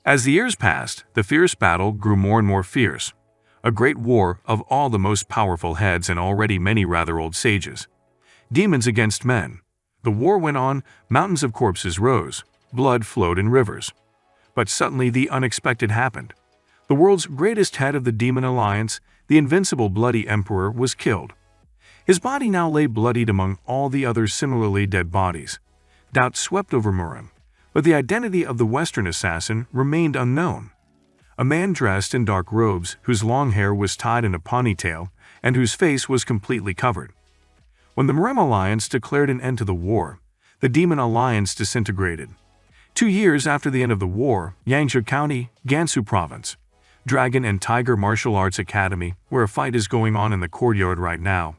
As the years passed, the fierce battle grew more and more fierce. A great war of all the most powerful heads and already many rather old sages. Demons against men. The war went on, mountains of corpses rose, blood flowed in rivers. But suddenly the unexpected happened. The world's greatest head of the demon alliance, the invincible bloody emperor, was killed. His body now lay bloodied among all the other similarly dead bodies. Doubt swept over Murim, but the identity of the Western assassin remained unknown. A man dressed in dark robes, whose long hair was tied in a ponytail, and whose face was completely covered. When the Murim alliance declared an end to the war, the demon alliance disintegrated. 2 years after the end of the war, Yangzhou County, Gansu Province. Dragon and Tiger Martial Arts Academy, where a fight is going on in the courtyard right now.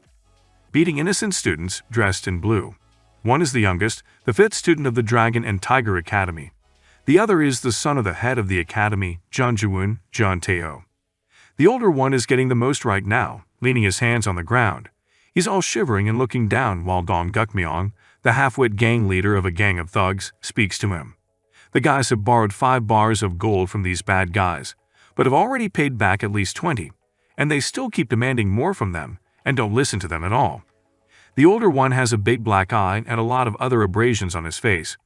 Beating innocent students dressed in blue. One is the youngest, the 5th student of the Dragon and Tiger Academy. The other is the son of the head of the academy, Zhang Zhuwen, Zhang Teo. The older one is getting the most right now, leaning his hands on the ground. He's all shivering and looking down while Dong Gukmyong, the half-wit gang leader of a gang of thugs, speaks to him. The guys have borrowed 5 bars of gold from these bad guys, but have already paid back at least 20, and they still keep demanding more from them and don't listen to them at all. The older one has a big black eye and a lot of other abrasions on his face.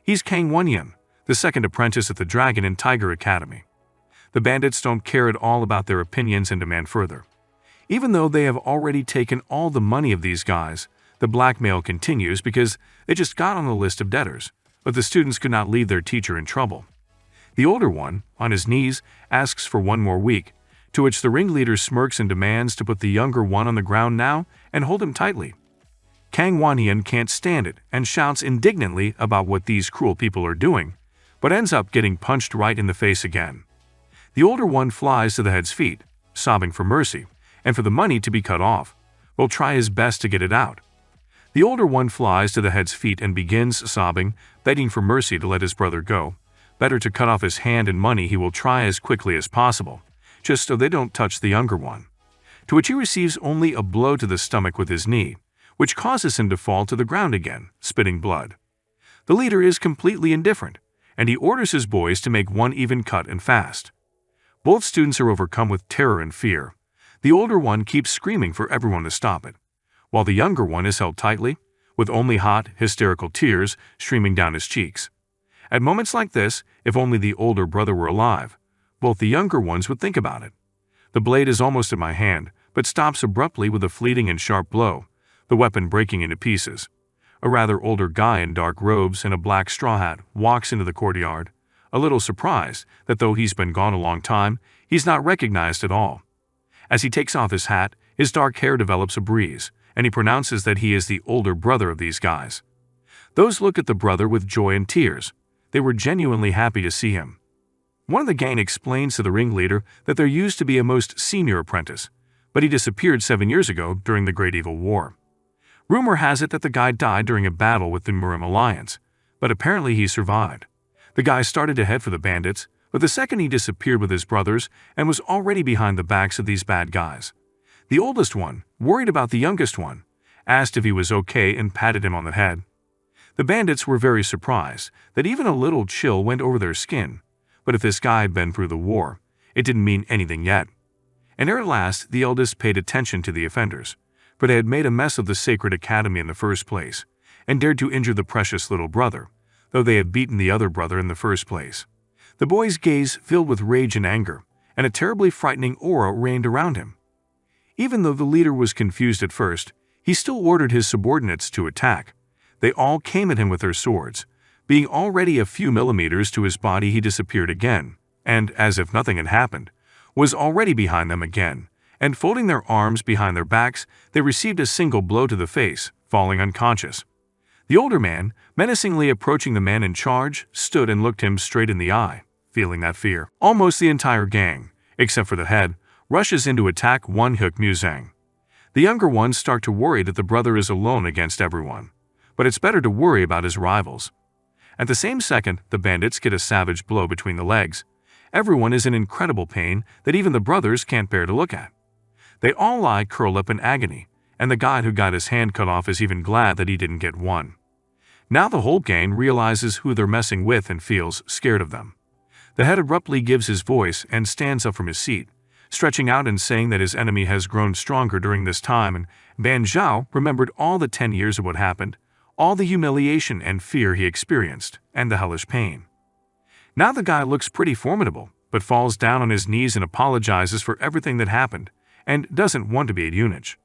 He's Kang Wonyan, the 2nd apprentice at the Dragon and Tiger Academy. The bandits don't care at all about their opinions and demand further. Even though they have already taken all the money of these guys, the blackmail continues because they just got on the list of debtors, but the students could not leave their teacher in trouble. The older one, on his knees, asks for 1 more week, to which the ringleader smirks and demands to put the younger one on the ground now and hold him tightly. Kang Wonyan can't stand it and shouts indignantly about what these cruel people are doing, but ends up getting punched right in the face again. The older one flies to the head's feet, sobbing for mercy, and for the money to be cut off, will try his best to get it out. The older one flies to the head's feet and begins sobbing, begging for mercy to let his brother go. Better to cut off his hand and money he will try as quickly as possible, just so they don't touch the younger one. To which he receives only a blow to the stomach with his knee, which causes him to fall to the ground again, spitting blood. The leader is completely indifferent, and he orders his boys to make one even cut and fast. Both students are overcome with terror and fear. The older one keeps screaming for everyone to stop it, while the younger one is held tightly, with only hot, hysterical tears streaming down his cheeks. At moments like this, if only the older brother were alive, both the younger ones would think about it. The blade is almost in my hand, but stops abruptly with a fleeting and sharp blow, the weapon breaking into pieces. A rather older guy in dark robes and a black straw hat walks into the courtyard, a little surprised that though he's been gone a long time, he's not recognized at all. As he takes off his hat, his dark hair develops a breeze, and he pronounces that he is the older brother of these guys. Those look at the brother with joy and tears. They were genuinely happy to see him. One of the gang explains to the ringleader that there used to be a most senior apprentice, but he disappeared 7 years ago during the Great Evil War. Rumor has it that the guy died during a battle with the Murim Alliance, but apparently he survived. The guy started to head for the bandits, but the second he disappeared with his brothers and was already behind the backs of these bad guys. The oldest one, worried about the youngest one, asked if he was okay and patted him on the head. The bandits were very surprised that even a little chill went over their skin, but if this guy had been through the war, it didn't mean anything yet. And ere last, the eldest paid attention to the offenders, for they had made a mess of the sacred academy in the first place, and dared to injure the precious little brother, though they had beaten the other brother in the first place. The boy's gaze filled with rage and anger, and a terribly frightening aura reigned around him. Even though the leader was confused at first, he still ordered his subordinates to attack. They all came at him with their swords. Being already a few millimeters to his body, he disappeared again, and, as if nothing had happened, was already behind them again, and folding their arms behind their backs, they received a single blow to the face, falling unconscious. The older man, menacingly approaching the man in charge, stood and looked him straight in the eye, feeling that fear. Almost the entire gang, except for the head, rushes in to attack One Hook Muzang. The younger ones start to worry that the brother is alone against everyone, but it's better to worry about his rivals. At the same second, the bandits get a savage blow between the legs. Everyone is in incredible pain that even the brothers can't bear to look at. They all lie curled up in agony, and the guy who got his hand cut off is even glad that he didn't get one. Now the whole gang realizes who they're messing with and feels scared of them. The head abruptly gives his voice and stands up from his seat, stretching out and saying that his enemy has grown stronger during this time, and Ban Zhao remembered all the 10 years of what happened, all the humiliation and fear he experienced, and the hellish pain. Now the guy looks pretty formidable, but falls down on his knees and apologizes for everything that happened, and doesn't want to be a eunuch.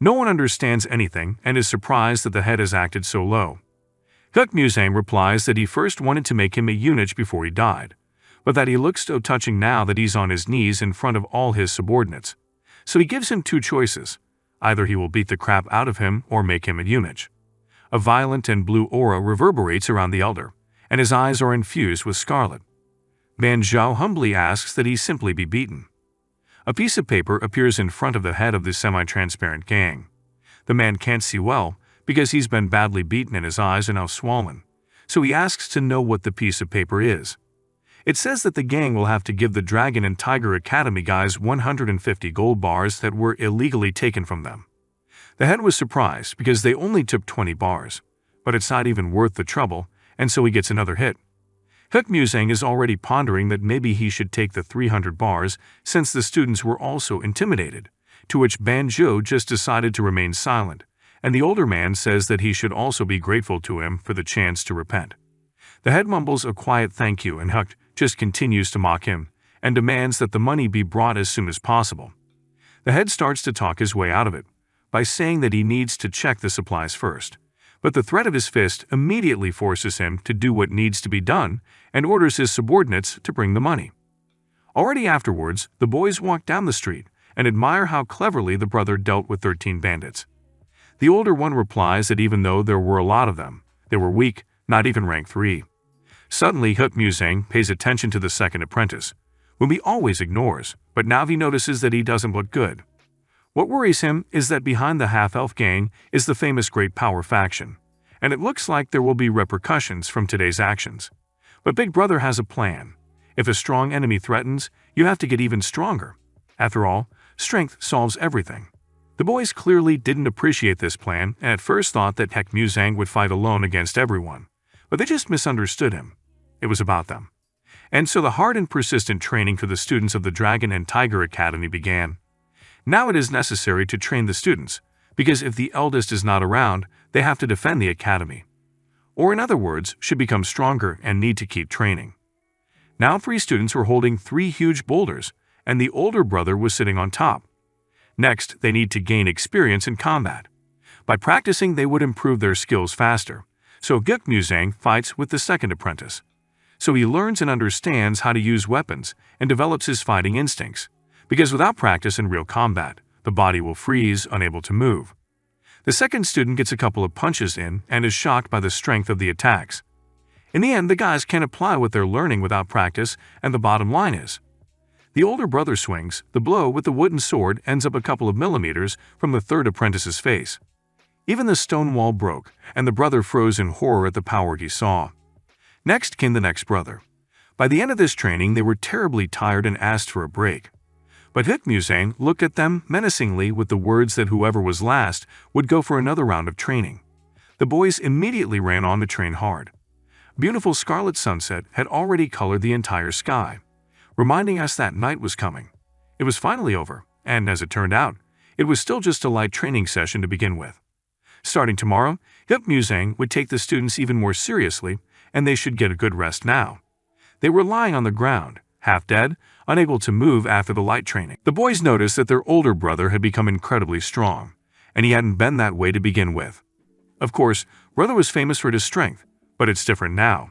No one understands anything and is surprised that the head has acted so low. Huk Musang replies that he first wanted to make him a eunuch before he died, but that he looks so touching now that he's on his knees in front of all his subordinates. So he gives him two choices. Either he will beat the crap out of him or make him a eunuch. A violent and blue aura reverberates around the elder, and his eyes are infused with scarlet. Ban Zhao humbly asks that he simply be beaten. A piece of paper appears in front of the head of the semi-transparent gang. The man can't see well because he's been badly beaten and his eyes are now swollen, so he asks to know what the piece of paper is. It says that the gang will have to give the Dragon and Tiger Academy guys 150 gold bars that were illegally taken from them. The head was surprised because they only took 20 bars, but it's not even worth the trouble, and so he gets another hit. Huk Musang is already pondering that maybe he should take the 300 bars since the students were also intimidated, to which Ban Zhou just decided to remain silent, and the older man says that he should also be grateful to him for the chance to repent. The head mumbles a quiet thank you, and Huk just continues to mock him and demands that the money be brought as soon as possible. The head starts to talk his way out of it by saying that he needs to check the supplies first, but the threat of his fist immediately forces him to do what needs to be done and orders his subordinates to bring the money. Already afterwards, the boys walk down the street and admire how cleverly the brother dealt with 13 bandits. The older one replies that even though there were a lot of them, they were weak, not even rank 3. Suddenly, Huk Musang pays attention to the second apprentice, whom he always ignores, but now he notices that he doesn't look good. What worries him is that behind the half-elf gang is the famous Great Power faction, and it looks like there will be repercussions from today's actions. But Big Brother has a plan. If a strong enemy threatens, you have to get even stronger. After all, strength solves everything. The boys clearly didn't appreciate this plan and at first thought that Huk Musang would fight alone against everyone, but they just misunderstood him. It was about them. And so the hard and persistent training for the students of the Dragon and Tiger Academy began. Now it is necessary to train the students, because if the eldest is not around, they have to defend the academy. Or in other words, should become stronger and need to keep training. Now 3 students were holding 3 huge boulders, and the older brother was sitting on top. Next, they need to gain experience in combat. By practicing, they would improve their skills faster. So Huk Musang fights with the second apprentice. So he learns and understands how to use weapons and develops his fighting instincts, because without practice in real combat, the body will freeze, unable to move. The second student gets a couple of punches in and is shocked by the strength of the attacks. In the end, the guys can't apply what they're learning without practice, and the bottom line is, the older brother swings, the blow with the wooden sword ends up a couple of millimeters from the third apprentice's face. Even the stone wall broke, and the brother froze in horror at the power he saw. Next came the next brother. By the end of this training, they were terribly tired and asked for a break. But Huk Musang looked at them menacingly with the words that whoever was last would go for another round of training. The boys immediately ran on to train hard. Beautiful scarlet sunset had already colored the entire sky, reminding us that night was coming. It was finally over, and as it turned out, it was still just a light training session to begin with. Starting tomorrow, Huk Musang would take the students even more seriously, and they should get a good rest now. They were lying on the ground, half dead, unable to move after the light training. The boys noticed that their older brother had become incredibly strong, and he hadn't been that way to begin with. Of course, brother was famous for his strength, but it's different now.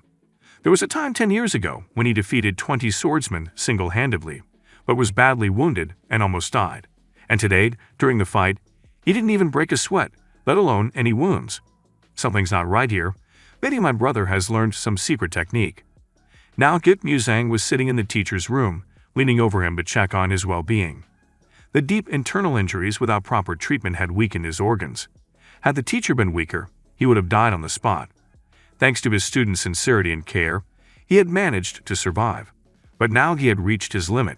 There was a time 10 years ago when he defeated 20 swordsmen single-handedly, but was badly wounded and almost died. And today, during the fight, he didn't even break a sweat, let alone any wounds. Something's not right here. Maybe my brother has learned some secret technique. Now Huk Musang was sitting in the teacher's room, leaning over him to check on his well-being. The deep internal injuries without proper treatment had weakened his organs. Had the teacher been weaker, he would have died on the spot. Thanks to his students' sincerity and care, he had managed to survive. But now he had reached his limit.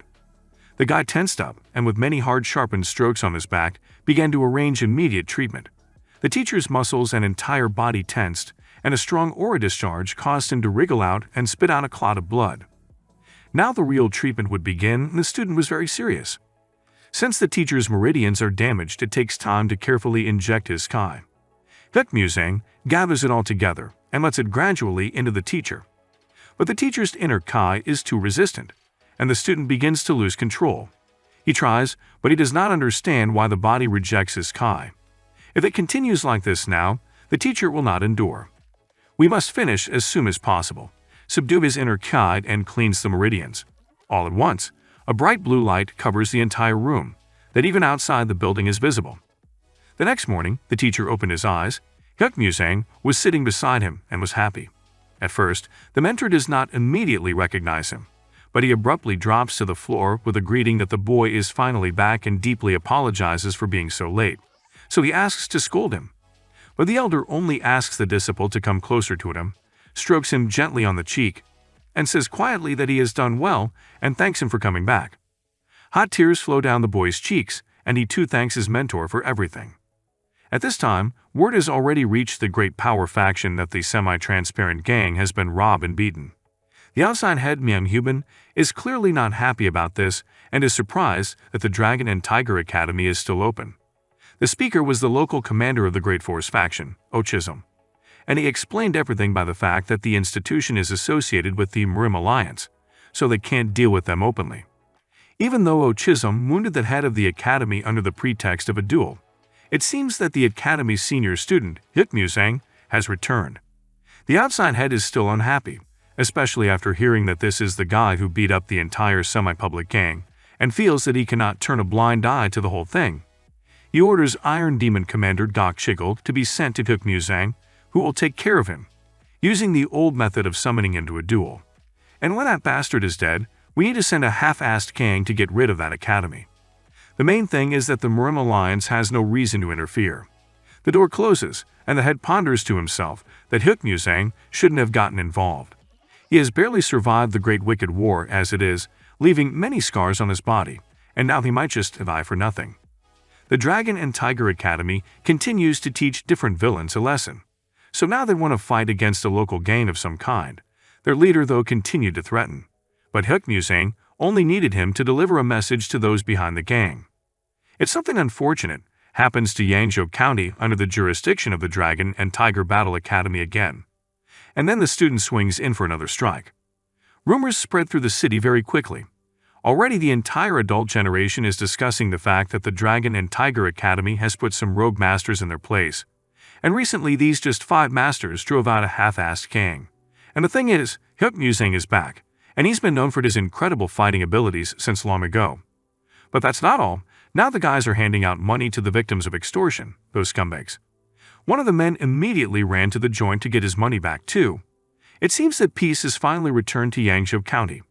The guy tensed up and with many hard sharpened strokes on his back began to arrange immediate treatment. The teacher's muscles and entire body tensed, and a strong aura discharge caused him to wriggle out and spit out a clot of blood. Now the real treatment would begin, and the student was very serious. Since the teacher's meridians are damaged, it takes time to carefully inject his Kai. Hukmusang gathers it all together and lets it gradually into the teacher. But the teacher's inner Kai is too resistant, and the student begins to lose control. He tries, but he does not understand why the body rejects his Kai. If it continues like this now, the teacher will not endure. We must finish as soon as possible, subdue his inner Kai and cleanse the meridians. All at once, a bright blue light covers the entire room, that even outside the building is visible. The next morning, the teacher opened his eyes. Hukmusang was sitting beside him and was happy. At first, the mentor does not immediately recognize him, but he abruptly drops to the floor with a greeting that the boy is finally back and deeply apologizes for being so late. So he asks to scold him. But the elder only asks the disciple to come closer to him, strokes him gently on the cheek, and says quietly that he has done well and thanks him for coming back. Hot tears flow down the boy's cheeks, and he too thanks his mentor for everything. At this time, word has already reached the great power faction that the semi-transparent gang has been robbed and beaten. The outside head MANHWA is clearly not happy about this and is surprised that the Dragon and Tiger Academy is still open. The speaker was the local commander of the Great Force faction, Ochism, and he explained everything by the fact that the institution is associated with the Mrim Alliance, so they can't deal with them openly. Even though Ochism wounded the head of the academy under the pretext of a duel, it seems that the academy's senior student, Hukmusang, has returned. The outside head is still unhappy, especially after hearing that this is the guy who beat up the entire semi-public gang, and feels that he cannot turn a blind eye to the whole thing. He orders Iron Demon Commander Gok Chiggle to be sent to Hukmusang, who will take care of him, using the old method of summoning into a duel. And when that bastard is dead, we need to send a half-assed gang to get rid of that academy. The main thing is that the Mrim Alliance has no reason to interfere. The door closes, and the head ponders to himself that Hukmusang shouldn't have gotten involved. He has barely survived the Great Wicked War as it is, leaving many scars on his body, and now he might just die for nothing. The Dragon and Tiger Academy continues to teach different villains a lesson. So now they want to fight against a local gang of some kind. Their leader, though, continued to threaten. But Hukmusang only needed him to deliver a message to those behind the gang. If something unfortunate happens to Yangzhou County under the jurisdiction of the Dragon and Tiger Battle Academy again, and then the student swings in for another strike. Rumors spread through the city very quickly. Already the entire adult generation is discussing the fact that the Dragon and Tiger Academy has put some rogue masters in their place. And recently these just 5 masters drove out a half-assed gang. And the thing is, Hukmusang is back, and he's been known for his incredible fighting abilities since long ago. But that's not all. Now the guys are handing out money to the victims of extortion, those scumbags. One of the men immediately ran to the joint to get his money back too. It seems that peace has finally returned to Yangzhou County.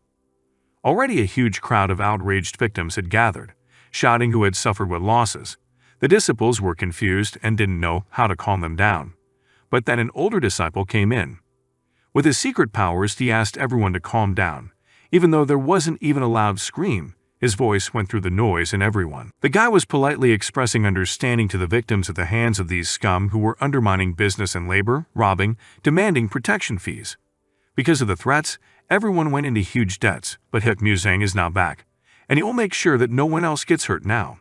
Already a huge crowd of outraged victims had gathered, shouting who had suffered what losses. The disciples were confused and didn't know how to calm them down. But then an older disciple came in. With his secret powers, he asked everyone to calm down. Even though there wasn't even a loud scream, his voice went through the noise and everyone. The guy was politely expressing understanding to the victims at the hands of these scum who were undermining business and labor, robbing, demanding protection fees. Because of the threats, everyone went into huge debts, but Hukmusang is now back, and he will make sure that no one else gets hurt now.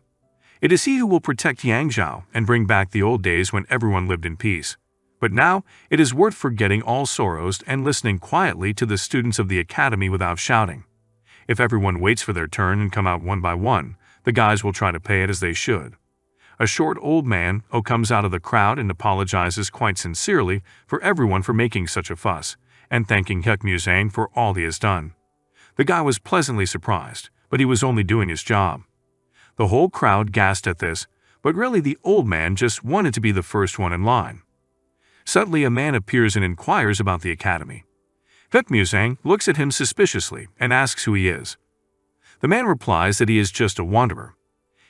It is he who will protect Yangzhou and bring back the old days when everyone lived in peace. But now, it is worth forgetting all sorrows and listening quietly to the students of the academy without shouting. If everyone waits for their turn and come out one by one, the guys will try to pay it as they should. A short old man comes out of the crowd and apologizes quite sincerely for everyone for making such a fuss, and thanking Hukmusang for all he has done. The guy was pleasantly surprised, but he was only doing his job. The whole crowd gasped at this, but really the old man just wanted to be the first one in line. Suddenly a man appears and inquires about the academy. Hukmusang looks at him suspiciously and asks who he is. The man replies that he is just a wanderer.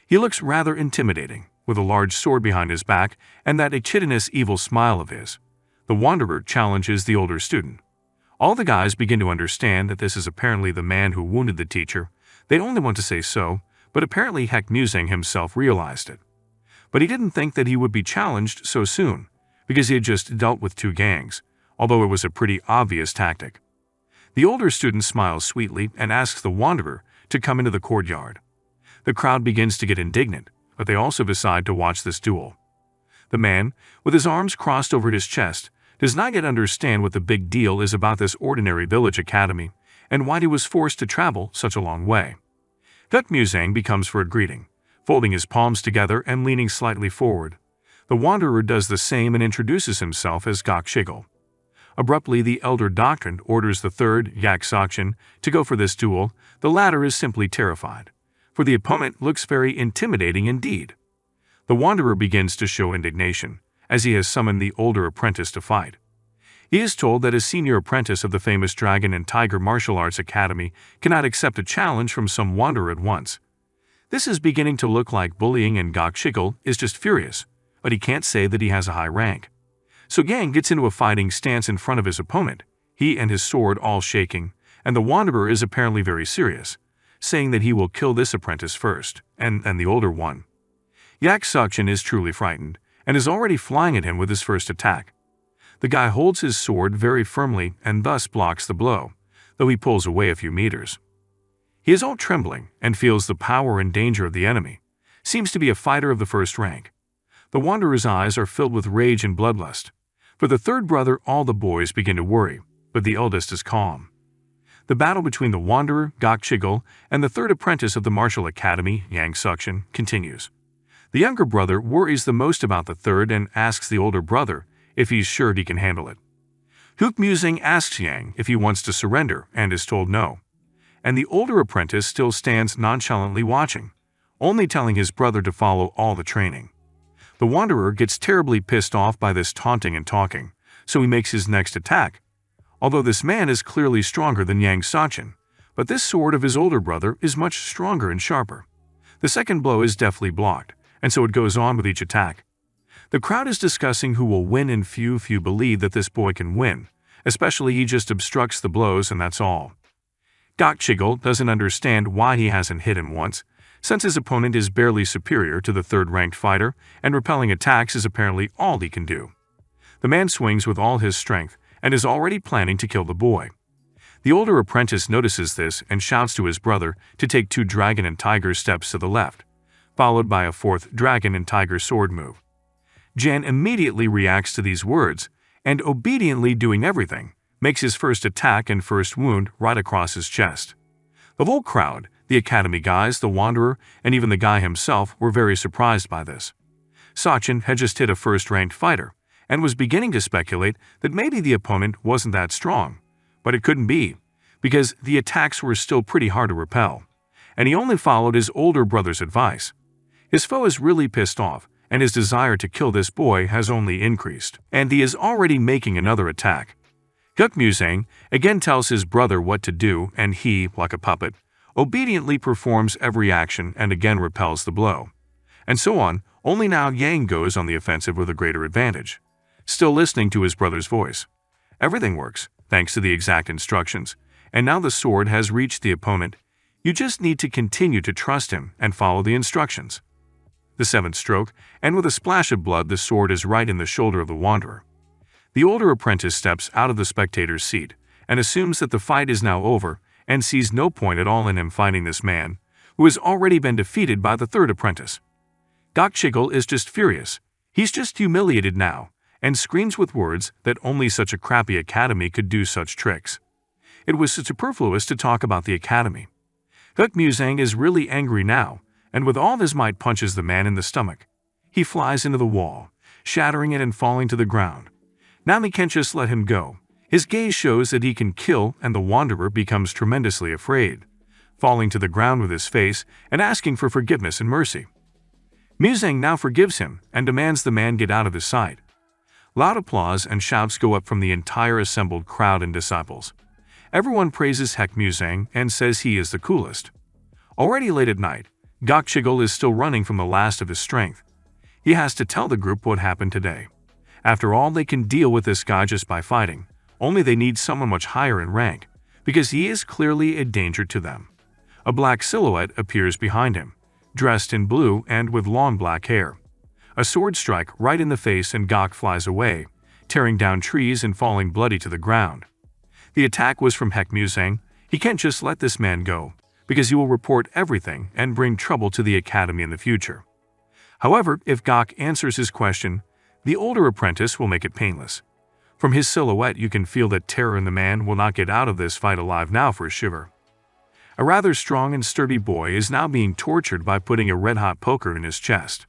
He looks rather intimidating, with a large sword behind his back and that echidnous evil smile of his. The wanderer challenges the older student. All the guys begin to understand that this is apparently the man who wounded the teacher. They only want to say so, but apparently Hukmusang himself realized it. But he didn't think that he would be challenged so soon, because he had just dealt with 2 gangs, although it was a pretty obvious tactic. The older student smiles sweetly and asks the wanderer to come into the courtyard. The crowd begins to get indignant, but they also decide to watch this duel. The man, with his arms crossed over his chest, does not yet understand what the big deal is about this ordinary village academy and why he was forced to travel such a long way. Guk Muzang becomes for a greeting, folding his palms together and leaning slightly forward. The wanderer does the same and introduces himself as Gok Shigel. Abruptly, the elder doctrine orders the third, Yak Sokshin, to go for this duel. The latter is simply terrified, for the opponent looks very intimidating indeed. The wanderer begins to show indignation, as he has summoned the older apprentice to fight. He is told that a senior apprentice of the famous Dragon and Tiger Martial Arts Academy cannot accept a challenge from some wanderer at once. This is beginning to look like bullying, and Gok Shigel is just furious, but he can't say that he has a high rank. So Yang gets into a fighting stance in front of his opponent, he and his sword all shaking, and the wanderer is apparently very serious, saying that he will kill this apprentice first, and the older one. Yak Sokshin is truly frightened, and is already flying at him with his first attack. The guy holds his sword very firmly and thus blocks the blow, though he pulls away a few meters. He is all trembling and feels the power and danger of the enemy, seems to be a fighter of the first rank. The wanderer's eyes are filled with rage and bloodlust. For the third brother, all the boys begin to worry, but the eldest is calm. The battle between the wanderer, Gok Shigel, and the third apprentice of the martial academy, Yang Sokshin, continues. The younger brother worries the most about the third and asks the older brother if he's sure he can handle it. Guk Muzang asks Yang if he wants to surrender and is told no. And the older apprentice still stands nonchalantly watching, only telling his brother to follow all the training. The wanderer gets terribly pissed off by this taunting and talking, so he makes his next attack. Although this man is clearly stronger than Yang Sokshin, but this sword of his older brother is much stronger and sharper. The second blow is deftly blocked, and so it goes on with each attack. The crowd is discussing who will win, and few believe that this boy can win, especially he just obstructs the blows and that's all. Gok Shigel doesn't understand why he hasn't hit him once, since his opponent is barely superior to the third-ranked fighter, and repelling attacks is apparently all he can do. The man swings with all his strength and is already planning to kill the boy. The older apprentice notices this and shouts to his brother to take 2 dragon and tiger steps to the left, followed by a 4th dragon and tiger sword move. Jan immediately reacts to these words and, obediently doing everything, makes his first attack and first wound right across his chest. The whole crowd, the academy guys, the wanderer, and even the guy himself were very surprised by this. Sokshin had just hit a first-ranked fighter and was beginning to speculate that maybe the opponent wasn't that strong, but it couldn't be, because the attacks were still pretty hard to repel, and he only followed his older brother's advice. His foe is really pissed off, and his desire to kill this boy has only increased, and he is already making another attack. Guk Muzang again tells his brother what to do, and he, like a puppet, obediently performs every action and again repels the blow. And so on, only now Yang goes on the offensive with a greater advantage, still listening to his brother's voice. Everything works, thanks to the exact instructions, and now the sword has reached the opponent. You just need to continue to trust him and follow the instructions. The 7th stroke, and with a splash of blood, the sword is right in the shoulder of the wanderer. The older apprentice steps out of the spectator's seat and assumes that the fight is now over and sees no point at all in him fighting this man, who has already been defeated by the third apprentice. Gok Shigel is just furious. He's just humiliated now, and screams with words that only such a crappy academy could do such tricks. It was superfluous to talk about the academy. Guk Muzang is really angry now, and with all his might punches the man in the stomach. He flies into the wall, shattering it and falling to the ground. Now he can't just let him go. His gaze shows that he can kill, and the wanderer becomes tremendously afraid, falling to the ground with his face and asking for forgiveness and mercy. Muzang now forgives him and demands the man get out of his sight. Loud applause and shouts go up from the entire assembled crowd and disciples. Everyone praises Guk Muzang and says he is the coolest. Already late at night, Gok Shigel is still running from the last of his strength. He has to tell the group what happened today. After all, they can deal with this guy just by fighting, only they need someone much higher in rank, because he is clearly a danger to them. A black silhouette appears behind him, dressed in blue and with long black hair. A sword strike right in the face and Gok flies away, tearing down trees and falling bloody to the ground. The attack was from Hek Musang. He can't just let this man go, because he will report everything and bring trouble to the academy in the future. However, if Gok answers his question, the older apprentice will make it painless. From his silhouette, you can feel that terror in the man will not get out of this fight alive now for a shiver. A rather strong and sturdy boy is now being tortured by putting a red-hot poker in his chest.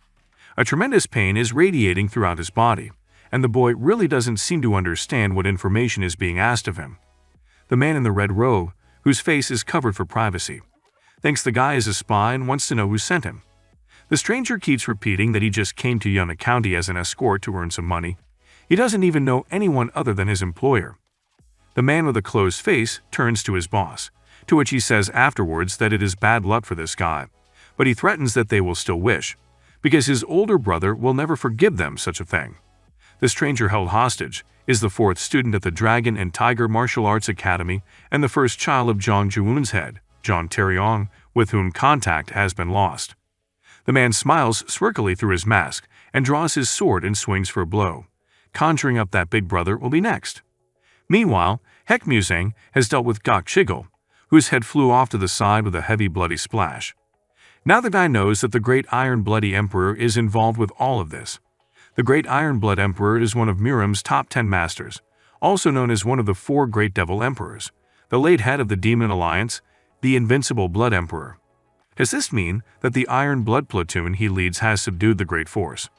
A tremendous pain is radiating throughout his body, and the boy really doesn't seem to understand what information is being asked of him. The man in the red robe, whose face is covered for privacy, thinks the guy is a spy and wants to know who sent him. The stranger keeps repeating that he just came to Yama County as an escort to earn some money. He doesn't even know anyone other than his employer. The man with a closed face turns to his boss, to which he says afterwards that it is bad luck for this guy, but he threatens that they will still wish, because his older brother will never forgive them such a thing. The stranger held hostage is the fourth student at the Dragon and Tiger Martial Arts Academy and the first child of Zhang Juwun's head, Zhang Taryong, with whom contact has been lost. The man smiles swirkily through his mask and draws his sword and swings for a blow, conjuring up that big brother will be next. Meanwhile, Hek Musang has dealt with Gok Chigel, whose head flew off to the side with a heavy bloody splash. Now the guy knows that the Great Iron Bloody Emperor is involved with all of this. The Great Iron Blood Emperor is one of Miram's top 10 masters, also known as one of the 4 Great Devil Emperors, the late head of the Demon Alliance, the Invincible Blood Emperor. Does this mean that the Iron Blood platoon he leads has subdued the Great Force?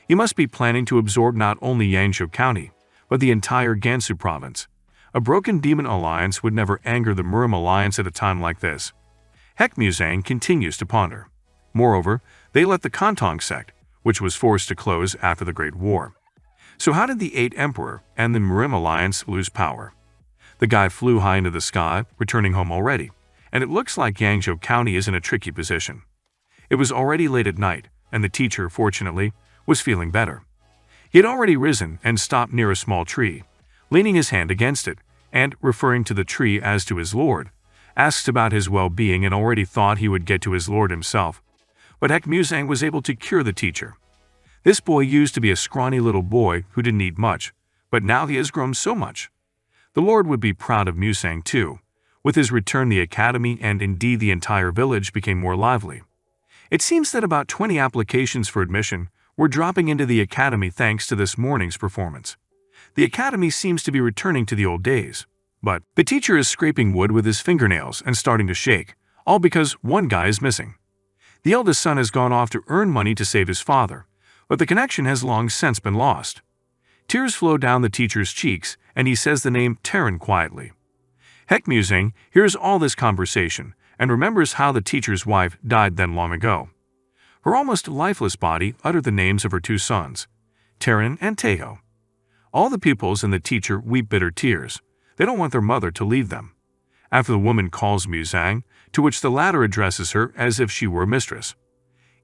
He must be planning to absorb not only Yangzhou County, but the entire Gansu province. A broken Demon Alliance would never anger the Miram Alliance at a time like this. Hek Musang continues to ponder. Moreover, they let the Kantong sect, which was forced to close after the Great War. So how did the 8th Emperor and the Miram Alliance lose power? The guy flew high into the sky, returning home already, and it looks like Yangzhou County is in a tricky position. It was already late at night, and the teacher, fortunately, was feeling better. He had already risen and stopped near a small tree, leaning his hand against it, and, referring to the tree as to his lord, asked about his well-being and already thought he would get to his lord himself. But Hek Musang was able to cure the teacher. This boy used to be a scrawny little boy who didn't eat much, but now he has grown so much. The lord would be proud of Musang too. With his return, the academy and indeed the entire village became more lively. It seems that about 20 applications for admission were dropping into the academy thanks to this morning's performance. The academy seems to be returning to the old days. But the teacher is scraping wood with his fingernails and starting to shake, all because one guy is missing. The eldest son has gone off to earn money to save his father, but the connection has long since been lost. Tears flow down the teacher's cheeks, and he says the name Terran quietly. Hek Musang hears all this conversation and remembers how the teacher's wife died then long ago. Her almost lifeless body uttered the names of her 2 sons, Terran and Taeho. All the pupils and the teacher weep bitter tears. They don't want their mother to leave them. After the woman calls Musang, to which the latter addresses her as if she were a mistress.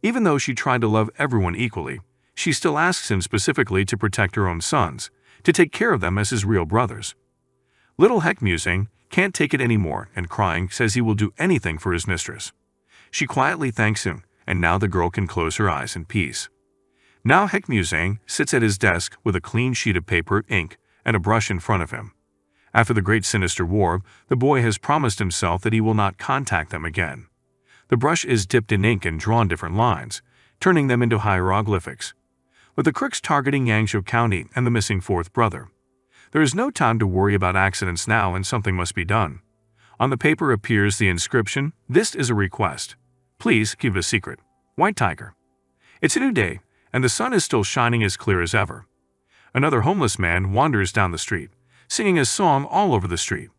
Even though she tried to love everyone equally, she still asks him specifically to protect her own sons, to take care of them as his real brothers. Little Hek Musang can't take it anymore and crying says he will do anything for his mistress. She quietly thanks him, and now the girl can close her eyes in peace. Now Hek Musang sits at his desk with a clean sheet of paper, ink, and a brush in front of him. After the Great Sinister War, the boy has promised himself that he will not contact them again. The brush is dipped in ink and drawn different lines, turning them into hieroglyphics. With the crooks targeting Yangzhou County and the missing 4th brother, there is no time to worry about accidents now, and something must be done. On the paper appears the inscription, "This is a request. Please keep it a secret. White Tiger." It's a new day, and the sun is still shining as clear as ever. Another homeless man wanders down the street, singing a song all over the street,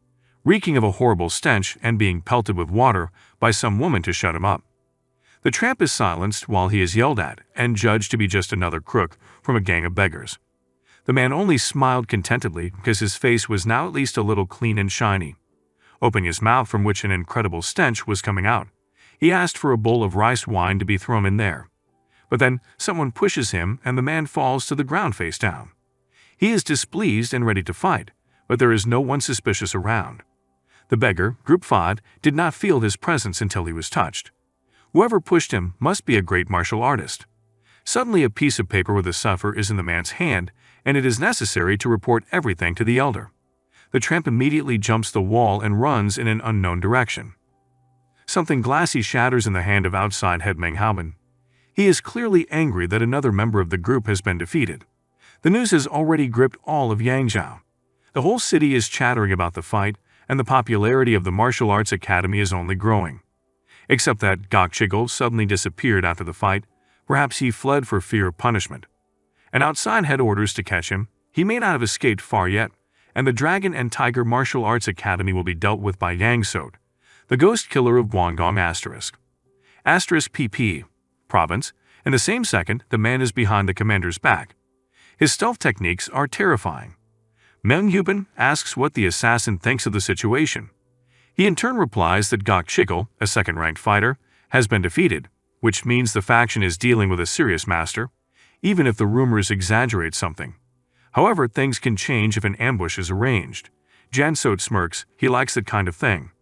reeking of a horrible stench and being pelted with water by some woman to shut him up. The tramp is silenced while he is yelled at and judged to be just another crook from a gang of beggars. The man only smiled contentedly because his face was now at least a little clean and shiny. Opening his mouth, from which an incredible stench was coming out, he asked for a bowl of rice wine to be thrown in there. But then someone pushes him and the man falls to the ground face down. He is displeased and ready to fight, but there is no one suspicious around. The beggar, Group 5, did not feel his presence until he was touched. Whoever pushed him must be a great martial artist. Suddenly a piece of paper with a cipher is in the man's hand, and it is necessary to report everything to the elder. the tramp immediately jumps the wall and runs in an unknown direction. Something glassy shatters in the hand of outside head MANHWA. He is clearly angry that another member of the group has been defeated. The news has already gripped all of Yangzhou. The whole city is chattering about the fight, and the popularity of the martial arts academy is only growing. Except that Gok Chigel suddenly disappeared after the fight. Perhaps he fled for fear of punishment. And outside had orders to catch him. He may not have escaped far yet, and the Dragon and Tiger Martial Arts Academy will be dealt with by Yang Sode, the ghost killer of Guangdong *. *PP. Province. In the same second, the man is behind the commander's back. His stealth techniques are terrifying. MANHWA asks what the assassin thinks of the situation. He in turn replies that Gok Chigel, a second-ranked fighter, has been defeated, which means the faction is dealing with a serious master, even if the rumors exaggerate something. However, things can change if an ambush is arranged. Jansot smirks. He likes that kind of thing.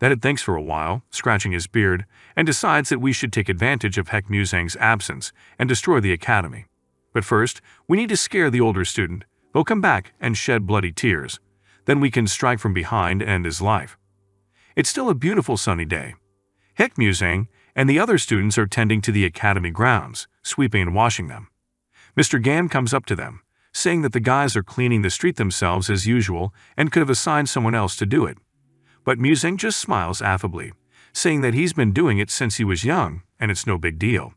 That it thinks for a while, scratching his beard, and decides that we should take advantage of Heck Musang's absence and destroy the academy. But first, we need to scare the older student. They'll come back and shed bloody tears. Then we can strike from behind and end his life. It's still a beautiful sunny day. Heck Musang and the other students are tending to the academy grounds, sweeping and washing them. Mr. Gan comes up to them, saying that the guys are cleaning the street themselves as usual and could have assigned someone else to do it. But Musang just smiles affably, saying that he's been doing it since he was young and it's no big deal.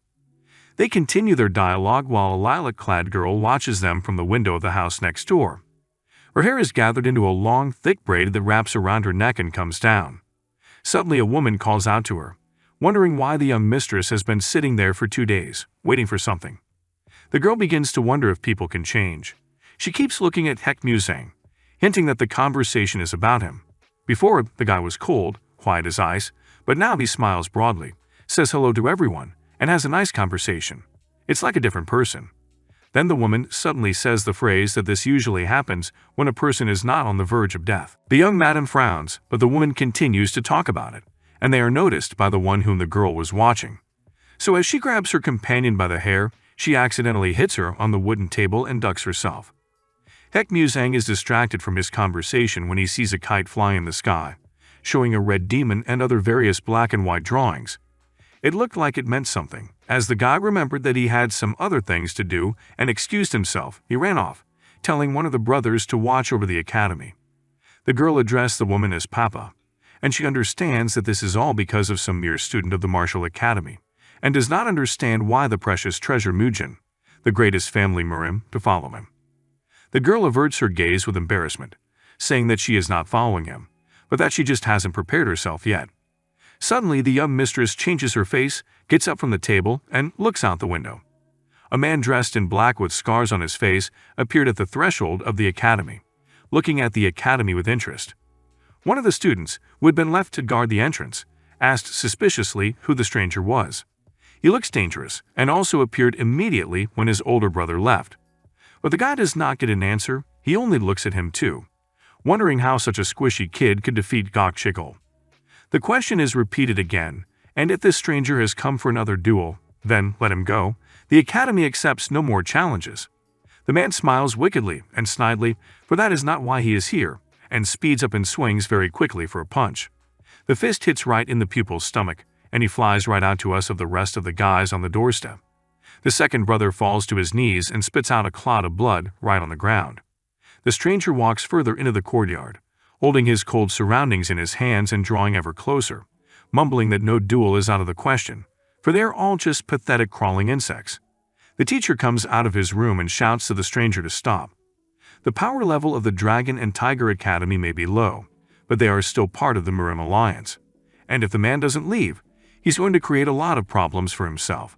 They continue their dialogue while a lilac-clad girl watches them from the window of the house next door. Her hair is gathered into a long, thick braid that wraps around her neck and comes down. Suddenly a woman calls out to her, wondering why the young mistress has been sitting there for 2 days, waiting for something. The girl begins to wonder if people can change. She keeps looking at Heck Musang, hinting that the conversation is about him. Before, the guy was cold, quiet as ice, but now he smiles broadly, says hello to everyone, and has a nice conversation. It's like a different person. Then the woman suddenly says the phrase that this usually happens when a person is not on the verge of death. The young madam frowns, but the woman continues to talk about it, and they are noticed by the one whom the girl was watching. So as she grabs her companion by the hair, she accidentally hits her on the wooden table and ducks herself. Heck Musang is distracted from his conversation when he sees a kite fly in the sky, showing a red demon and other various black and white drawings. It looked like it meant something. As the guy remembered that he had some other things to do and excused himself, he ran off, telling one of the brothers to watch over the academy. The girl addressed the woman as Papa, and she understands that this is all because of some mere student of the martial academy, and does not understand why the precious treasure Mujin, the greatest family Murim, to follow him. The girl averts her gaze with embarrassment, saying that she is not following him, but that she just hasn't prepared herself yet. Suddenly, the young mistress changes her face, gets up from the table, and looks out the window. A man dressed in black with scars on his face appeared at the threshold of the academy, looking at the academy with interest. One of the students, who had been left to guard the entrance, asked suspiciously who the stranger was. He looks dangerous and also appeared immediately when his older brother left. But the guy does not get an answer. He only looks at him too, wondering how such a squishy kid could defeat Gok Chigel. The question is repeated again, and if this stranger has come for another duel, then let him go. The academy accepts no more challenges. The man smiles wickedly and snidely, for that is not why he is here, and speeds up and swings very quickly for a punch. The fist hits right in the pupil's stomach, and he flies right out to us of the rest of the guys on the doorstep. The second brother falls to his knees and spits out a clot of blood right on the ground. The stranger walks further into the courtyard, holding his cold surroundings in his hands and drawing ever closer, mumbling that no duel is out of the question, for they are all just pathetic crawling insects. The teacher comes out of his room and shouts to the stranger to stop. The power level of the Dragon and Tiger Academy may be low, but they are still part of the Murim Alliance, and if the man doesn't leave, he's going to create a lot of problems for himself.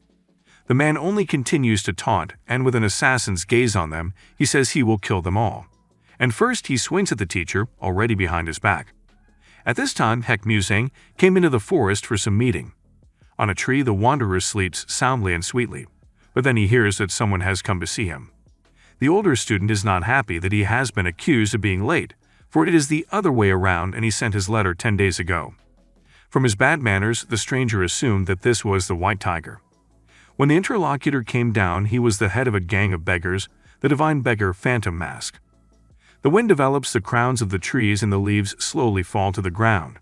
The man only continues to taunt, and with an assassin's gaze on them, he says he will kill them all. And first he swings at the teacher, already behind his back. At this time, Heck Musang came into the forest for some meeting. On a tree, the wanderer sleeps soundly and sweetly, but then he hears that someone has come to see him. The older student is not happy that he has been accused of being late, for it is the other way around and he sent his letter 10 days ago. From his bad manners, the stranger assumed that this was the White Tiger. When the interlocutor came down, he was the head of a gang of beggars, the divine beggar Phantom Mask. The wind develops the crowns of the trees and the leaves slowly fall to the ground.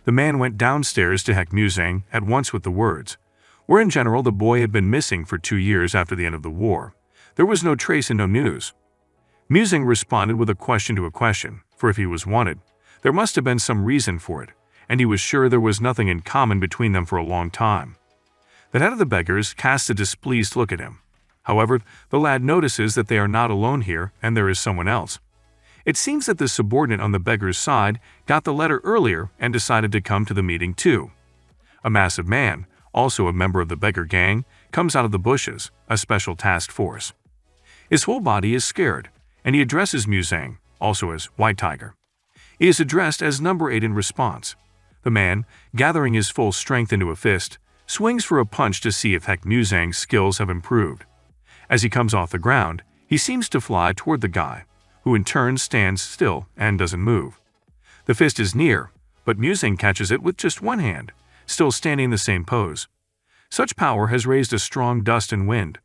The man went downstairs to Heck Musang at once with the words, where in general the boy had been missing for 2 years after the end of the war. There was no trace and no news. Musang responded with a question to a question, for if he was wanted, there must have been some reason for it, and he was sure there was nothing in common between them for a long time. The head of the beggars casts a displeased look at him. However, the lad notices that they are not alone here and there is someone else. It seems that the subordinate on the beggar's side got the letter earlier and decided to come to the meeting too. A massive man, also a member of the beggar gang, comes out of the bushes, a special task force. His whole body is scared, and he addresses Musang, also as White Tiger. He is addressed as number 8 in response. The man, gathering his full strength into a fist, swings for a punch to see if Heck Musang's skills have improved. As he comes off the ground, he seems to fly toward the guy, who in turn stands still and doesn't move. The fist is near, but Musang catches it with just one hand, still standing in the same pose. Such power has raised a strong dust and wind.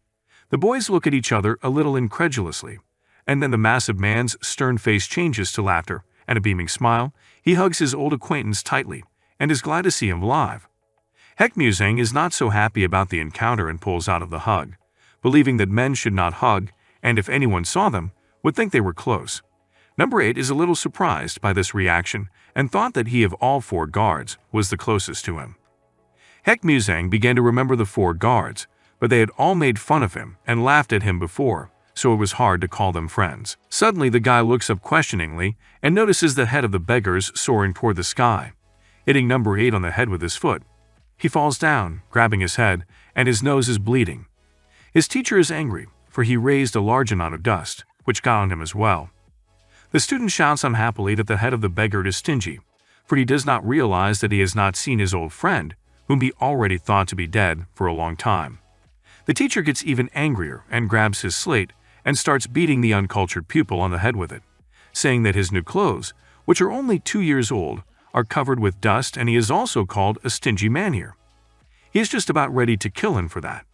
The boys look at each other a little incredulously, and then the massive man's stern face changes to laughter and a beaming smile. He hugs his old acquaintance tightly and is glad to see him alive. Heck Musang is not so happy about the encounter and pulls out of the hug, believing that men should not hug, and if anyone saw them, would think they were close. Number 8 is a little surprised by this reaction and thought that he of all 4 guards was the closest to him. Heck Musang began to remember the 4 guards, but they had all made fun of him and laughed at him before, so it was hard to call them friends. Suddenly the guy looks up questioningly and notices the head of the beggars soaring toward the sky, hitting number 8 on the head with his foot. He falls down, grabbing his head, and his nose is bleeding. His teacher is angry, for he raised a large amount of dust, which got on him as well. The student shouts unhappily that the head of the beggar is stingy, for he does not realize that he has not seen his old friend, whom he already thought to be dead for a long time. The teacher gets even angrier and grabs his slate and starts beating the uncultured pupil on the head with it, saying that his new clothes, which are only 2 years old, are covered with dust and he is also called a stingy man here. He is just about ready to kill him for that.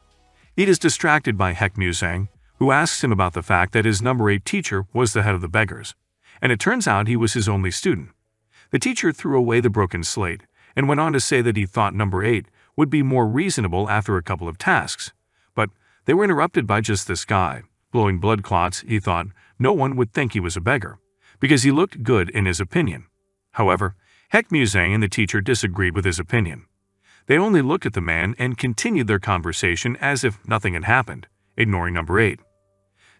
He is distracted by Heck Musang, who asks him about the fact that his number 8 teacher was the head of the beggars, and it turns out he was his only student. The teacher threw away the broken slate and went on to say that he thought number 8 would be more reasonable after a couple of tasks, but they were interrupted by just this guy, blowing blood clots. He thought no one would think he was a beggar, because he looked good in his opinion. However, Heck Musang and the teacher disagreed with his opinion. They only looked at the man and continued their conversation as if nothing had happened, ignoring number 8.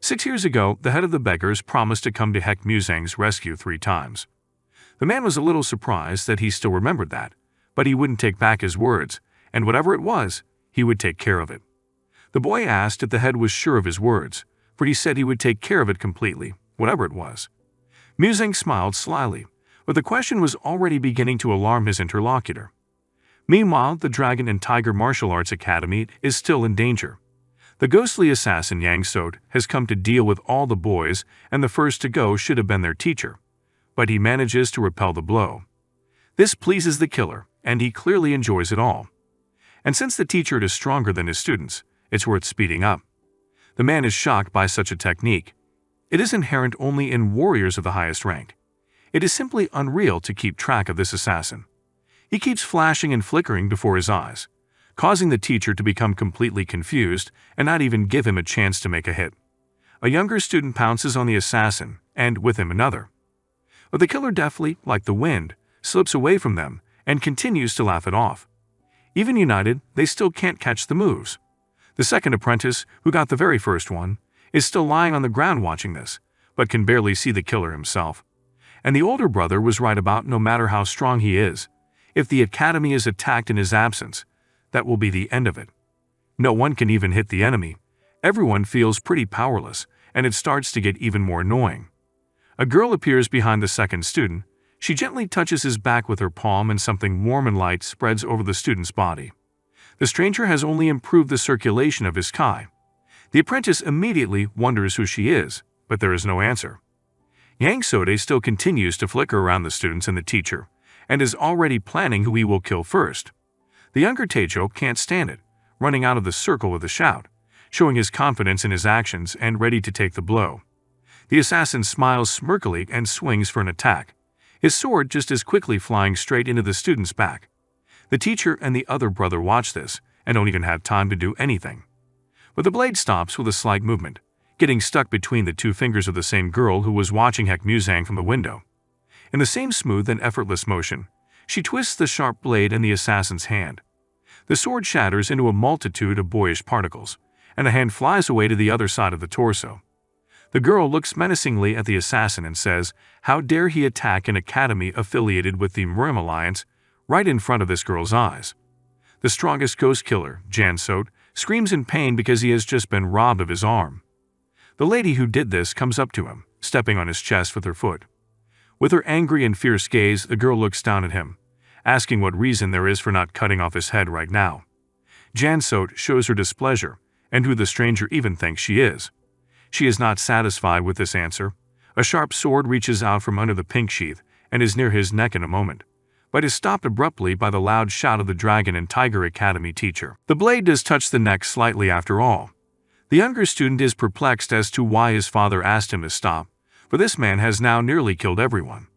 6 years ago, the head of the beggars promised to come to Heck Musang's rescue 3 times. The man was a little surprised that he still remembered that, but he wouldn't take back his words, and whatever it was, he would take care of it. The boy asked if the head was sure of his words, for he said he would take care of it completely, whatever it was. Musang smiled slyly, but the question was already beginning to alarm his interlocutor. Meanwhile, the Dragon and Tiger Martial Arts Academy is still in danger. The ghostly assassin Yang Sot has come to deal with all the boys, and the first to go should have been their teacher, but he manages to repel the blow. This pleases the killer, and he clearly enjoys it all. And since the teacher is stronger than his students, it's worth speeding up. The man is shocked by such a technique. It is inherent only in warriors of the highest rank. It is simply unreal to keep track of this assassin. He keeps flashing and flickering before his eyes, causing the teacher to become completely confused and not even give him a chance to make a hit. A younger student pounces on the assassin, and with him another. But the killer deftly, like the wind, slips away from them and continues to laugh it off. Even united, they still can't catch the moves. The second apprentice, who got the very first one, is still lying on the ground watching this, but can barely see the killer himself. And the older brother was right about no matter how strong he is, if the academy is attacked in his absence, that will be the end of it. No one can even hit the enemy. Everyone feels pretty powerless, and it starts to get even more annoying. A girl appears behind the second student. She gently touches his back with her palm and something warm and light spreads over the student's body. The stranger has only improved the circulation of his Kai. The apprentice immediately wonders who she is, but there is no answer. Yang Sode still continues to flicker around the students and the teacher, and is already planning who he will kill first. The younger Tejo can't stand it, running out of the circle with a shout, showing his confidence in his actions and ready to take the blow. The assassin smiles smirkily and swings for an attack, his sword just as quickly flying straight into the student's back. The teacher and the other brother watch this and don't even have time to do anything. But the blade stops with a slight movement, getting stuck between the two fingers of the same girl who was watching Hek Muzang from the window. In the same smooth and effortless motion, she twists the sharp blade in the assassin's hand. The sword shatters into a multitude of boyish particles, and the hand flies away to the other side of the torso. The girl looks menacingly at the assassin and says, "How dare he attack an academy affiliated with the MANHWA Alliance right in front of this girl's eyes?" The strongest ghost killer, Jan Sot, screams in pain because he has just been robbed of his arm. The lady who did this comes up to him, stepping on his chest with her foot. With her angry and fierce gaze, the girl looks down at him, asking what reason there is for not cutting off his head right now. Jan Sot shows her displeasure, and who the stranger even thinks she is. She is not satisfied with this answer. A sharp sword reaches out from under the pink sheath and is near his neck in a moment, but is stopped abruptly by the loud shout of the Dragon and Tiger Academy teacher. The blade does touch the neck slightly after all. The younger student is perplexed as to why his father asked him to stop, for this man has now nearly killed everyone.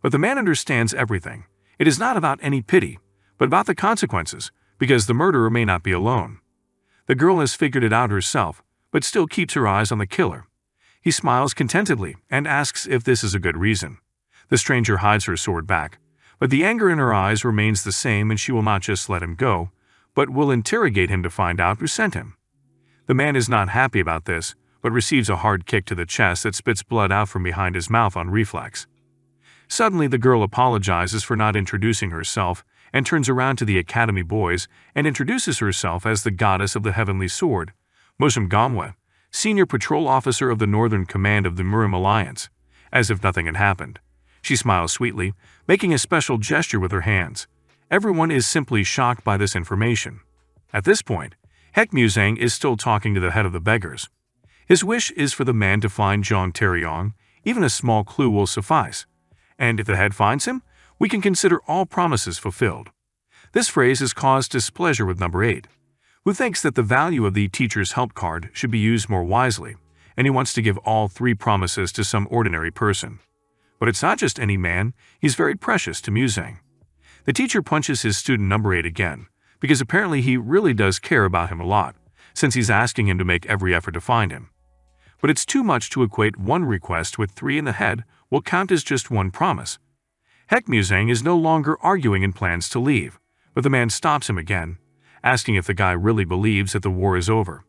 But the man understands everything. It is not about any pity, but about the consequences, because the murderer may not be alone. The girl has figured it out herself, but still keeps her eyes on the killer. He smiles contentedly and asks if this is a good reason. The stranger hides her sword back, but the anger in her eyes remains the same, and she will not just let him go, but will interrogate him to find out who sent him. The man is not happy about this, but receives a hard kick to the chest that spits blood out from behind his mouth on reflex. Suddenly, the girl apologizes for not introducing herself and turns around to the academy boys and introduces herself as the goddess of the heavenly sword, MANHWA, senior patrol officer of the Northern Command of the MANHWA Alliance. As if nothing had happened, she smiles sweetly, making a special gesture with her hands. Everyone is simply shocked by this information. At this point, Hek Muzang is still talking to the head of the beggars. His wish is for the man to find Zhang Taeyong. Even a small clue will suffice. And if the head finds him, we can consider all promises fulfilled. This phrase has caused displeasure with number 8, who thinks that the value of the teacher's help card should be used more wisely, and he wants to give all 3 promises to some ordinary person. But it's not just any man, he's very precious to Muzang. The teacher punches his student number 8 again, because apparently he really does care about him a lot, since he's asking him to make every effort to find him. But it's too much to equate one request with 3 in the head will count as just one promise. Hek Muzang is no longer arguing and plans to leave, but the man stops him again, asking if the guy really believes that the war is over.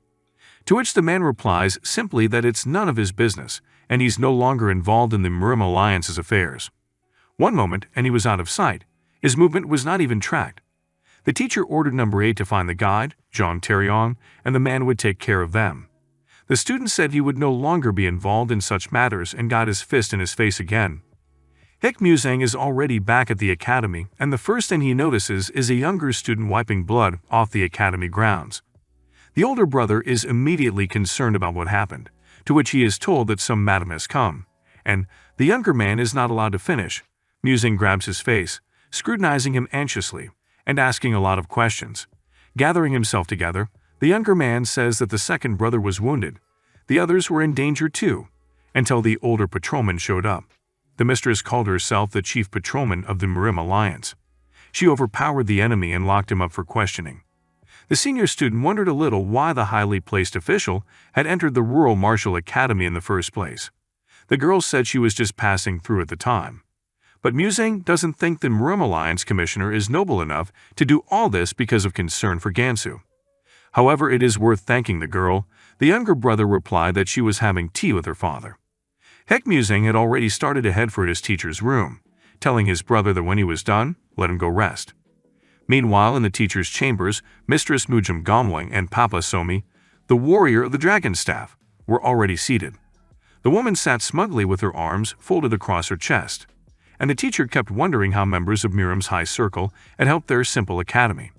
To which the man replies simply that it's none of his business, and he's no longer involved in the MANHWA Alliance's affairs. One moment, and he was out of sight. His movement was not even tracked. The teacher ordered number 8 to find the guide, Zhang Taeyong, and the man would take care of them. The student said he would no longer be involved in such matters and got his fist in his face again. Hek Muzang is already back at the academy, and the first thing he notices is a younger student wiping blood off the academy grounds. The older brother is immediately concerned about what happened, to which he is told that some madam has come, and the younger man is not allowed to finish. Muzang grabs his face, scrutinizing him anxiously, and asking a lot of questions. Gathering himself together, the younger man says that the second brother was wounded. The others were in danger too, until the older patrolman showed up. The mistress called herself the chief patrolman of the MANHWA Alliance. She overpowered the enemy and locked him up for questioning. The senior student wondered a little why the highly placed official had entered the Rural Martial Academy in the first place. The girl said she was just passing through at the time. But Muzang doesn't think the MANHWA Alliance commissioner is noble enough to do all this because of concern for Gansu. However, it is worth thanking the girl. The younger brother replied that she was having tea with her father. Hek Muzang had already started to head for his teacher's room, telling his brother that when he was done, let him go rest. Meanwhile, in the teacher's chambers, Mistress Mujum Gomling and Papa Somi, the warrior of the dragon staff, were already seated. The woman sat smugly with her arms folded across her chest, and the teacher kept wondering how members of Miriam's high circle had helped their simple academy.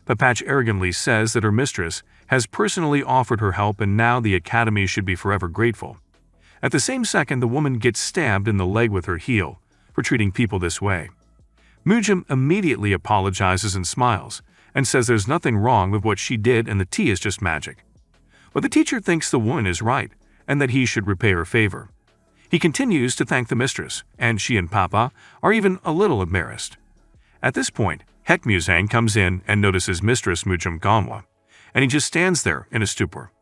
Papach arrogantly says that her mistress has personally offered her help and now the academy should be forever grateful. At the same second, the woman gets stabbed in the leg with her heel for treating people this way. Mujum immediately apologizes and smiles, and says there's nothing wrong with what she did and the tea is just magic. But the teacher thinks the woman is right, and that he should repay her favor. He continues to thank the mistress, and she and Papa are even a little embarrassed. At this point, Hek Musang comes in and notices Mistress Mujum Gamwa, and he just stands there in a stupor.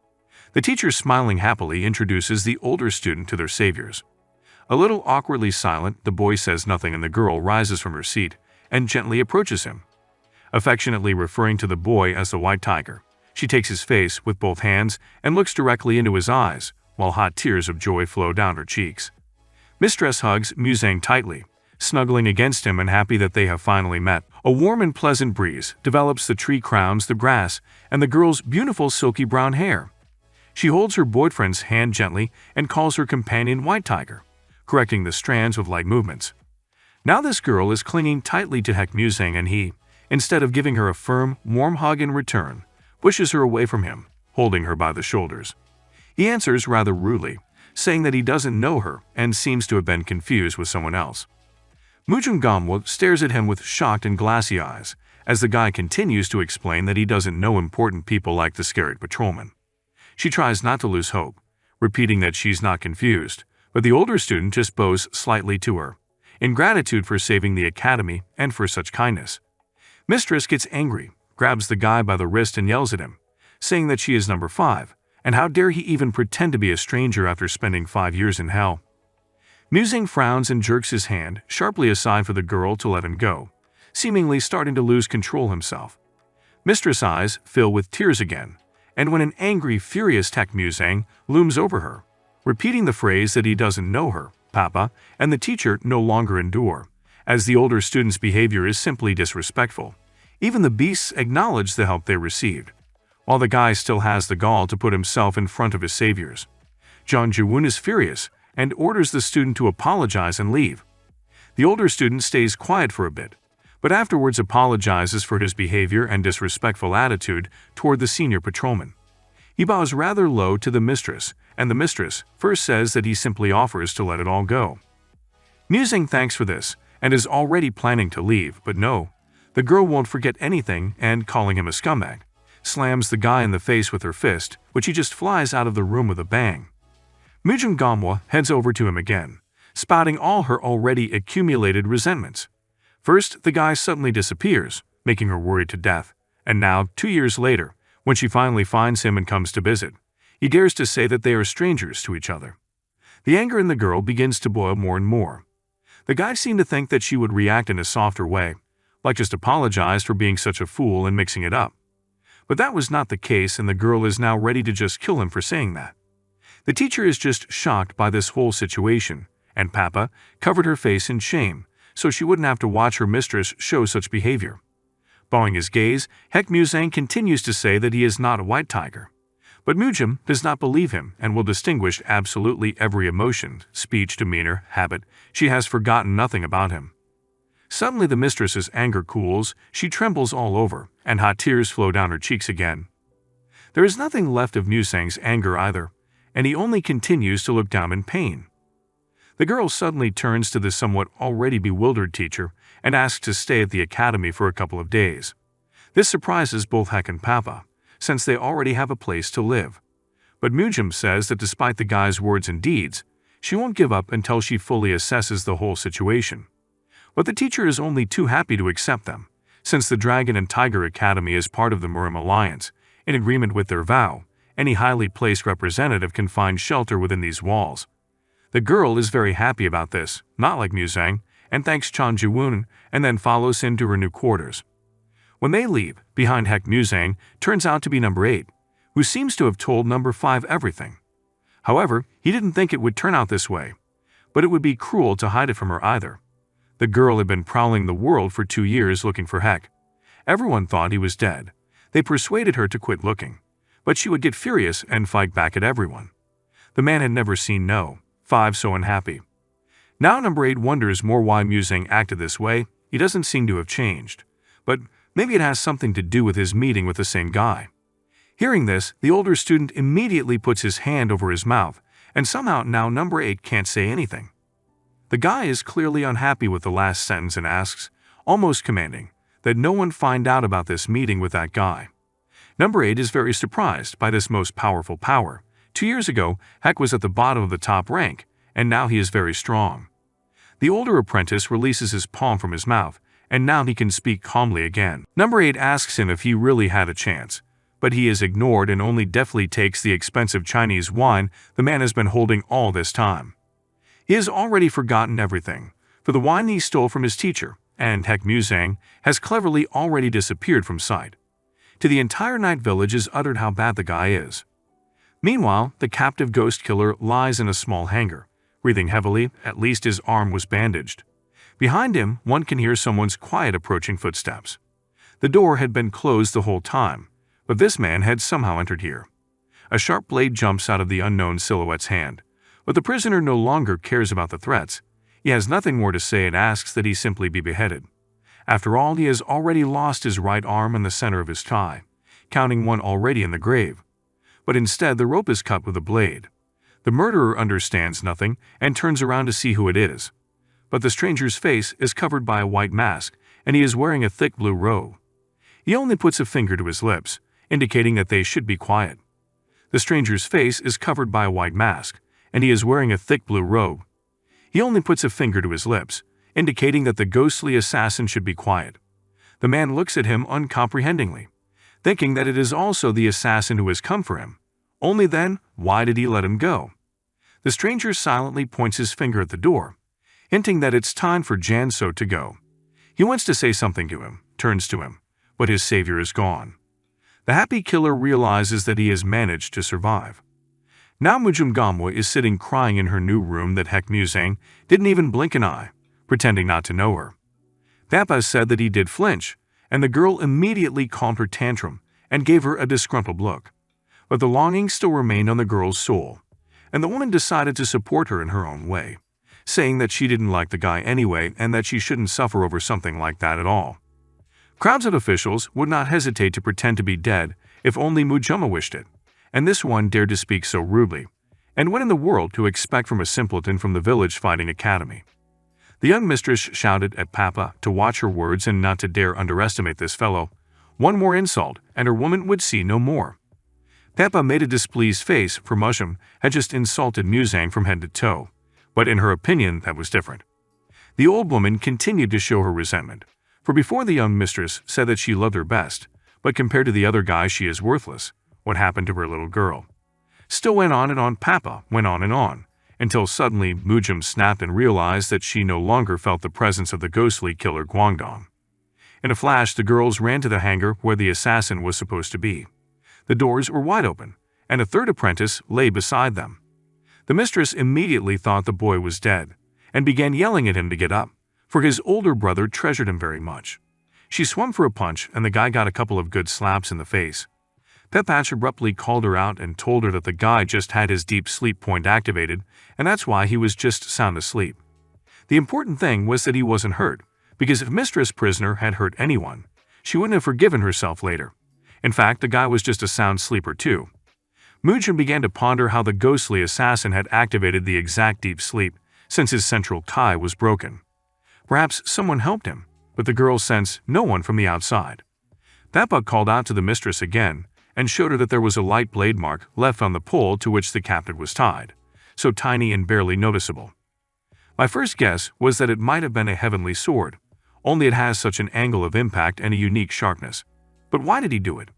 The teacher, smiling happily, introduces the older student to their saviors. A little awkwardly silent, the boy says nothing and the girl rises from her seat and gently approaches him. Affectionately referring to the boy as the White Tiger, she takes his face with both hands and looks directly into his eyes, while hot tears of joy flow down her cheeks. Mistress hugs Musang tightly, snuggling against him and happy that they have finally met. A warm and pleasant breeze develops the tree crowns, the grass, and the girl's beautiful silky brown hair. She holds her boyfriend's hand gently and calls her companion White Tiger, correcting the strands with light movements. Now this girl is clinging tightly to Hek Musang, and he, instead of giving her a firm, warm hug in return, pushes her away from him, holding her by the shoulders. He answers rather rudely, saying that he doesn't know her and seems to have been confused with someone else. Mujum Gamwa stares at him with shocked and glassy eyes, as the guy continues to explain that he doesn't know important people like the scared patrolman. She tries not to lose hope, repeating that she's not confused, but the older student just bows slightly to her, in gratitude for saving the academy and for such kindness. Mistress gets angry, grabs the guy by the wrist and yells at him, saying that she is number 5, and how dare he even pretend to be a stranger after spending 5 years in hell. Musang frowns and jerks his hand sharply aside for the girl to let him go, seemingly starting to lose control himself. Mistress' eyes fill with tears again, and when an angry, furious Hek Musang looms over her, repeating the phrase that he doesn't know her, Papa and the teacher no longer endure, as the older student's behavior is simply disrespectful. Even the beasts acknowledge the help they received, while the guy still has the gall to put himself in front of his saviors. John Ji-woon is furious and orders the student to apologize and leave. The older student stays quiet for a bit, but afterwards apologizes for his behavior and disrespectful attitude toward the senior patrolman. He bows rather low to the mistress, and the mistress first says that he simply offers to let it all go. Musang thanks for this and is already planning to leave, but no, the girl won't forget anything and, calling him a scumbag, slams the guy in the face with her fist, which he just flies out of the room with a bang. Mujum Gamwa heads over to him again, spouting all her already accumulated resentments. First, the guy suddenly disappears, making her worried to death, and now, 2 years later, when she finally finds him and comes to visit, he dares to say that they are strangers to each other. The anger in the girl begins to boil more and more. The guy seemed to think that she would react in a softer way, like just apologize for being such a fool and mixing it up. But that was not the case, and the girl is now ready to just kill him for saying that. The teacher is just shocked by this whole situation, and Papa covered her face in shame so she wouldn't have to watch her mistress show such behavior. Bowing his gaze, Hek Musang continues to say that he is not a white tiger. But Mujum does not believe him and will distinguish absolutely every emotion, speech, demeanor, habit. She has forgotten nothing about him. Suddenly the mistress's anger cools, she trembles all over, and hot tears flow down her cheeks again. There is nothing left of Musang's anger either, and he only continues to look down in pain. The girl suddenly turns to the somewhat already bewildered teacher and asks to stay at the academy for a couple of days. This surprises both Hek and Papa, since they already have a place to live. But Mujum says that despite the guy's words and deeds, she won't give up until she fully assesses the whole situation. But the teacher is only too happy to accept them, since the Dragon and Tiger Academy is part of the Murim Alliance. In agreement with their vow, any highly placed representative can find shelter within these walls. The girl is very happy about this, not like Musang, and thanks John Ji-woon and then follows him to her new quarters. When they leave, behind Hek Musang turns out to be number 8, who seems to have told number 5 everything. However, he didn't think it would turn out this way, but it would be cruel to hide it from her either. The girl had been prowling the world for 2 years looking for Hek. Everyone thought he was dead. They persuaded her to quit looking, but she would get furious and fight back at everyone. The man had never seen No. 5 so unhappy. Now number 8 wonders more why Musang acted this way. He doesn't seem to have changed, but maybe it has something to do with his meeting with the same guy. Hearing this, the older student immediately puts his hand over his mouth, and somehow now number 8 can't say anything. The guy is clearly unhappy with the last sentence and asks, almost commanding, that no one find out about this meeting with that guy. Number 8 is very surprised by this most powerful power. 2 years ago, Hek was at the bottom of the top rank, and now he is very strong. The older apprentice releases his palm from his mouth, and now he can speak calmly again. Number 8 asks him if he really had a chance, but he is ignored and only deftly takes the expensive Chinese wine the man has been holding all this time. He has already forgotten everything, for the wine he stole from his teacher, and Heck Muzang, has cleverly already disappeared from sight. To the entire night village is uttered how bad the guy is. Meanwhile, the captive ghost killer lies in a small hangar, breathing heavily. At least his arm was bandaged. Behind him, one can hear someone's quiet approaching footsteps. The door had been closed the whole time, but this man had somehow entered here. A sharp blade jumps out of the unknown silhouette's hand, but the prisoner no longer cares about the threats. He has nothing more to say and asks that he simply be beheaded. After all, he has already lost his right arm and the center of his thigh, counting one already in the grave. But instead, the rope is cut with a blade. The murderer understands nothing and turns around to see who it is. But the stranger's face is covered by a white mask, and he is wearing a thick blue robe. He only puts a finger to his lips, indicating that they should be quiet. The stranger's face is covered by a white mask, and he is wearing a thick blue robe. He only puts a finger to his lips, indicating that the ghostly assassin should be quiet. The man looks at him uncomprehendingly, thinking that it is also the assassin who has come for him. Only then, why did he let him go? The stranger silently points his finger at the door, hinting that it's time for Janso to go. He wants to say something to him, turns to him, but his savior is gone. The happy killer realizes that he has managed to survive. Now Mujumgamwa is sitting crying in her new room that Heck Muzang didn't even blink an eye, pretending not to know her. Papa said that he did flinch, and the girl immediately calmed her tantrum and gave her a disgruntled look. But the longing still remained on the girl's soul, and the woman decided to support her in her own way, saying that she didn't like the guy anyway and that she shouldn't suffer over something like that at all. Crowds of officials would not hesitate to pretend to be dead if only Mujumma wished it, and this one dared to speak so rudely. And what in the world to expect from a simpleton from the village fighting academy? The young mistress shouted at Papa to watch her words and not to dare underestimate this fellow. One more insult, and her woman would see no more. Papa made a displeased face, for Mujum had just insulted Muzang from head to toe, but in her opinion that was different. The old woman continued to show her resentment, for before the young mistress said that she loved her best, but compared to the other guy she is worthless. What happened to her little girl? Still went on and on. Papa went on and on, until suddenly Mujum snapped and realized that she no longer felt the presence of the ghostly killer Guangdong. In a flash, the girls ran to the hangar where the assassin was supposed to be. The doors were wide open, and a third apprentice lay beside them. The mistress immediately thought the boy was dead, and began yelling at him to get up, for his older brother treasured him very much. She swung for a punch, and the guy got a couple of good slaps in the face. Pepatch abruptly called her out and told her that the guy just had his deep sleep point activated, and that's why he was just sound asleep. The important thing was that he wasn't hurt, because if Mistress Prisoner had hurt anyone, she wouldn't have forgiven herself later. In fact, the guy was just a sound sleeper too. Mujum began to ponder how the ghostly assassin had activated the exact deep sleep, since his central kai was broken. Perhaps someone helped him, but the girl sensed no one from the outside. Peppa called out to the mistress again, and showed her that there was a light blade mark left on the pole to which the captive was tied, so tiny and barely noticeable. My first guess was that it might have been a heavenly sword, only it has such an angle of impact and a unique sharpness. But why did he do it?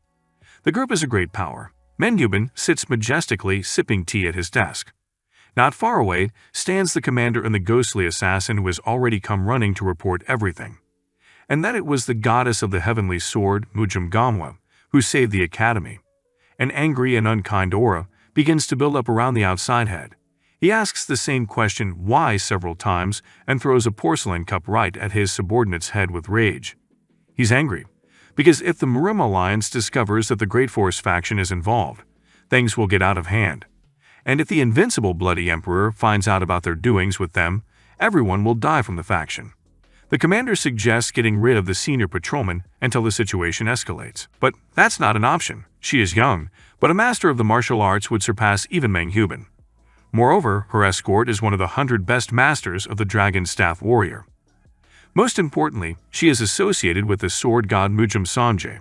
The group is a great power. Menhuben sits majestically sipping tea at his desk. Not far away stands the commander and the ghostly assassin who has already come running to report everything. And that it was the goddess of the heavenly sword, Mujumgamwa, who saved the academy. An angry and unkind aura begins to build up around the outside head. He asks the same question why several times and throws a porcelain cup right at his subordinate's head with rage. He's angry, because if the Marim Alliance discovers that the Great Force faction is involved, things will get out of hand. And if the invincible Bloody Emperor finds out about their doings with them, everyone will die from the faction. The commander suggests getting rid of the senior patrolman until the situation escalates. But that's not an option. She is young, but a master of the martial arts would surpass even Menhuben. Moreover, her escort is one of the 100 best masters of the Dragon Staff Warrior. Most importantly, she is associated with the sword god Mujum Sanjay,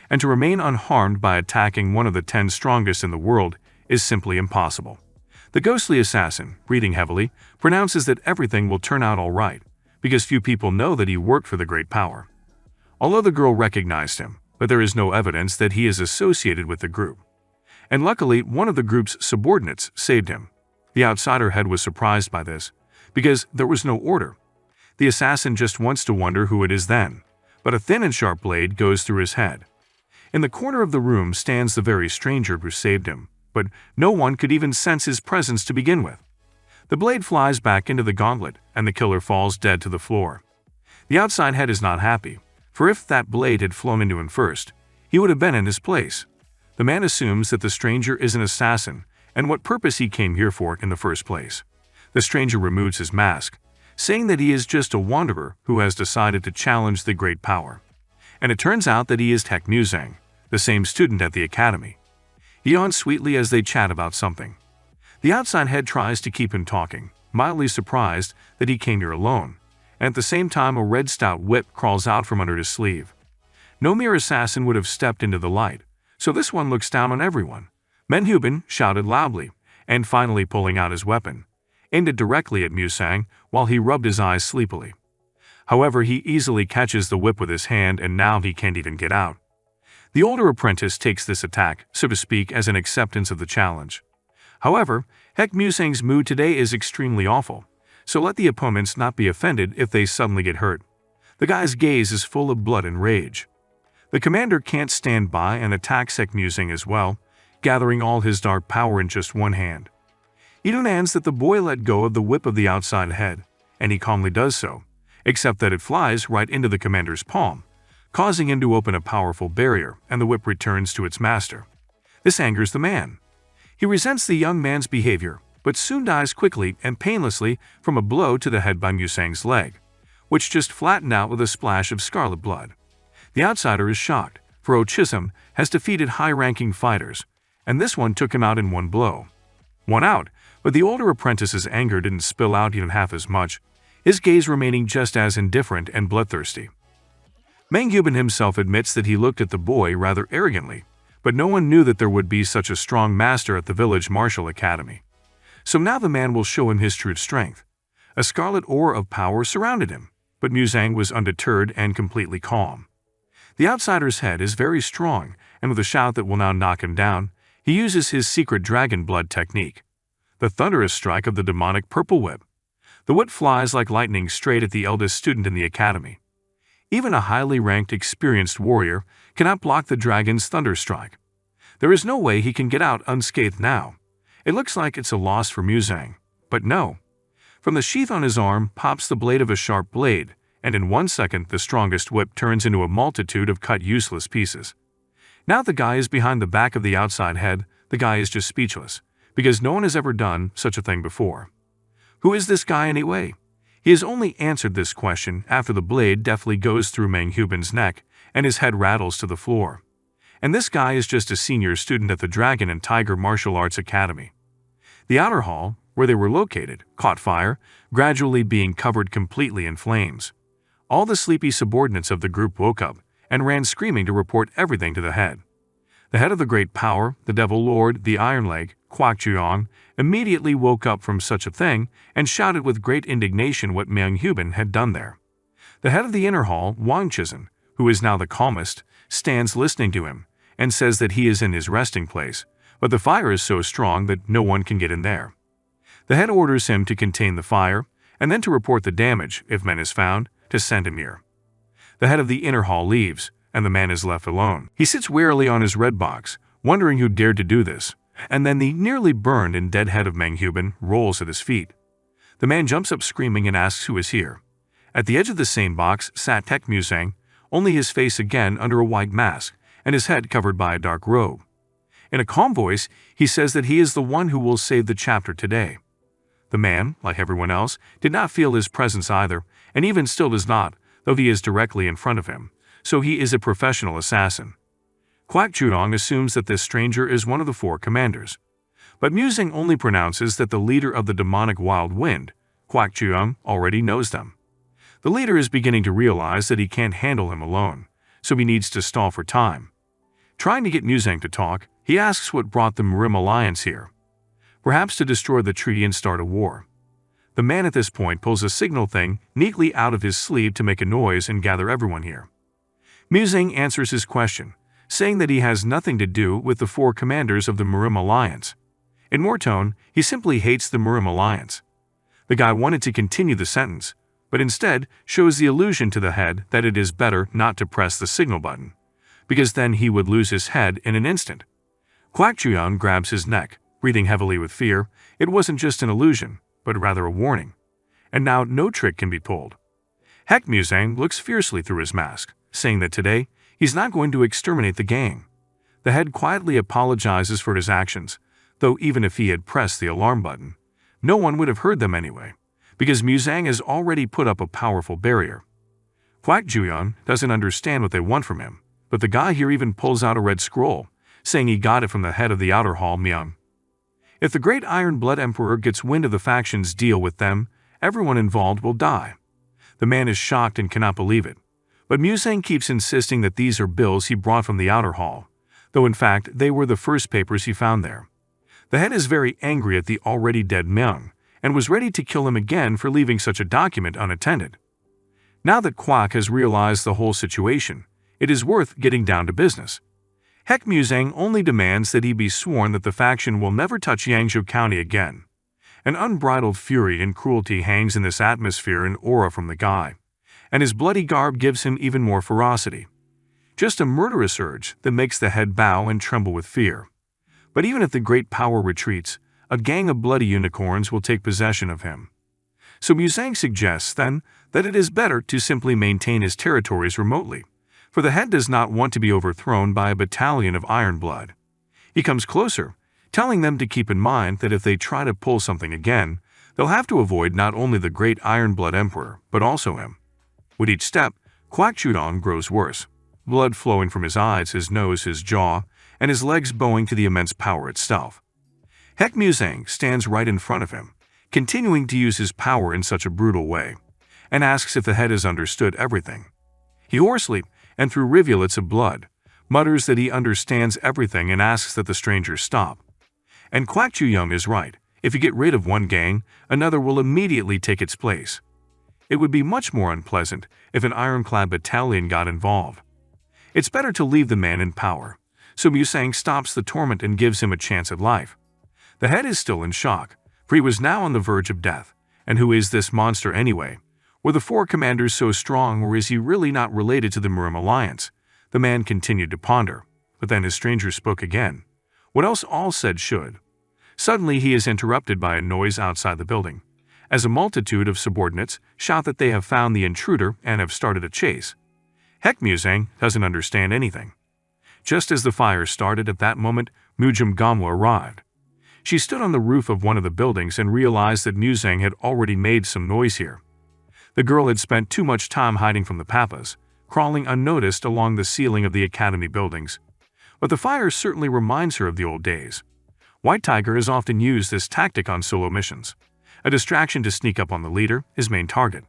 and to remain unharmed by attacking one of the 10 strongest in the world is simply impossible. The ghostly assassin, breathing heavily, pronounces that everything will turn out all right, because few people know that he worked for the great power. Although the girl recognized him, but there is no evidence that he is associated with the group. And luckily, one of the group's subordinates saved him. The outsider head was surprised by this, because there was no order. The assassin just wants to wonder who it is then, but a thin and sharp blade goes through his head. In the corner of the room stands the very stranger who saved him, but no one could even sense his presence to begin with. The blade flies back into the gauntlet, and the killer falls dead to the floor. The outside head is not happy, for if that blade had flown into him first, he would have been in his place. The man assumes that the stranger is an assassin and what purpose he came here for in the first place. The stranger removes his mask, saying that he is just a wanderer who has decided to challenge the great power. And it turns out that he is Tech Musang, the same student at the academy. He yawns sweetly as they chat about something. The outside head tries to keep him talking, mildly surprised that he came here alone, and at the same time a red stout whip crawls out from under his sleeve. No mere assassin would have stepped into the light, so this one looks down on everyone. MANHWA shouted loudly, and finally pulling out his weapon, aimed it directly at Musang while he rubbed his eyes sleepily. However, he easily catches the whip with his hand and now he can't even get out. The older apprentice takes this attack, so to speak, as an acceptance of the challenge. However, Tech Musang's mood today is extremely awful, so let the opponents not be offended if they suddenly get hurt. The guy's gaze is full of blood and rage. The commander can't stand by and attacks Tech Musang as well, gathering all his dark power in just one hand. He demands that the boy let go of the whip of the outside head, and he calmly does so, except that it flies right into the commander's palm, causing him to open a powerful barrier, and the whip returns to its master. This angers the man. He resents the young man's behavior, but soon dies quickly and painlessly from a blow to the head by Musang's leg, which just flattened out with a splash of scarlet blood. The outsider is shocked, for Ochism has defeated high-ranking fighters, and this one took him out in one blow. One out, but the older apprentice's anger didn't spill out even half as much, his gaze remaining just as indifferent and bloodthirsty. MANHWA himself admits that he looked at the boy rather arrogantly, but no one knew that there would be such a strong master at the village martial academy. So now the man will show him his true strength. A scarlet aura of power surrounded him, but Musang was undeterred and completely calm. The outsider's head is very strong, and with a shout that will now knock him down, he uses his secret dragon blood technique, the thunderous strike of the demonic purple whip. The whip flies like lightning straight at the eldest student in the academy. Even a highly ranked, experienced warrior cannot block the dragon's thunder strike. There is no way he can get out unscathed now. It looks like it's a loss for Musang, but no. From the sheath on his arm pops the blade of a sharp blade, and in 1 second the strongest whip turns into a multitude of cut useless pieces. Now the guy is behind the back of the outside head, the guy is just speechless, because no one has ever done such a thing before. Who is this guy anyway? He has only answered this question after the blade deftly goes through MANHWA's neck and his head rattles to the floor. And this guy is just a senior student at the Dragon and Tiger Martial Arts Academy. The outer hall, where they were located, caught fire, gradually being covered completely in flames. All the sleepy subordinates of the group woke up and ran screaming to report everything to the head. The head of the great power, the devil lord, the iron leg, Kwak Chuyong, immediately woke up from such a thing and shouted with great indignation what MANHWA had done there. The head of the inner hall, Wang Chizhen, who is now the calmest, stands listening to him and says that he is in his resting place, but the fire is so strong that no one can get in there. The head orders him to contain the fire and then to report the damage, if man is found, to send him here. The head of the inner hall leaves, and the man is left alone. He sits wearily on his red box, wondering who dared to do this, and then the nearly burned and dead head of MANHWA rolls at his feet. The man jumps up screaming and asks who is here. At the edge of the same box sat Tech Musang, only his face again under a white mask, and his head covered by a dark robe. In a calm voice, he says that he is the one who will save the chapter today. The man, like everyone else, did not feel his presence either, and even still does not, though he is directly in front of him, so he is a professional assassin. Kwak Chuyong assumes that this stranger is one of the 4 commanders. But Musang only pronounces that the leader of the demonic wild wind, Kwak Chuyong, already knows them. The leader is beginning to realize that he can't handle him alone, so he needs to stall for time. Trying to get Musang to talk, he asks what brought the Marim Alliance here. perhaps to destroy the treaty and start a war. The man at this point pulls a signal thing neatly out of his sleeve to make a noise and gather everyone here. Muzang answers his question, saying that he has nothing to do with the 4 commanders of the Murim Alliance. In more tone, he simply hates the Murim Alliance. The guy wanted to continue the sentence, but instead shows the illusion to the head that it is better not to press the signal button, because then he would lose his head in an instant. Kwak Juyeon grabs his neck, breathing heavily with fear. It wasn't just an illusion, but rather a warning. And now no trick can be pulled. Heck Muzang looks fiercely through his mask, saying that today he's not going to exterminate the gang. The head quietly apologizes for his actions, though even if he had pressed the alarm button, no one would have heard them anyway, because Muzang has already put up a powerful barrier. Kwak Juyeon doesn't understand what they want from him, but the guy here even pulls out a red scroll, saying he got it from the head of the outer hall, Myung. If the Great Iron Blood Emperor gets wind of the faction's deal with them, everyone involved will die. The man is shocked and cannot believe it, but Muzang keeps insisting that these are bills he brought from the outer hall, though in fact they were the first papers he found there. The head is very angry at the already dead Myung, and was ready to kill him again for leaving such a document unattended. Now that Kwak has realized the whole situation, it is worth getting down to business. Heck Muzang only demands that he be sworn that the faction will never touch Yangzhou County again. An unbridled fury and cruelty hangs in this atmosphere and aura from the guy, and his bloody garb gives him even more ferocity. Just a murderous urge that makes the head bow and tremble with fear. But even if the great power retreats, a gang of bloody unicorns will take possession of him. So Muzang suggests, then, that it is better to simply maintain his territories remotely, for the head does not want to be overthrown by a battalion of iron blood. He comes closer, telling them to keep in mind that if they try to pull something again, they'll have to avoid not only the great Iron Blood Emperor, but also him. With each step, Kwak Juyeon grows worse, blood flowing from his eyes, his nose, his jaw, and his legs bowing to the immense power itself. Heck Muzang stands right in front of him, continuing to use his power in such a brutal way, and asks if the head has understood everything. He hoarsely, and through rivulets of blood, mutters that he understands everything and asks that the stranger stop. And Kwak Juyeon is right. If you get rid of one gang, another will immediately take its place. It would be much more unpleasant if an ironclad battalion got involved. It's better to leave the man in power, so Muzang stops the torment and gives him a chance at life. The head is still in shock, for he was now on the verge of death. And who is this monster anyway? Were the 4 commanders so strong, or is he really not related to the Murim Alliance? The man continued to ponder, but then his stranger spoke again. What else all said should. Suddenly he is interrupted by a noise outside the building, as a multitude of subordinates shout that they have found the intruder and have started a chase. Heck Muzang doesn't understand anything. Just as the fire started at that moment, Mujum Gamwa arrived. She stood on the roof of one of the buildings and realized that Muzang had already made some noise here. The girl had spent too much time hiding from the papas, crawling unnoticed along the ceiling of the academy buildings. But the fire certainly reminds her of the old days. White Tiger has often used this tactic on solo missions, a distraction to sneak up on the leader, his main target.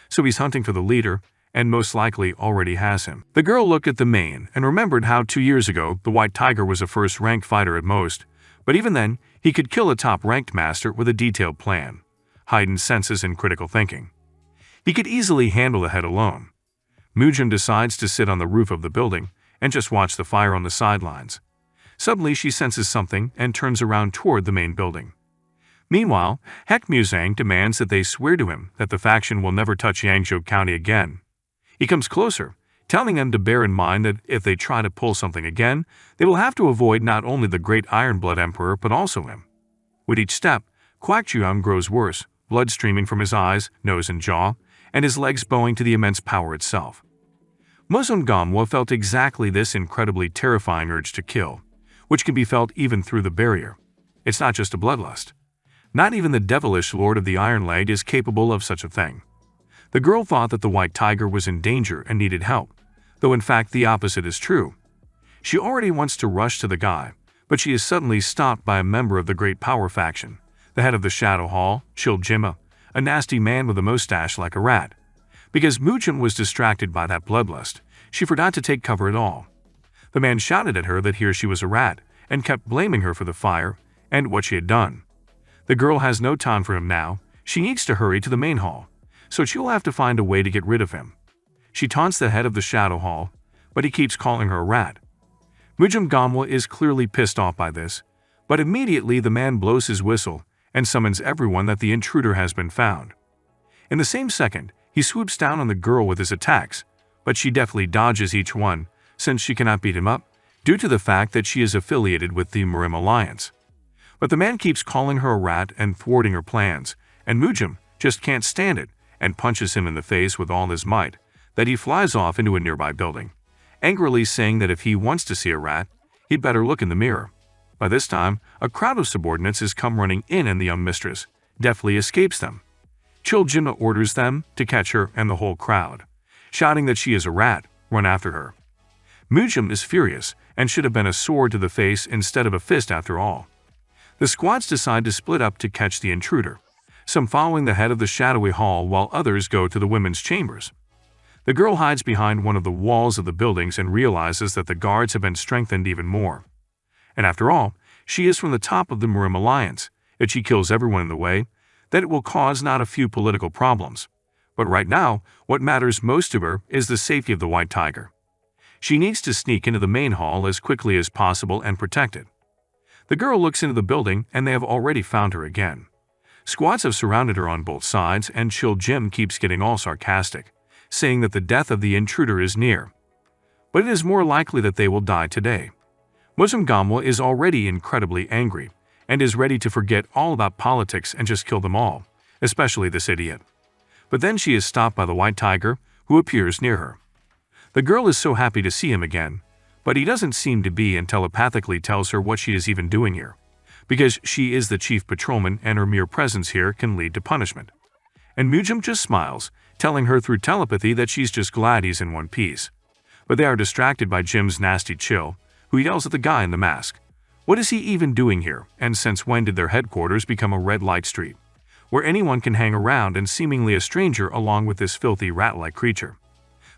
So he's hunting for the leader, and most likely already has him. The girl looked at the main and remembered how 2 years ago the White Tiger was a first-ranked fighter at most, but even then, he could kill a top-ranked master with a detailed plan, heightened senses and critical thinking. He could easily handle the head alone. Mujum decides to sit on the roof of the building and just watch the fire on the sidelines. Suddenly she senses something and turns around toward the main building. Meanwhile, Heck Muzang demands that they swear to him that the faction will never touch Yangzhou County again. He comes closer, telling them to bear in mind that if they try to pull something again, they will have to avoid not only the great Iron Blood Emperor but also him. With each step, Kwak Juyeon grows worse, blood streaming from his eyes, nose and jaw, and his legs bowing to the immense power itself. Muzum Gamwa felt exactly this incredibly terrifying urge to kill, which can be felt even through the barrier. It's not just a bloodlust. Not even the devilish Lord of the Iron Leg is capable of such a thing. The girl thought that the White Tiger was in danger and needed help, though in fact the opposite is true. She already wants to rush to the guy, but she is suddenly stopped by a member of the Great Power faction, the head of the Shadow Hall, Chiljima, a nasty man with a mustache like a rat. Because Mujum was distracted by that bloodlust, she forgot to take cover at all. The man shouted at her that here she was a rat, and kept blaming her for the fire and what she had done. The girl has no time for him now. She needs to hurry to the main hall, so she will have to find a way to get rid of him. She taunts the head of the shadow hall, but he keeps calling her a rat. MANHWA is clearly pissed off by this, but immediately the man blows his whistle and summons everyone that the intruder has been found. In the same second, he swoops down on the girl with his attacks, but she deftly dodges each one since she cannot beat him up due to the fact that she is affiliated with the MANHWA Alliance. But the man keeps calling her a rat and thwarting her plans, and MANHWA just can't stand it and punches him in the face with all his might that he flies off into a nearby building, angrily saying that if he wants to see a rat, he'd better look in the mirror. By this time, a crowd of subordinates has come running in and the young mistress deftly escapes them. Jim orders them to catch her and the whole crowd, shouting that she is a rat, run after her. MANHWA is furious and should have been a sword to the face instead of a fist after all. The squads decide to split up to catch the intruder, some following the head of the shadowy hall while others go to the women's chambers. The girl hides behind one of the walls of the buildings and realizes that the guards have been strengthened even more. And after all, she is from the top of the MANHWA Alliance. If she kills everyone in the way, then it will cause not a few political problems. But right now, what matters most to her is the safety of the White Tiger. She needs to sneak into the main hall as quickly as possible and protect it. The girl looks into the building and they have already found her again. Squads have surrounded her on both sides and Jim keeps getting all sarcastic, saying that the death of the intruder is near. But it is more likely that they will die today. MANHWA is already incredibly angry and is ready to forget all about politics and just kill them all, especially this idiot. But then she is stopped by the White Tiger, who appears near her. The girl is so happy to see him again, but he doesn't seem to be and telepathically tells her what she is even doing here, because she is the chief patrolman and her mere presence here can lead to punishment. And MANHWA just smiles, telling her through telepathy that she's just glad he's in one piece. But they are distracted by Jim's nasty chill, who yells at the guy in the mask. What is he even doing here, and since when did their headquarters become a red light street, where anyone can hang around and seemingly a stranger along with this filthy rat-like creature?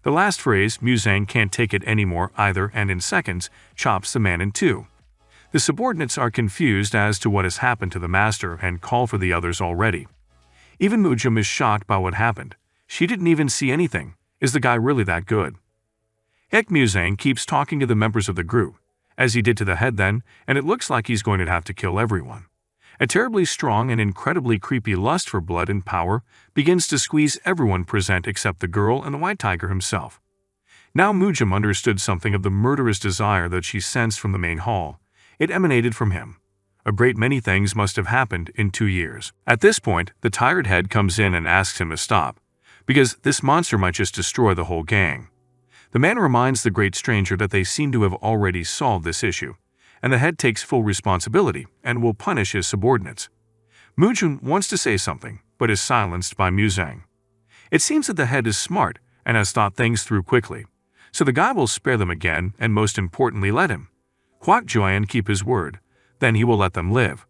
The last phrase, MANHWA can't take it anymore either, and in seconds, chops the man in two. The subordinates are confused as to what has happened to the master and call for the others already. Even MANHWA is shocked by what happened. She didn't even see anything. Is the guy really that good? MANHWA keeps talking to the members of the group, as he did to the head then, and it looks like he's going to have to kill everyone. A terribly strong and incredibly creepy lust for blood and power begins to squeeze everyone present except the girl and the White Tiger himself. Now MANHWA understood something of the murderous desire that she sensed from the main hall. It emanated from him. A great many things must have happened in 2 years. At this point, the tired head comes in and asks him to stop, because this monster might just destroy the whole gang. The man reminds the great stranger that they seem to have already solved this issue, and the head takes full responsibility and will punish his subordinates. MANHWA wants to say something, but is silenced by MANHWA. It seems that the head is smart and has thought things through quickly, so the guy will spare them again and most importantly let him, Joyan, keep his word. Then he will let them live.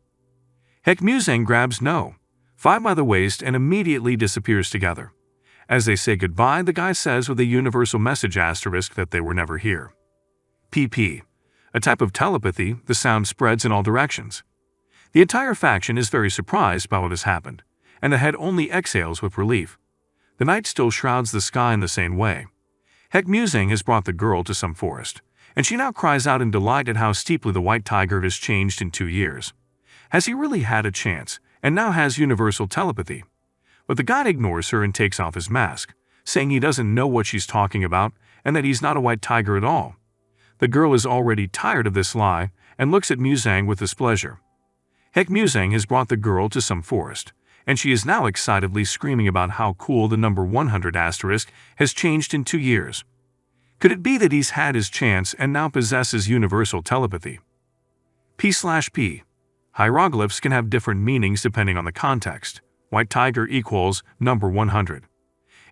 MANHWA grabs No. 5 by the waist and immediately disappears together. As they say goodbye, the guy says with a universal message asterisk that they were never here. PP. A type of telepathy, the sound spreads in all directions. The entire faction is very surprised by what has happened, and the head only exhales with relief. The night still shrouds the sky in the same way. MANHWA has brought the girl to some forest, and she now cries out in delight at how steeply the White Tiger has changed in 2 years. Has he really had a chance, and now has universal telepathy? But the guy ignores her and takes off his mask, saying he doesn't know what she's talking about and that he's not a White Tiger at all. The girl is already tired of this lie and looks at MANHWA with displeasure. MANHWA has brought the girl to some forest, and she is now excitedly screaming about how cool the number 100 asterisk has changed in 2 years. Could it be that he's had his chance and now possesses universal telepathy? P/P. Hieroglyphs can have different meanings depending on the context. White Tiger equals number 100.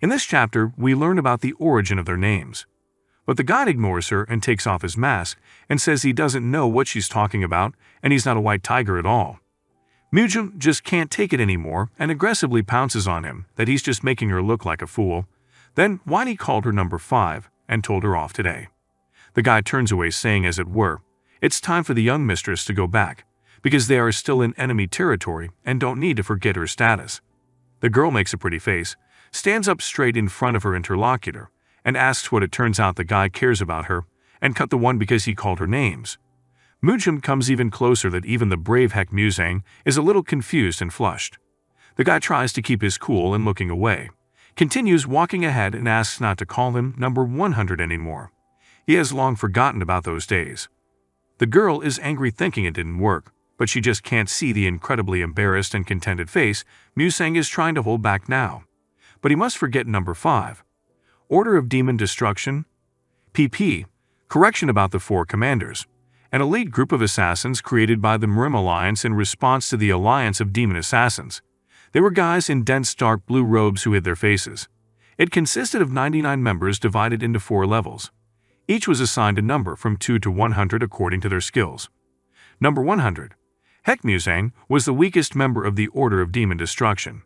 In this chapter, we learn about the origin of their names. But the guide ignores her and takes off his mask and says he doesn't know what she's talking about and he's not a White Tiger at all. MANHWA just can't take it anymore and aggressively pounces on him that he's just making her look like a fool. Then Whitey called her number 5 and told her off today. The guy turns away saying, as it were, it's time for the young mistress to go back, because they are still in enemy territory and don't need to forget her status. The girl makes a pretty face, stands up straight in front of her interlocutor, and asks what it turns out the guy cares about her, and cut the one because he called her names. Mujum comes even closer that even the brave Hek Musang is a little confused and flushed. The guy tries to keep his cool and looking away, continues walking ahead and asks not to call him number 100 anymore. He has long forgotten about those days. The girl is angry thinking it didn't work, but she just can't see the incredibly embarrassed and contented face Musang is trying to hold back now. But he must forget number 5. Order of Demon Destruction? PP. Correction about the 4 commanders. An elite group of assassins created by the Mrim Alliance in response to the Alliance of Demon Assassins. They were guys in dense dark blue robes who hid their faces. It consisted of 99 members divided into 4 levels. Each was assigned a number from 2 to 100 according to their skills. Number 100. Hek Musang was the weakest member of the Order of Demon Destruction.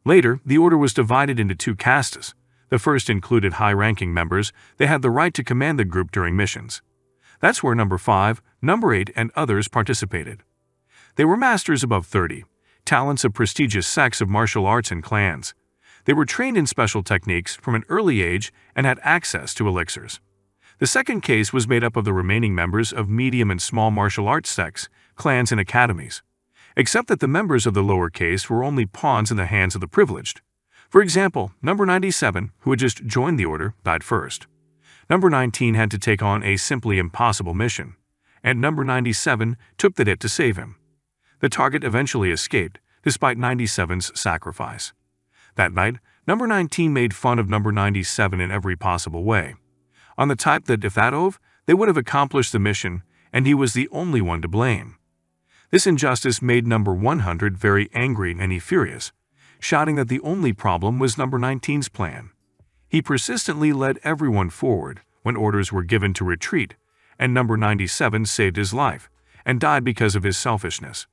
Later, the order was divided into 2 castes. The first included high-ranking members. They had the right to command the group during missions. That's where number 5, number 8, and others participated. They were masters above 30, talents of prestigious sects of martial arts and clans. They were trained in special techniques from an early age and had access to elixirs. The second case was made up of the remaining members of medium and small martial arts sects, clans, and academies, except that the members of the lower case were only pawns in the hands of the privileged. For example, number 97, who had just joined the order, died first. Number 19 had to take on a simply impossible mission, and number 97 took the hit to save him. The target eventually escaped, despite 97's sacrifice. That night, number 19 made fun of number 97 in every possible way, on the type that if that over, they would have accomplished the mission, and he was the only one to blame. This injustice made number 100 very angry and he furious, shouting that the only problem was number 19's plan. He persistently led everyone forward when orders were given to retreat, and number 97 saved his life and died because of his selfishness.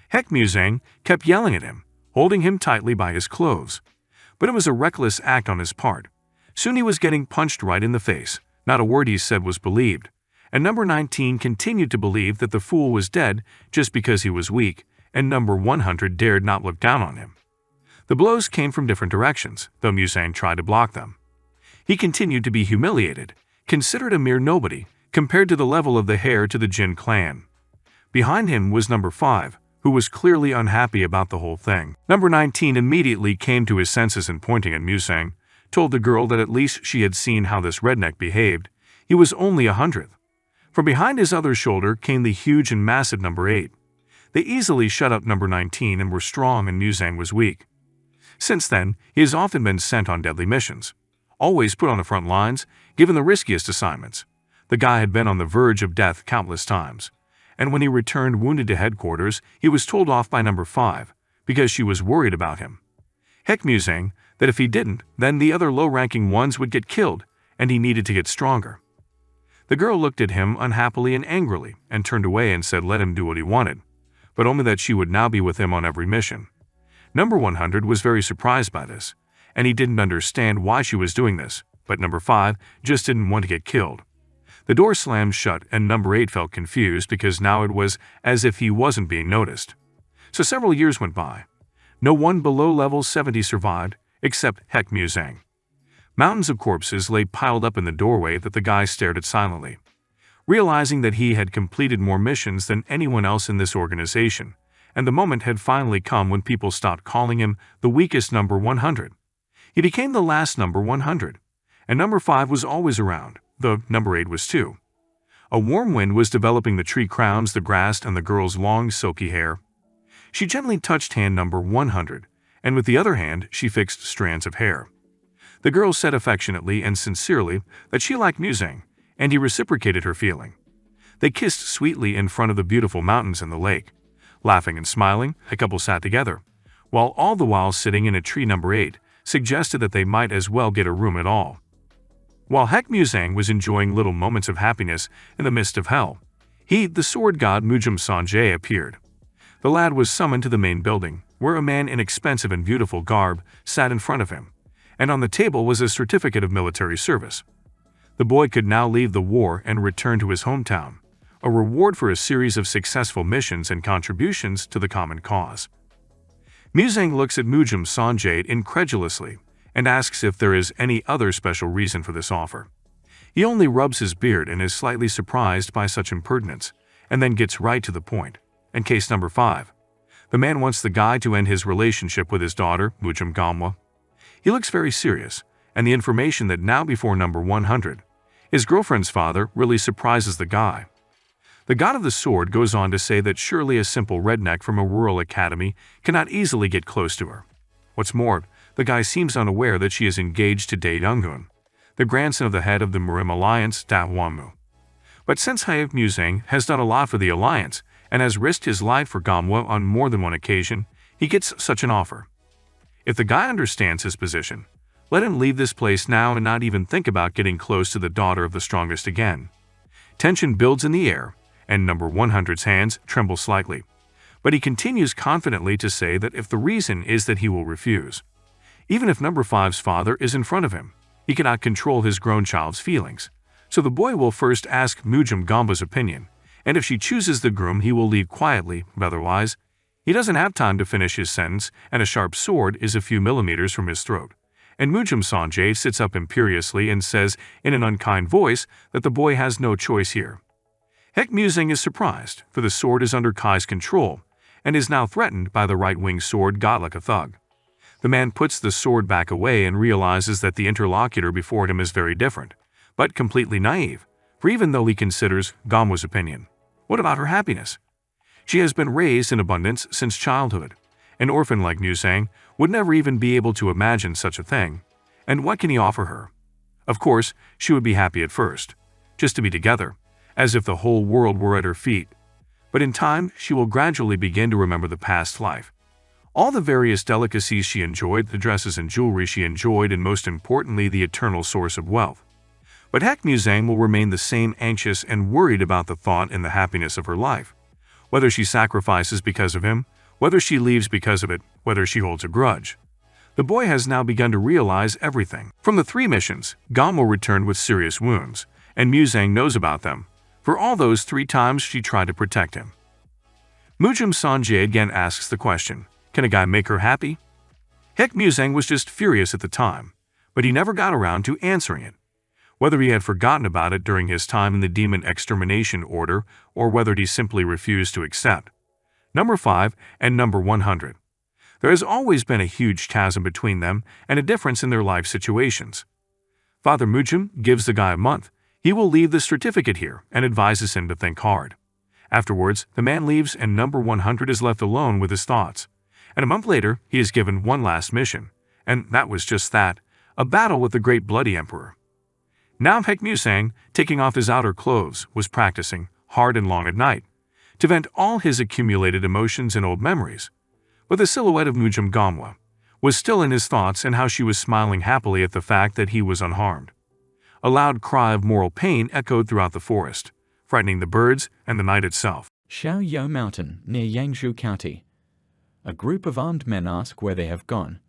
Hek Musang kept yelling at him, holding him tightly by his clothes. But it was a reckless act on his part. Soon he was getting punched right in the face. Not a word he said was believed, and number 19 continued to believe that the fool was dead just because he was weak, and number 100 dared not look down on him. The blows came from different directions, though Musang tried to block them. He continued to be humiliated, considered a mere nobody compared to the level of the heir to the Jin clan. Behind him was number 5, who was clearly unhappy about the whole thing. Number 19 immediately came to his senses and pointing at Musang, told the girl that at least she had seen how this redneck behaved. He was only 100th. From behind his other shoulder came the huge and massive number 8. They easily shut up number 19 and were strong and Musang was weak. Since then, he has often been sent on deadly missions, always put on the front lines, given the riskiest assignments. The guy had been on the verge of death countless times, and when he returned wounded to headquarters, he was told off by number 5 because she was worried about him. Hek Musang that if he didn't, then the other low-ranking ones would get killed, and he needed to get stronger. The girl looked at him unhappily and angrily and turned away and said let him do what he wanted, but only that she would now be with him on every mission. Number 100 was very surprised by this, and he didn't understand why she was doing this, but number 5 just didn't want to get killed. The door slammed shut and number 8 felt confused because now it was as if he wasn't being noticed. So several years went by. No one below level 70 survived, except Hek Musang. Mountains of corpses lay piled up in the doorway that the guy stared at silently. Realizing that he had completed more missions than anyone else in this organization, and the moment had finally come when people stopped calling him the weakest number 100. He became the last number 100, and number 5 was always around, though number 8 was too. A warm wind was developing the tree crowns, the grass, and the girl's long, silky hair. She gently touched hand number 100, and with the other hand she fixed strands of hair. The girl said affectionately and sincerely that she liked Musang, and he reciprocated her feeling. They kissed sweetly in front of the beautiful mountains and the lake. Laughing and smiling, the couple sat together, while all the while sitting in a tree number 8 suggested that they might as well get a room at all. While Hek Musang was enjoying little moments of happiness in the midst of hell, the sword god Mujum Sanjay appeared. The lad was summoned to the main building, where a man in expensive and beautiful garb sat in front of him, and on the table was a certificate of military service. The boy could now leave the war and return to his hometown, a reward for a series of successful missions and contributions to the common cause. Muzang looks at Mujum Sanjay incredulously and asks if there is any other special reason for this offer. He only rubs his beard and is slightly surprised by such impertinence, and then gets right to the point. And case number 5. The man wants the guy to end his relationship with his daughter, Mujum Gamwa. He looks very serious, and the information that now before number 100, his girlfriend's father, really surprises the guy. The god of the sword goes on to say that surely a simple redneck from a rural academy cannot easily get close to her. What's more, the guy seems unaware that she is engaged to Dae Youngun, the grandson of the head of the Murim Alliance, Da Hwanmu. But since Hayek Muzang has done a lot for the alliance and has risked his life for Gamwa on more than one occasion, he gets such an offer. If the guy understands his position, let him leave this place now and not even think about getting close to the daughter of the strongest again. Tension builds in the air, and number 100's hands tremble slightly. But he continues confidently to say that if the reason is that he will refuse. Even if number 5's father is in front of him, he cannot control his grown child's feelings. So the boy will first ask Mujum Gamba's opinion, and if she chooses the groom he will leave quietly, otherwise, he doesn't have time to finish his sentence and a sharp sword is a few millimeters from his throat. And Mujum Sanjay sits up imperiously and says in an unkind voice that the boy has no choice here. Hek Muzang is surprised, for the sword is under Kai's control, and is now threatened by the right-wing sword god like a thug. The man puts the sword back away and realizes that the interlocutor before him is very different, but completely naive, for even though he considers Gamwa's opinion, what about her happiness? She has been raised in abundance since childhood. An orphan like Muzang would never even be able to imagine such a thing. And what can he offer her? Of course, she would be happy at first, just to be together, as if the whole world were at her feet. But in time, she will gradually begin to remember the past life. All the various delicacies she enjoyed, the dresses and jewelry she enjoyed, and most importantly, the eternal source of wealth. But Hek Muzang will remain the same anxious and worried about the thought and the happiness of her life. Whether she sacrifices because of him, whether she leaves because of it, whether she holds a grudge. The boy has now begun to realize everything. From the 3 missions, Gamwa returned with serious wounds, and Muzang knows about them, for all those 3 times she tried to protect him. Mujum Sanjay again asks the question, can a guy make her happy? Hek Muzang was just furious at the time, but he never got around to answering it. Whether he had forgotten about it during his time in the Demon Extermination Order or whether he simply refused to accept. Number 5 and number 100. There has always been a huge chasm between them and a difference in their life situations. Father Mujum gives the guy a month. He will leave the certificate here and advises him to think hard. Afterwards, the man leaves and number 100 is left alone with his thoughts. And a month later, he is given one last mission. And that was just that, a battle with the great bloody emperor. Now Hek Muzang, taking off his outer clothes, was practicing, hard and long at night, to vent all his accumulated emotions and old memories. But the silhouette of Mujum Gamwa was still in his thoughts and how she was smiling happily at the fact that he was unharmed. A loud cry of moral pain echoed throughout the forest, frightening the birds and the night itself. Xiaoyou Mountain, near Yangzhou County. A group of armed men ask where they have gone.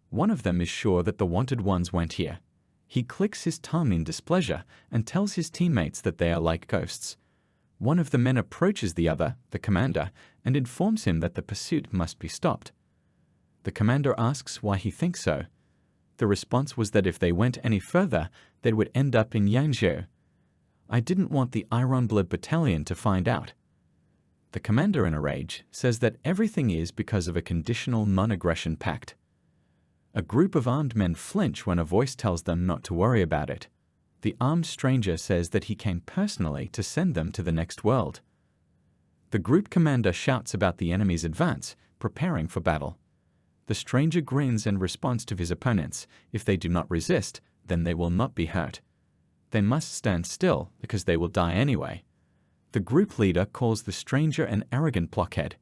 One of them is sure that the wanted ones went here. He clicks his tongue in displeasure and tells his teammates that they are like ghosts. One of the men approaches the other, the commander, and informs him that the pursuit must be stopped. The commander asks why he thinks so. The response was that if they went any further, they would end up in Yangzhou. I didn't want the Iron Blood Battalion to find out. The commander, in a rage, says that everything is because of a conditional non-aggression pact. A group of armed men flinch when a voice tells them not to worry about it. The armed stranger says that he came personally to send them to the next world. The group commander shouts about the enemy's advance, preparing for battle. The stranger grins and responds to his opponents. If they do not resist, then they will not be hurt. They must stand still because they will die anyway. The group leader calls the stranger an arrogant blockhead.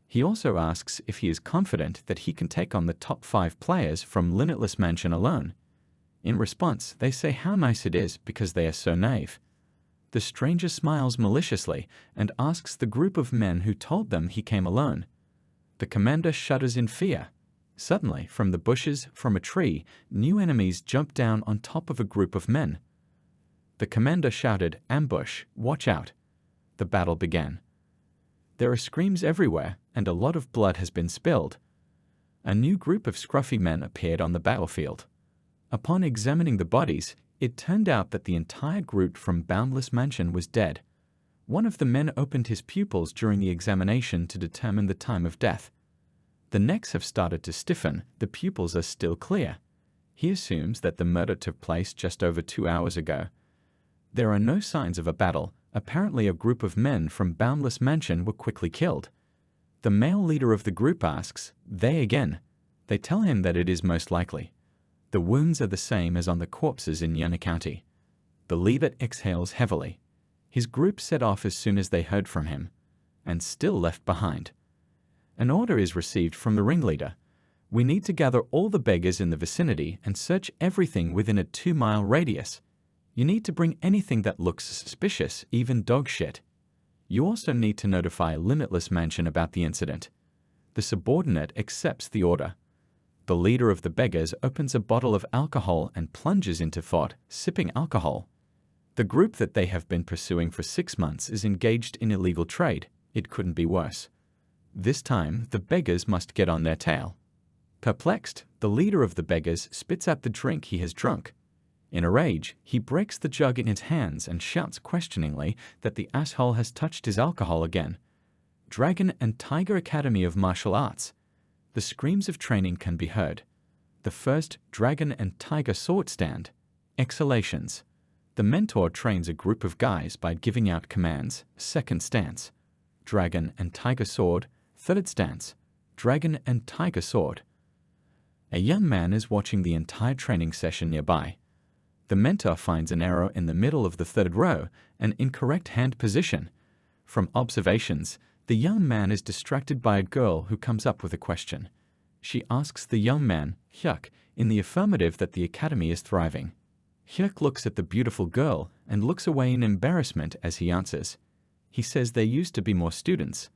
He also asks if he is confident that he can take on the top 5 players from Limitless Mansion alone. In response, they say how nice it is because they are so naive. The stranger smiles maliciously and asks the group of men who told them he came alone. The commander shudders in fear. Suddenly, from the bushes, from a tree, new enemies jump down on top of a group of men. The commander shouted, "Ambush, watch out." the battle began. There are screams everywhere, and a lot of blood has been spilled. A new group of scruffy men appeared on the battlefield. Upon examining the bodies, it turned out that the entire group from Boundless Mansion was dead. One of the men opened his pupils during the examination to determine the time of death. The necks have started to stiffen, the pupils are still clear. He assumes that the murder took place just over 2 hours ago. There are no signs of a battle. Apparently a group of men from Boundless Mansion were quickly killed. The male leader of the group asks, "They again?" They tell him that it is most likely. The wounds are the same as on the corpses in Yana County. The leader exhales heavily. His group set off as soon as they heard from him, and still left behind. An order is received from the ringleader. We need to gather all the beggars in the vicinity and search everything within a 2-mile radius. You need to bring anything that looks suspicious, even dog shit. You also need to notify Limitless Mansion about the incident. The subordinate accepts the order. The leader of the beggars opens a bottle of alcohol and plunges into thought, sipping alcohol. The group that they have been pursuing for 6 months is engaged in illegal trade. It couldn't be worse. This time, the beggars must get on their tail. Perplexed, the leader of the beggars spits out the drink he has drunk. In a rage, he breaks the jug in his hands and shouts questioningly that the asshole has touched his alcohol again. Dragon and Tiger Academy of Martial Arts. The screams of training can be heard. The first Dragon and Tiger Sword Stand. Exhalations. The mentor trains a group of guys by giving out commands. Second stance. Dragon and Tiger Sword. Third stance. Dragon and Tiger Sword. A young man is watching the entire training session nearby. The mentor finds an error in the middle of the third row, an incorrect hand position. From observations, the young man is distracted by a girl who comes up with a question. She asks the young man, Hyuk, in the affirmative that the academy is thriving. Hyuk looks at the beautiful girl and looks away in embarrassment as he answers. He says there used to be more students.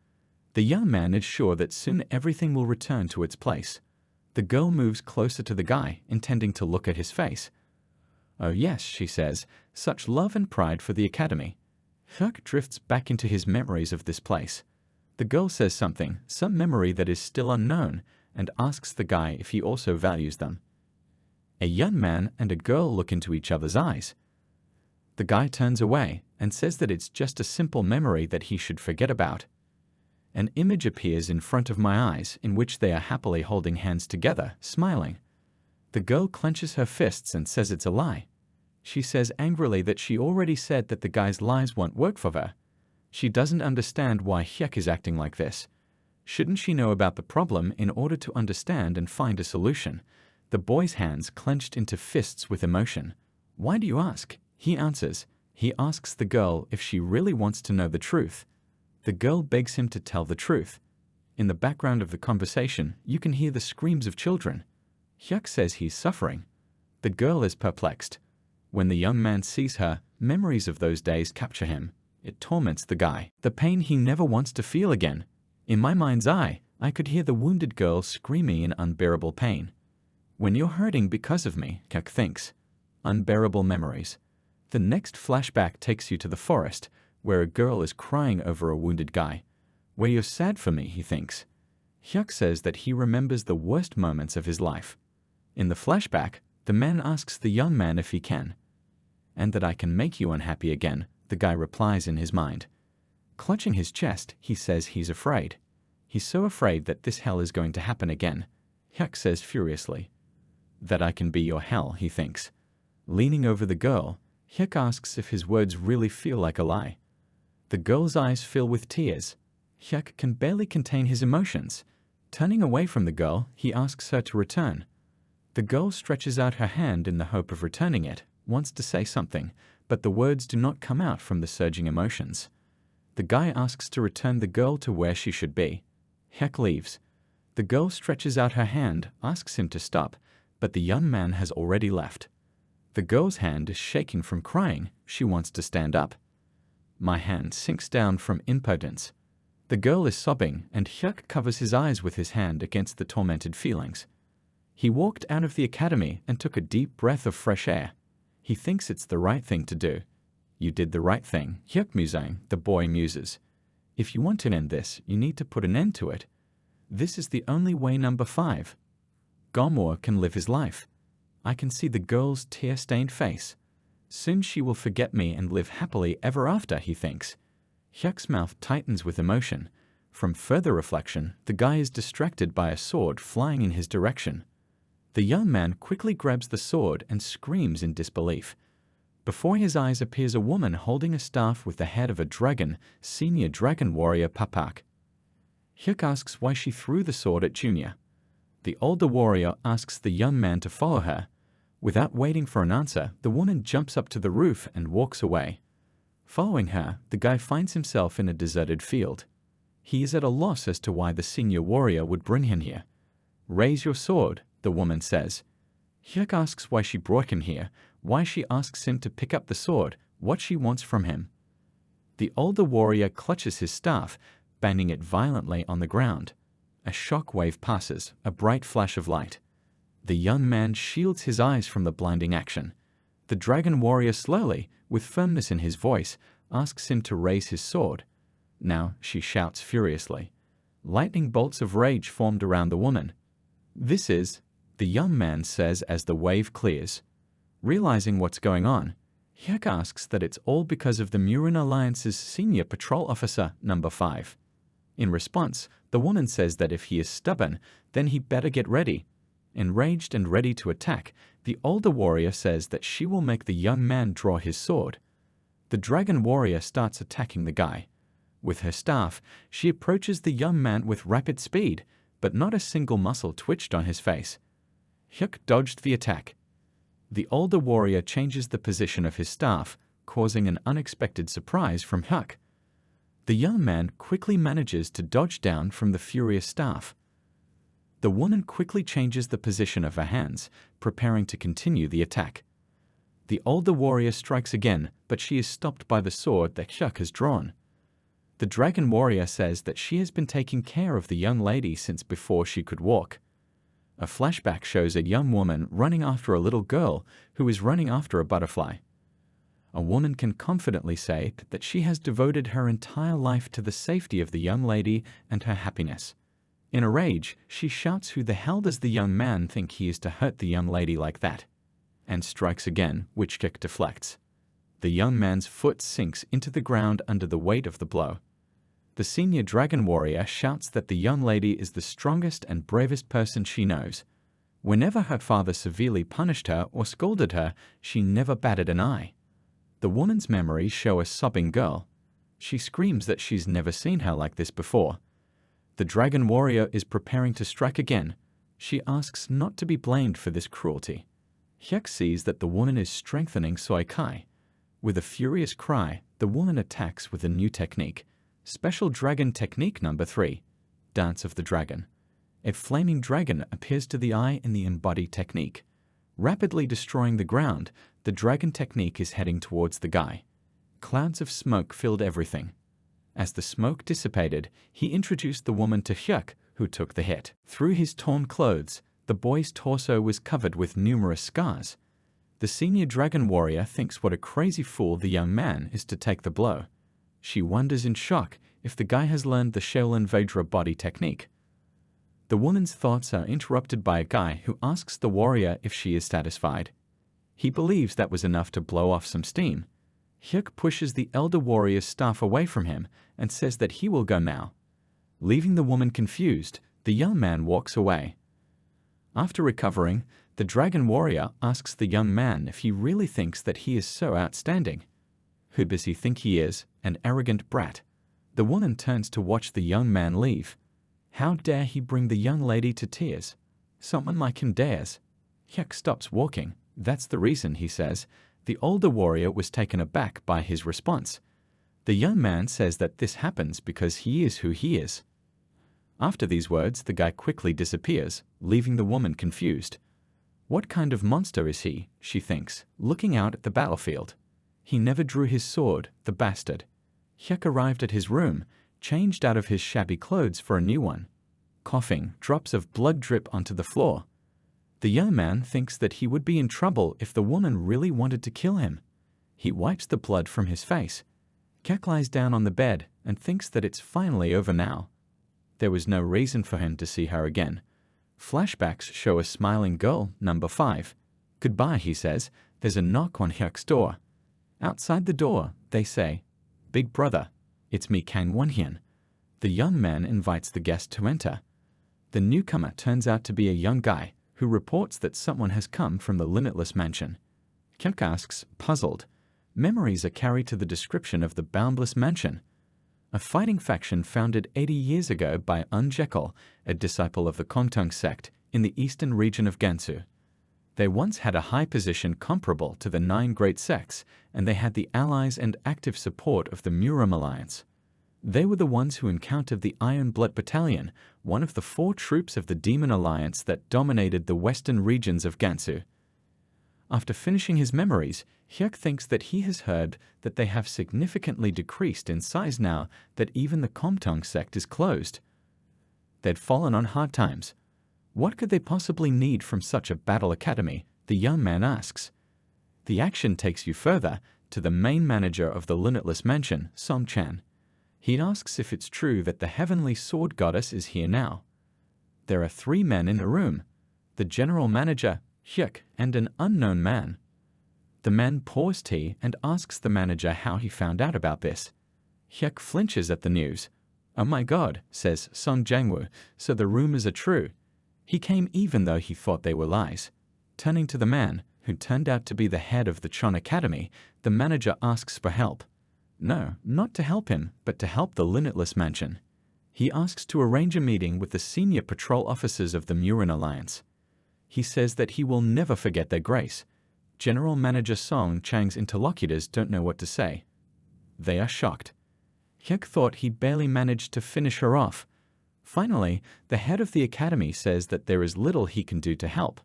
The young man is sure that soon everything will return to its place. The girl moves closer to the guy, intending to look at his face. "Oh yes," she says, "such love and pride for the academy." Hyuk drifts back into his memories of this place. The girl says something, some memory that is still unknown, and asks the guy if he also values them. A young man and a girl look into each other's eyes. The guy turns away and says that it's just a simple memory that he should forget about. An image appears in front of my eyes in which they are happily holding hands together, smiling. The girl clenches her fists and says it's a lie. She says angrily that she already said that the guy's lies won't work for her. She doesn't understand why Hyuk is acting like this. Shouldn't she know about the problem in order to understand and find a solution? The boy's hands clenched into fists with emotion. "Why do you ask?" He answers. He asks the girl if she really wants to know the truth. The girl begs him to tell the truth. In the background of the conversation, you can hear the screams of children. Hyuk says he's suffering. The girl is perplexed. When the young man sees her, memories of those days capture him. It torments the guy. The pain he never wants to feel again. In my mind's eye, I could hear the wounded girl screaming in unbearable pain. When you're hurting because of me, Hyuk thinks. Unbearable memories. The next flashback takes you to the forest, where a girl is crying over a wounded guy. Where you're sad for me, he thinks. Hyuk says that he remembers the worst moments of his life. In the flashback, the man asks the young man if he can. "And that I can make you unhappy again," the guy replies in his mind. Clutching his chest, he says he's afraid. He's so afraid that this hell is going to happen again. Hyuk says furiously. "That I can be your hell," he thinks. Leaning over the girl, Hyuk asks if his words really feel like a lie. The girl's eyes fill with tears. Hyuk can barely contain his emotions. Turning away from the girl, he asks her to return. The girl stretches out her hand in the hope of returning it, wants to say something, but the words do not come out from the surging emotions. The guy asks to return the girl to where she should be. Hyuk leaves. The girl stretches out her hand, asks him to stop, but the young man has already left. The girl's hand is shaking from crying. She wants to stand up. My hand sinks down from impotence. The girl is sobbing, and Hyuk covers his eyes with his hand against the tormented feelings. He walked out of the academy and took a deep breath of fresh air. He thinks it's the right thing to do. You did the right thing, Hyuk musang, the boy muses. If you want to end this, you need to put an end to it. This is the only way. Number 5. Gomor can live his life. I can see the girl's tear-stained face. Soon she will forget me and live happily ever after, he thinks. Hyuk's mouth tightens with emotion. From further reflection, the guy is distracted by a sword flying in his direction. The young man quickly grabs the sword and screams in disbelief. Before his eyes appears a woman holding a staff with the head of a dragon, senior dragon warrior Papak. Hyuk asks why she threw the sword at Junior. The older warrior asks the young man to follow her. Without waiting for an answer, the woman jumps up to the roof and walks away. Following her, the guy finds himself in a deserted field. He is at a loss as to why the senior warrior would bring him here. Raise your sword, the woman says. Hyuk asks why she brought him here, why she asks him to pick up the sword, what she wants from him. The older warrior clutches his staff, banging it violently on the ground. A shock wave passes, a bright flash of light. The young man shields his eyes from the blinding action. The dragon warrior slowly, with firmness in his voice, asks him to raise his sword. Now she shouts furiously. Lightning bolts of rage formed around the woman. This is, the young man says as the wave clears. Realizing what's going on, Hyuk asks that it's all because of the Murin Alliance's senior patrol officer, number 5. In response, the woman says that if he is stubborn, then he better get ready. Enraged and ready to attack, the older warrior says that she will make the young man draw his sword. The dragon warrior starts attacking the guy. With her staff, she approaches the young man with rapid speed, but not a single muscle twitched on his face. Hyuk dodged the attack. The older warrior changes the position of his staff, causing an unexpected surprise from Hyuk. The young man quickly manages to dodge down from the furious staff. The woman quickly changes the position of her hands, preparing to continue the attack. The older warrior strikes again, but she is stopped by the sword that Hyuk has drawn. The dragon warrior says that she has been taking care of the young lady since before she could walk. A flashback shows a young woman running after a little girl who is running after a butterfly. A woman can confidently say that she has devoted her entire life to the safety of the young lady and her happiness. In a rage, she shouts, "Who the hell does the young man think he is to hurt the young lady like that?" and strikes again, which Hyuk deflects. The young man's foot sinks into the ground under the weight of the blow. The senior dragon warrior shouts that the young lady is the strongest and bravest person she knows. Whenever her father severely punished her or scolded her, she never batted an eye. The woman's memories show a sobbing girl. She screams that she's never seen her like this before. The dragon warrior is preparing to strike again. She asks not to be blamed for this cruelty. Hyuk sees that the woman is strengthening Soikai. With a furious cry, the woman attacks with a new technique. Special Dragon Technique number 3, Dance of the Dragon. A flaming dragon appears to the eye in the embodied technique. Rapidly destroying the ground, the dragon technique is heading towards the guy. Clouds of smoke filled everything. As the smoke dissipated, he introduced the woman to Hyuk, who took the hit. Through his torn clothes, the boy's torso was covered with numerous scars. The senior dragon warrior thinks what a crazy fool the young man is to take the blow. She wonders in shock if the guy has learned the Shaolin Vajra body technique. The woman's thoughts are interrupted by a guy who asks the warrior if she is satisfied. He believes that was enough to blow off some steam. Hyuk pushes the elder warrior's staff away from him and says that he will go now. Leaving the woman confused, the young man walks away. After recovering, the dragon warrior asks the young man if he really thinks that he is so outstanding. Who does he think he is? An arrogant brat. The woman turns to watch the young man leave. How dare he bring the young lady to tears? Someone like him dares. Hyuk stops walking. That's the reason, he says. The older warrior was taken aback by his response. The young man says that this happens because he is who he is. After these words, the guy quickly disappears, leaving the woman confused. What kind of monster is he, she thinks, looking out at the battlefield. He never drew his sword, the bastard. Hyuk arrived at his room, changed out of his shabby clothes for a new one. Coughing, drops of blood drip onto the floor. The young man thinks that he would be in trouble if the woman really wanted to kill him. He wipes the blood from his face. Hyuk lies down on the bed and thinks that it's finally over now. There was no reason for him to see her again. Flashbacks show a smiling girl, number 5. Goodbye, he says. There's a knock on Hyuk's door. Outside the door, they say, Big brother, it's me Kang Won-hyun. The young man invites the guest to enter. The newcomer turns out to be a young guy who reports that someone has come from the Limitless Mansion. Hyuk asks, puzzled. Memories are carried to the description of the Boundless Mansion, a fighting faction founded 80 years ago by Un Jekyll, a disciple of the Komtung sect in the eastern region of Gansu. They once had a high position comparable to the 9 great sects, and they had the allies and active support of the Muram Alliance. They were the ones who encountered the Iron Blood Battalion, one of the 4 troops of the Demon Alliance that dominated the western regions of Gansu. After finishing his memories, Hyuk thinks that he has heard that they have significantly decreased in size now that even the Komtung sect is closed. They'd fallen on hard times. What could they possibly need from such a battle academy? The young man asks. The action takes you further to the main manager of the Limitless Mansion, Song Chan. He asks if it's true that the heavenly sword goddess is here now. There are 3 men in the room, the general manager, Hyuk, and an unknown man. The man pours tea and asks the manager how he found out about this. Hyuk flinches at the news. Oh my god, says Song Jangwoo, so the rumors are true. He came even though he thought they were lies. Turning to the man, who turned out to be the head of the Chon Academy, the manager asks for help. No, not to help him, but to help the Limitless Mansion. He asks to arrange a meeting with the senior patrol officers of the Muran Alliance. He says that he will never forget their grace. General Manager Song Chang's interlocutors don't know what to say. They are shocked. Hyuk thought he'd barely managed to finish her off. Finally, the head of the academy says that there is little he can do to help.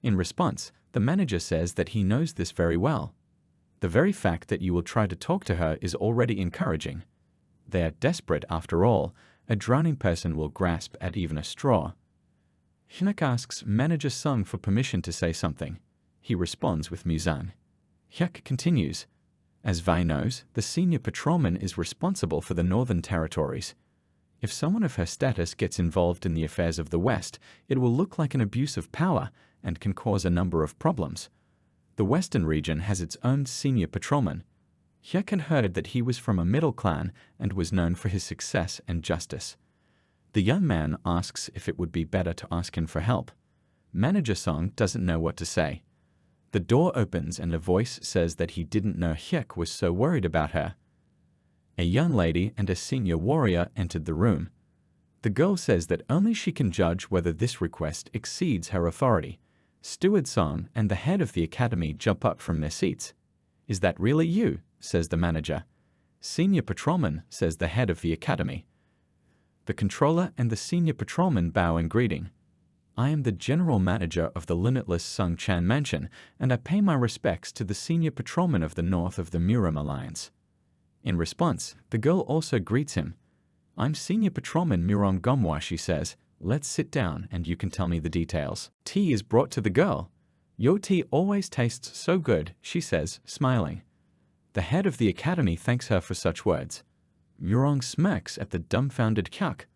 In response, the manager says that he knows this very well. The very fact that you will try to talk to her is already encouraging. They are desperate after all. A drowning person will grasp at even a straw. Hyuk asks Manager Sung for permission to say something. He responds with Muzang. Hyuk continues. As Vi knows, the senior patrolman is responsible for the northern territories. If someone of her status gets involved in the affairs of the West, it will look like an abuse of power and can cause a number of problems. The western region has its own senior patrolman. Hyuk had heard that he was from a middle clan and was known for his success and justice. The young man asks if it would be better to ask him for help. Manager Song doesn't know what to say. The door opens and a voice says that he didn't know Hyuk was so worried about her. A young lady and a senior warrior entered the room. The girl says that only she can judge whether this request exceeds her authority. Steward Song and the head of the academy jump up from their seats. Is that really you? Says the manager. Senior patrolman, says the head of the academy. The controller and the senior patrolman bow in greeting. I am the general manager of the Limitless Sung Chan Mansion, and I pay my respects to the senior patrolman of the north of the Muram Alliance. In response, the girl also greets him. I'm senior patrolman Muram Gomwa, she says. Let's sit down and you can tell me the details. Tea is brought to the girl. Your tea always tastes so good, she says, smiling. The head of the academy thanks her for such words. Murong smirks at the dumbfounded Hyuk.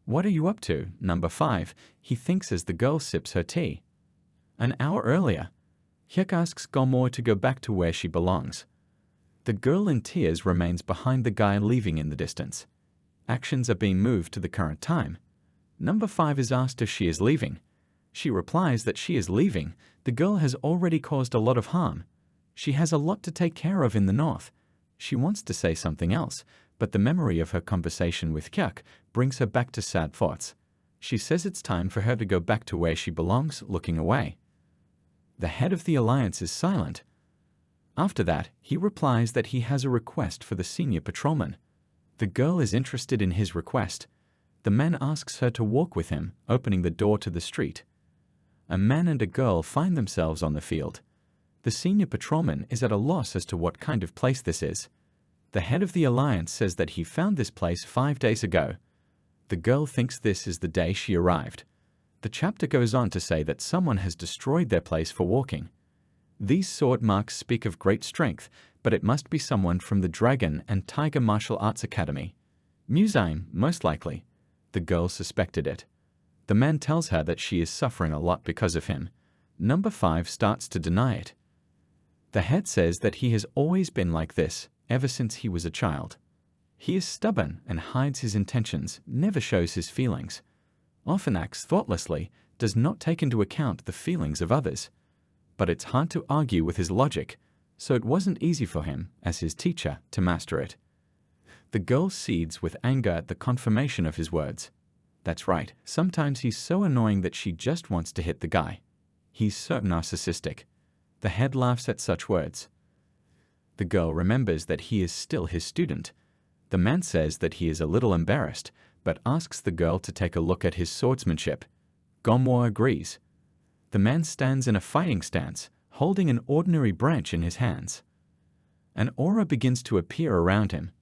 What are you up to, number 5? He thinks as the girl sips her tea. An hour earlier, Hyuk asks Gomor to go back to where she belongs. The girl in tears remains behind the guy leaving in the distance. Actions are being moved to the current time. Number 5 is asked if she is leaving. She replies that she is leaving. The girl has already caused a lot of harm. She has a lot to take care of in the north. She wants to say something else, but the memory of her conversation with Hyuk brings her back to sad thoughts. She says it's time for her to go back to where she belongs, looking away. The head of the alliance is silent. After that, he replies that he has a request for the senior patrolman. The girl is interested in his request. The man asks her to walk with him, opening the door to the street. A man and a girl find themselves on the field. The senior patrolman is at a loss as to what kind of place this is. The head of the alliance says that he found this place 5 days ago. The girl thinks this is the day she arrived. The chapter goes on to say that someone has destroyed their place for walking. These sword marks speak of great strength, but it must be someone from the Dragon and Tiger Martial Arts Academy. Musaim, most likely. The girl suspected it. The man tells her that she is suffering a lot because of him. Number 5 starts to deny it. The head says that he has always been like this, ever since he was a child. He is stubborn and hides his intentions, never shows his feelings, often acts thoughtlessly, does not take into account the feelings of others. But it's hard to argue with his logic, so it wasn't easy for him, as his teacher, to master it. The girl seethes with anger at the confirmation of his words. That's right, sometimes he's so annoying that she just wants to hit the guy. He's so narcissistic. The head laughs at such words. The girl remembers that he is still his student. The man says that he is a little embarrassed, but asks the girl to take a look at his swordsmanship. Gomwa agrees. The man stands in a fighting stance, holding an ordinary branch in his hands. An aura begins to appear around him.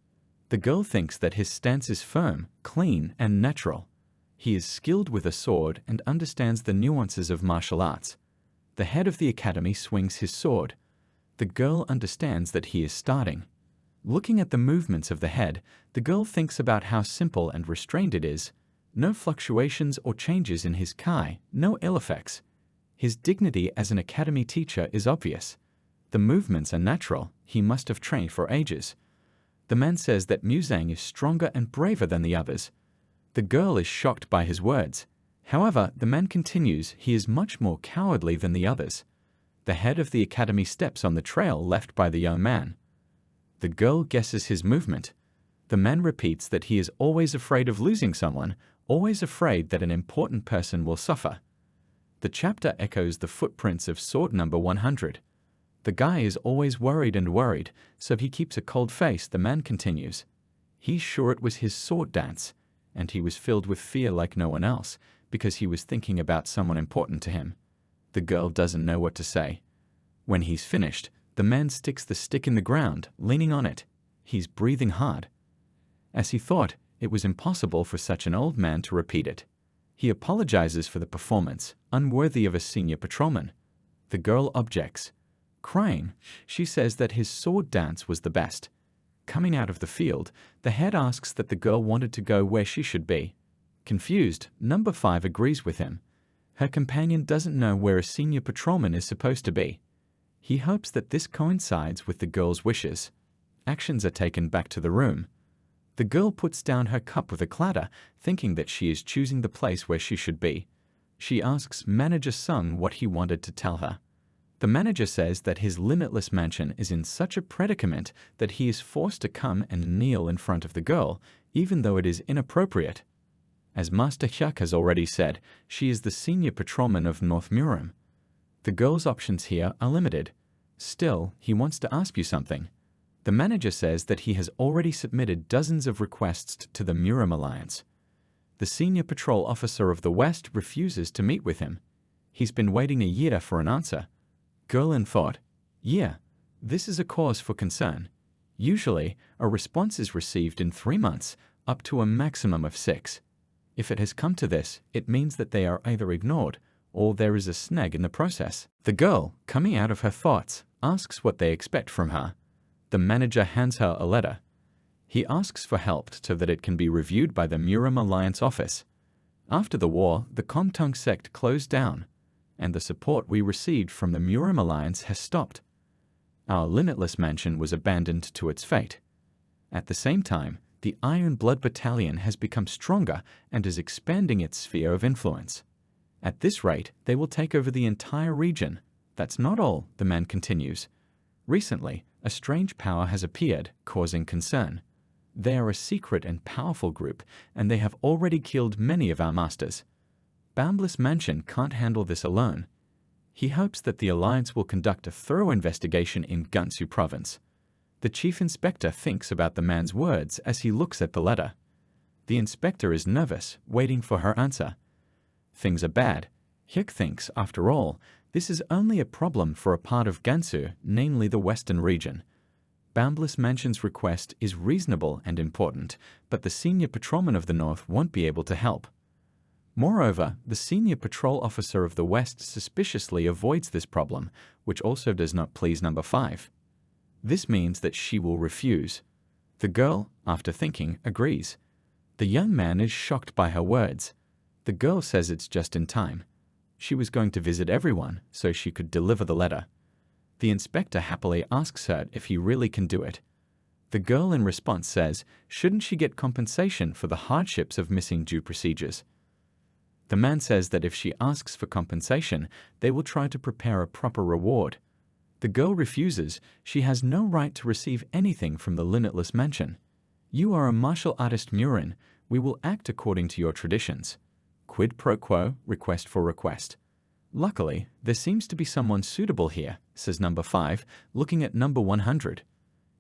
The girl thinks that his stance is firm, clean, and natural. He is skilled with a sword and understands the nuances of martial arts. The head of the academy swings his sword. The girl understands that he is starting. Looking at the movements of the head, the girl thinks about how simple and restrained it is. No fluctuations or changes in his kai, no ill effects. His dignity as an academy teacher is obvious. The movements are natural. He must have trained for ages. The man says that Muzang is stronger and braver than the others. The girl is shocked by his words. However, the man continues he is much more cowardly than the others. The head of the academy steps on the trail left by the young man. The girl guesses his movement. The man repeats that he is always afraid of losing someone, always afraid that an important person will suffer. The chapter echoes the footprints of sword number 100. The guy is always worried, so he keeps a cold face. The man continues. He's sure it was his sword dance, and he was filled with fear like no one else, because he was thinking about someone important to him. The girl doesn't know what to say. When he's finished, the man sticks the stick in the ground, leaning on it. He's breathing hard. As he thought, it was impossible for such an old man to repeat it. He apologizes for the performance, unworthy of a senior patrolman. The girl objects. Crying, she says that his sword dance was the best. Coming out of the field, the head asks that the girl wanted to go where she should be. Confused, number 5 agrees with him. Her companion doesn't know where a senior patrolman is supposed to be. He hopes that this coincides with the girl's wishes. Actions are taken back to the room. The girl puts down her cup with a clatter, thinking that she is choosing the place where she should be. She asks Manager Sung what he wanted to tell her. The manager says that his limitless mansion is in such a predicament that he is forced to come and kneel in front of the girl, even though it is inappropriate. As Master Hyuk has already said, she is the senior patrolman of North Murim. The girl's options here are limited. Still, he wants to ask you something. The manager says that he has already submitted dozens of requests to the Murim Alliance. The senior patrol officer of the West refuses to meet with him. He's been waiting a year for an answer. Girl in thought. Yeah, this is a cause for concern. Usually, a response is received in 3 months, up to a maximum of 6. If it has come to this, it means that they are either ignored or there is a snag in the process. The girl, coming out of her thoughts, asks what they expect from her. The manager hands her a letter. He asks for help so that it can be reviewed by the Murim Alliance office. After the war, the Komtung sect closed down, and the support we received from the Murim Alliance has stopped. Our limitless mansion was abandoned to its fate. At the same time, the Iron Blood Battalion has become stronger and is expanding its sphere of influence. At this rate, they will take over the entire region. That's not all, the man continues. Recently, a strange power has appeared, causing concern. They are a secret and powerful group, and they have already killed many of our masters. Boundless Mansion can't handle this alone. He hopes that the Alliance will conduct a thorough investigation in Gansu Province. The chief inspector thinks about the man's words as he looks at the letter. The inspector is nervous, waiting for her answer. Things are bad. Hyuk thinks, after all, this is only a problem for a part of Gansu, namely the western region. Boundless Mansion's request is reasonable and important, but the senior patrolman of the north won't be able to help. Moreover, the senior patrol officer of the west suspiciously avoids this problem, which also does not please number 5. This means that she will refuse. The girl, after thinking, agrees. The young man is shocked by her words. The girl says it's just in time. She was going to visit everyone so she could deliver the letter. The inspector happily asks her if he really can do it. The girl in response says, shouldn't she get compensation for the hardships of missing due procedures? The man says that if she asks for compensation, they will try to prepare a proper reward. The girl refuses. She has no right to receive anything from the limitless mansion. You are a martial artist Murin. We will act according to your traditions. Quid pro quo, request for request. Luckily, there seems to be someone suitable here, says number 5, looking at number 100.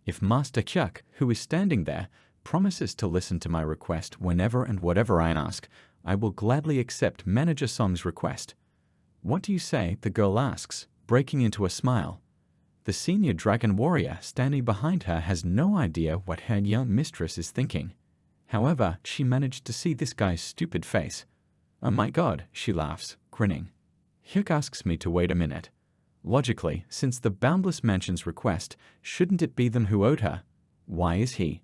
If Master Kyuk, who is standing there, promises to listen to my request whenever and whatever I ask, I will gladly accept Manager Song's request. What do you say? The girl asks, breaking into a smile. The senior dragon warrior standing behind her has no idea what her young mistress is thinking. However, she managed to see this guy's stupid face. Oh my god, she laughs, grinning. Hyuk asks me to wait a minute. Logically, since the Boundless Mansion's request, shouldn't it be them who owed her? Why is he?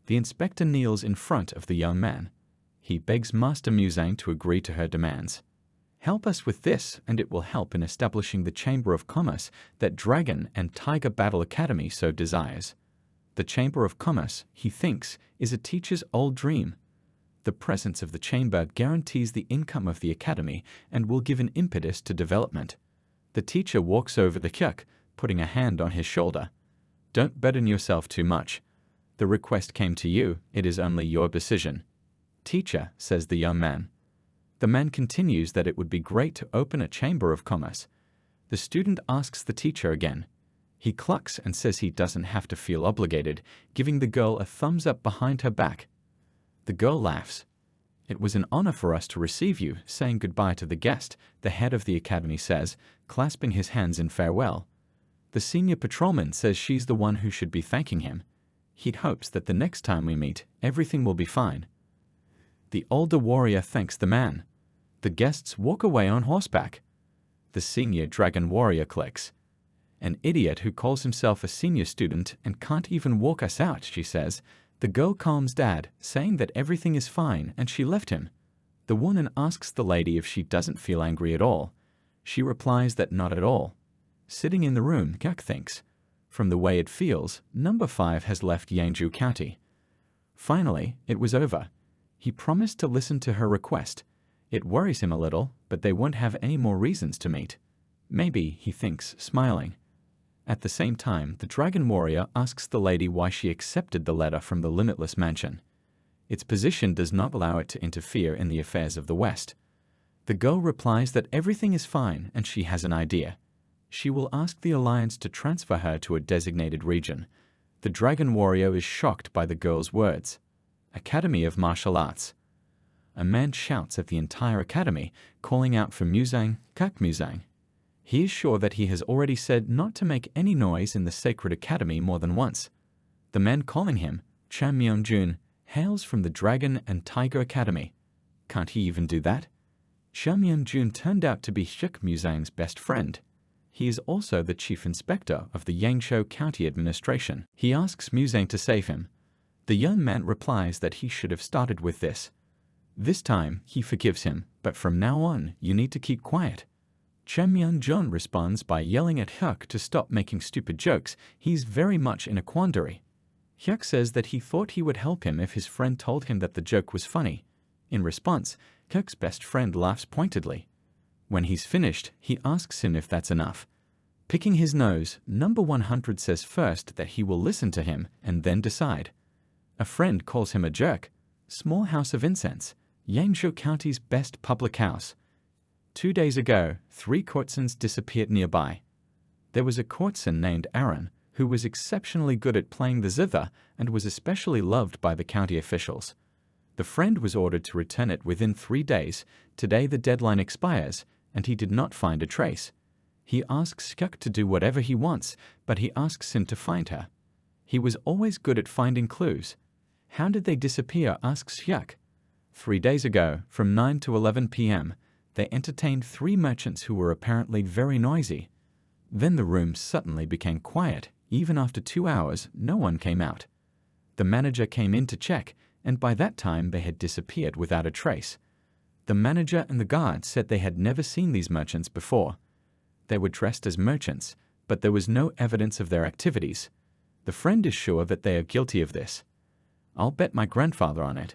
The inspector kneels in front of the young man. He begs Master Muzang to agree to her demands. Help us with this, and it will help in establishing the Chamber of Commerce that Dragon and Tiger Battle Academy so desires. The Chamber of Commerce, he thinks, is a teacher's old dream. The presence of the chamber guarantees the income of the academy and will give an impetus to development. The teacher walks over to Kyuk, putting a hand on his shoulder. Don't burden yourself too much. The request came to you, it is only your decision. Teacher, says the young man. The man continues that it would be great to open a chamber of commerce. The student asks the teacher again. He clucks and says he doesn't have to feel obligated, giving the girl a thumbs up behind her back. The girl laughs. It was an honor for us to receive you, saying goodbye to the guest, the head of the academy says, clasping his hands in farewell. The senior patrolman says she's the one who should be thanking him. He hopes that the next time we meet, everything will be fine. The older warrior thanks the man. The guests walk away on horseback. The senior dragon warrior clicks. An idiot who calls himself a senior student and can't even walk us out, she says. The girl calms Dad, saying that everything is fine and she left him. The woman asks the lady if she doesn't feel angry at all. She replies that not at all. Sitting in the room, Kyuk thinks. From the way it feels, number 5 has left Yangju County. Finally, it was over. He promised to listen to her request. It worries him a little, but they won't have any more reasons to meet. Maybe, he thinks, smiling. At the same time, the dragon warrior asks the lady why she accepted the letter from the Limitless Mansion. Its position does not allow it to interfere in the affairs of the West. The girl replies that everything is fine and she has an idea. She will ask the Alliance to transfer her to a designated region. The dragon warrior is shocked by the girl's words. Academy of Martial Arts. A man shouts at the entire academy, calling out for Muzang, Kak Muzang. He is sure that he has already said not to make any noise in the sacred academy more than once. The man calling him, Chan Myung-jun, hails from the Dragon and Tiger Academy. Can't he even do that? Chan Myung-jun turned out to be Hyuk Muzang's best friend. He is also the chief inspector of the Yangzhou County Administration. He asks Muzang to save him. The young man replies that he should have started with this. This time, he forgives him, but from now on, you need to keep quiet. Chan Myung-jun responds by yelling at Hyuk to stop making stupid jokes. He's very much in a quandary. Hyuk says that he thought he would help him if his friend told him that the joke was funny. In response, Hyuk's best friend laughs pointedly. When he's finished, he asks him if that's enough. Picking his nose, number 100 says first that he will listen to him and then decide. A friend calls him a jerk. Small House of Incense, Yangzhou County's best public house. 2 days ago, 3 courtesans disappeared nearby. There was a courtesan named Aaron, who was exceptionally good at playing the zither and was especially loved by the county officials. The friend was ordered to return it within 3 days. Today the deadline expires, and he did not find a trace. He asks Hyuk to do whatever he wants, but he asks him to find her. He was always good at finding clues. How did they disappear, asks Hyuk. 3 days ago, from 9 to 11 p.m., they entertained 3 merchants who were apparently very noisy. Then the room suddenly became quiet, Even after 2 hours, no one came out. The manager came in to check, and by that time they had disappeared without a trace. The manager and the guard said they had never seen these merchants before. They were dressed as merchants, but there was no evidence of their activities. The friend is sure that they are guilty of this. I'll bet my grandfather on it.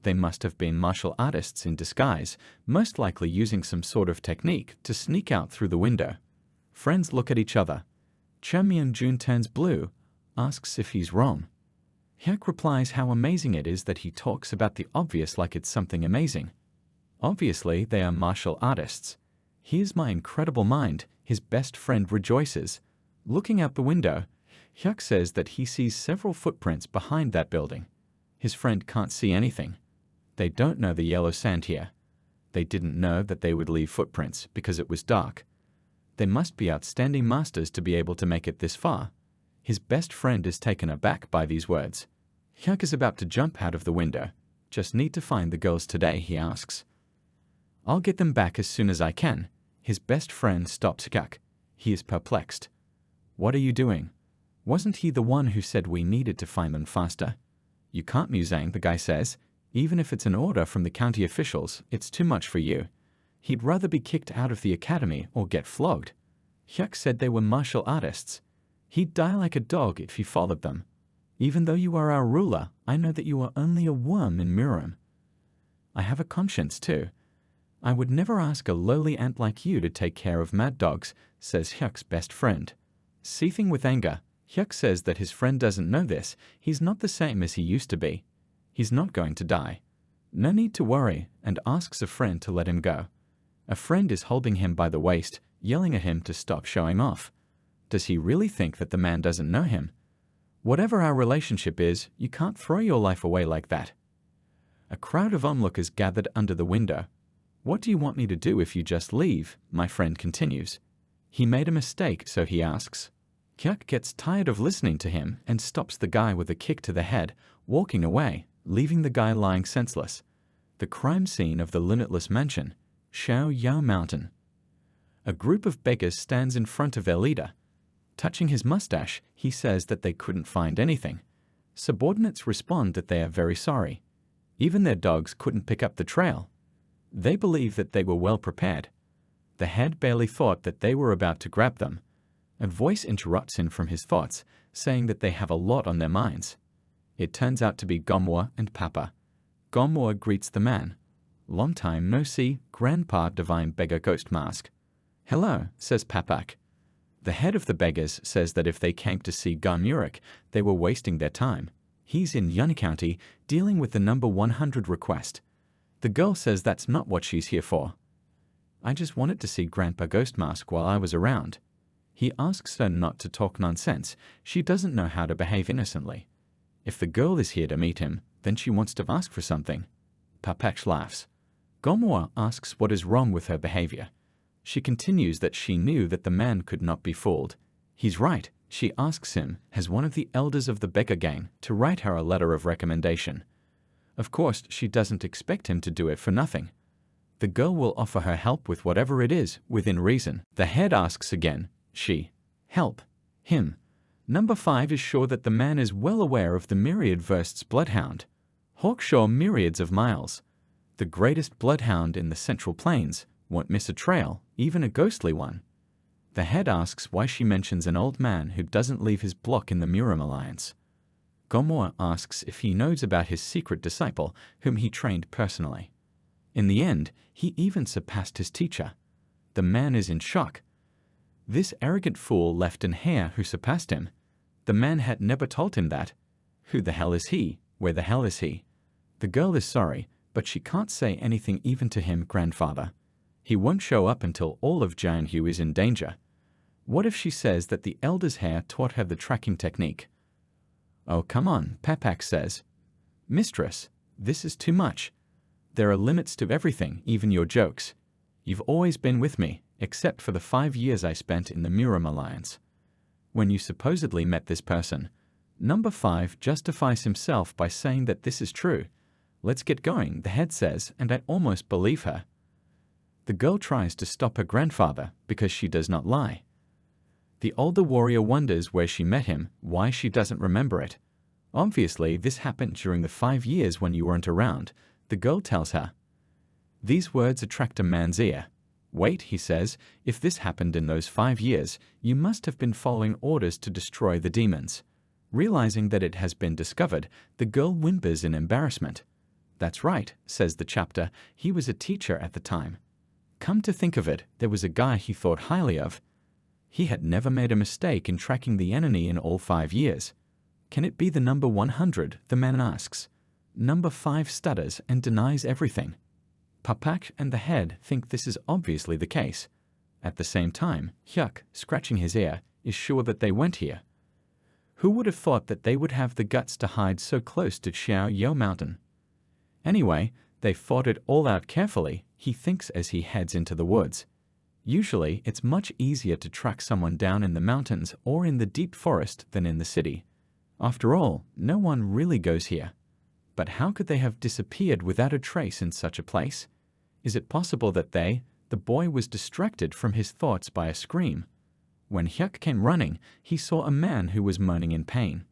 They must have been martial artists in disguise, most likely using some sort of technique to sneak out through the window. Friends look at each other. Cho Myung-jun turns blue, asks if he's wrong. Hyuk replies how amazing it is that he talks about the obvious like it's something amazing. Obviously, they are martial artists. Here's my incredible mind, his best friend rejoices. Looking out the window, Hyuk says that he sees several footprints behind that building. His friend can't see anything. They don't know the yellow sand here. They didn't know that they would leave footprints because it was dark. They must be outstanding masters to be able to make it this far. His best friend is taken aback by these words. Hyuk is about to jump out of the window. Just need to find the girls today, he asks. I'll get them back as soon as I can. His best friend stops Hyuk. He is perplexed. What are you doing? Wasn't he the one who said we needed to find them faster? You can't, Muzang, the guy says. Even if it's an order from the county officials, it's too much for you. He'd rather be kicked out of the academy or get flogged. Hyuk said they were martial artists. He'd die like a dog if he followed them. Even though you are our ruler, I know that you are only a worm in Murim. I have a conscience too. I would never ask a lowly ant like you to take care of mad dogs, says Hyuk's best friend. Seething with anger, Hyuk says that his friend doesn't know this. He's not the same as he used to be. He's not going to die. No need to worry, and asks a friend to let him go. A friend is holding him by the waist, yelling at him to stop showing off. Does he really think that the man doesn't know him? Whatever our relationship is, you can't throw your life away like that. A crowd of onlookers gathered under the window. What do you want me to do if you just leave? My friend continues. He made a mistake, so he asks. Hyuk gets tired of listening to him and stops the guy with a kick to the head, walking away, leaving the guy lying senseless. The crime scene of the limitless mansion, Xiao Yao Mountain. A group of beggars stands in front of their leader. Touching his mustache, he says that they couldn't find anything. Subordinates respond that they are very sorry. Even their dogs couldn't pick up the trail. They believe that they were well prepared. The head barely thought that they were about to grab them. A voice interrupts him from his thoughts, saying that they have a lot on their minds. It turns out to be Gomwa and Papa. Gomwa greets the man. Long time no see, Grandpa Divine Beggar Ghost Mask. Hello, says Papak. The head of the beggars says that if they came to see Garmurik, they were wasting their time. He's in Yun County, dealing with the number 100 request. The girl says that's not what she's here for. I just wanted to see Grandpa Ghost Mask while I was around. He asks her not to talk nonsense. She doesn't know how to behave innocently. If the girl is here to meet him, then she wants to ask for something. Papak laughs. Gomwa asks what is wrong with her behavior. She continues that she knew that the man could not be fooled. He's right. She asks him, has one of the elders of the beggar gang, to write her a letter of recommendation. Of course, she doesn't expect him to do it for nothing. The girl will offer her help with whatever it is, within reason. The head asks again, she, help, him. Number 5 is sure that the man is well aware of the myriad verst's bloodhound. Hawkshaw myriads of miles. The greatest bloodhound in the Central Plains, won't miss a trail, even a ghostly one. The head asks why she mentions an old man who doesn't leave his block in the Murim Alliance. Gomwa asks if he knows about his secret disciple, whom he trained personally. In the end, he even surpassed his teacher. The man is in shock. This arrogant fool left an heir who surpassed him. The man had never told him that. Who the hell is he? Where the hell is he? The girl is sorry, but she can't say anything even to him, grandfather. He won't show up until all of Jianhu is in danger. What if she says that the elder's hair taught her the tracking technique? Oh, come on, Papak says. Mistress, this is too much. There are limits to everything, even your jokes. You've always been with me, except for the 5 years I spent in the Murim Alliance. When you supposedly met this person, number 5 justifies himself by saying that this is true. Let's get going, the head says, and I almost believe her. The girl tries to stop her grandfather because she does not lie. The older warrior wonders where she met him, why she doesn't remember it. Obviously, this happened during the 5 years when you weren't around, the girl tells her. These words attract a man's ear. Wait, he says, if this happened in those 5 years, you must have been following orders to destroy the demons. Realizing that it has been discovered, the girl whimpers in embarrassment. That's right, says the chapter, he was a teacher at the time. Come to think of it, there was a guy he thought highly of. He had never made a mistake in tracking the enemy in all 5 years. Can it be the number 100, the man asks. Number 5 stutters and denies everything. Papak and the head think this is obviously the case. At the same time, Hyuk, scratching his ear, is sure that they went here. Who would have thought that they would have the guts to hide so close to Xiao Yo Mountain? Anyway, they fought it all out carefully, he thinks as he heads into the woods. Usually, it's much easier to track someone down in the mountains or in the deep forest than in the city. After all, no one really goes here. But how could they have disappeared without a trace in such a place? Is it possible that the boy was distracted from his thoughts by a scream? When Hyuk came running, he saw a man who was moaning in pain.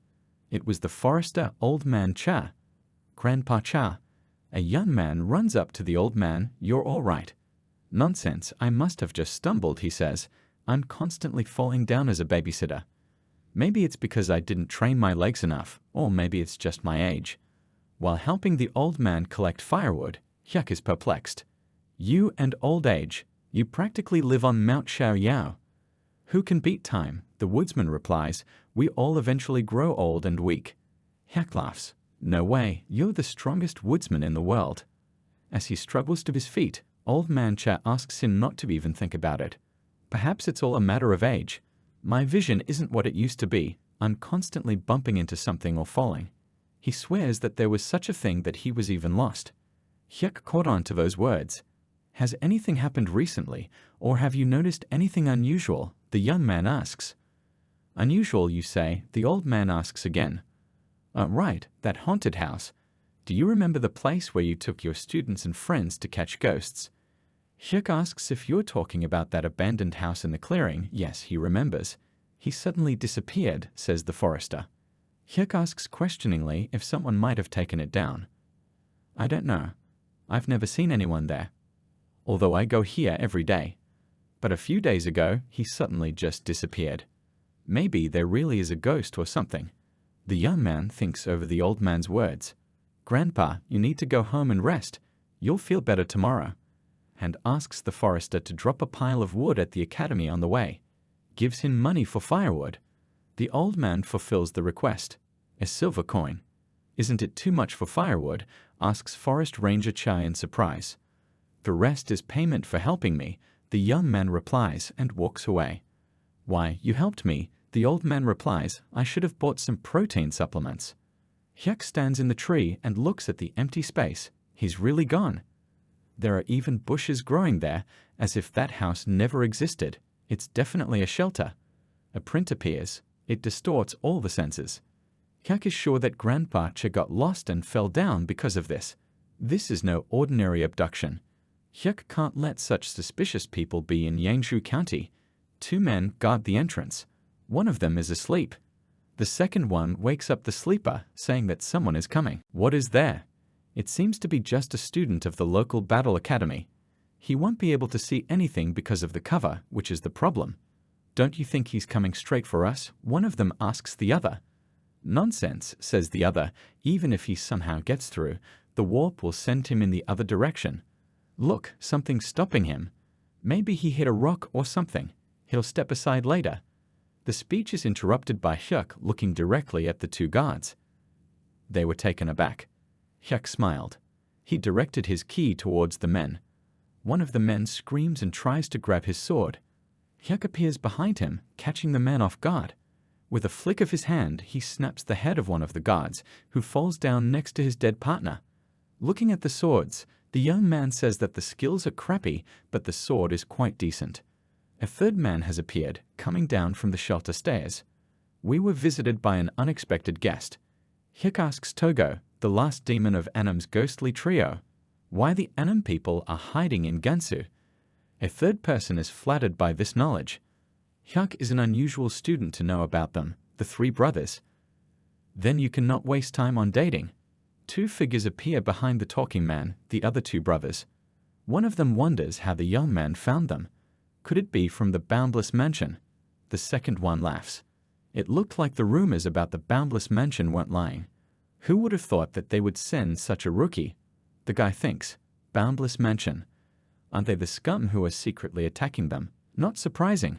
It was the forester Old Man Cha. Grandpa Cha. A young man runs up to the old man. You're all right. Nonsense, I must have just stumbled, he says. I'm constantly falling down as a babysitter. Maybe it's because I didn't train my legs enough, or maybe it's just my age. While helping the old man collect firewood, Hyuk is perplexed. You and old age, you practically live on Mount Xiaoyao. Who can beat time? The woodsman replies. We all eventually grow old and weak. Hyuk laughs. No way, you're the strongest woodsman in the world. As he struggles to his feet, Old Man Cha asks him not to even think about it. Perhaps it's all a matter of age. My vision isn't what it used to be. I'm constantly bumping into something or falling. He swears that there was such a thing that he was even lost. Hyuk caught on to those words. Has anything happened recently, or have you noticed anything unusual? The young man asks. Unusual, you say? The old man asks again. Right, that haunted house. Do you remember the place where you took your students and friends to catch ghosts? Hyuk asks if you're talking about that abandoned house in the clearing. Yes, he remembers. He suddenly disappeared, says the forester. Hyuk asks questioningly if someone might have taken it down. I don't know. I've never seen anyone there, although I go here every day. But a few days ago, he suddenly just disappeared. Maybe there really is a ghost or something. The young man thinks over the old man's words. Grandpa, you need to go home and rest. You'll feel better tomorrow. And asks the forester to drop a pile of wood at the academy on the way. Gives him money for firewood. The old man fulfills the request. A silver coin. Isn't it too much for firewood? Asks Forest Ranger Chai in surprise. The rest is payment for helping me, the young man replies and walks away. Why, you helped me, the old man replies. I should have bought some protein supplements. Hyuk stands in the tree and looks at the empty space. He's really gone. There are even bushes growing there, as if that house never existed. It's definitely a shelter. A print appears. It distorts all the senses. Hyuk is sure that Grandpa Cha got lost and fell down because of this. This is no ordinary abduction. Hyuk can't let such suspicious people be in Yangshu County. 2 men guard the entrance. One of them is asleep. The second one wakes up the sleeper, saying that someone is coming. What is there? It seems to be just a student of the local battle academy. He won't be able to see anything because of the cover, which is the problem. Don't you think he's coming straight for us? One of them asks the other. Nonsense, says the other. Even if he somehow gets through, the warp will send him in the other direction. Look, something's stopping him. Maybe he hit a rock or something. He'll step aside later. The speech is interrupted by Hyuk looking directly at the 2 guards. They were taken aback. Hyuk smiled. He directed his ki towards the men. One of the men screams and tries to grab his sword. Hyuk appears behind him, catching the man off guard. With a flick of his hand, he snaps the head of one of the guards, who falls down next to his dead partner. Looking at the swords, the young man says that the skills are crappy, but the sword is quite decent. A third man has appeared, coming down from the shelter stairs. We were visited by an unexpected guest. Hyuk asks Togo, the last demon of Annam's ghostly trio, why the Annam people are hiding in Gansu. A third person is flattered by this knowledge. Hyuk is an unusual student to know about them, the three brothers. Then you cannot waste time on dating. Two figures appear behind the talking man, the other two brothers. One of them wonders how the young man found them. Could it be from the Boundless Mansion? The second one laughs. It looked like the rumors about the Boundless Mansion weren't lying. Who would have thought that they would send such a rookie? The guy thinks, Boundless Mansion. Aren't they the scum who are secretly attacking them? Not surprising.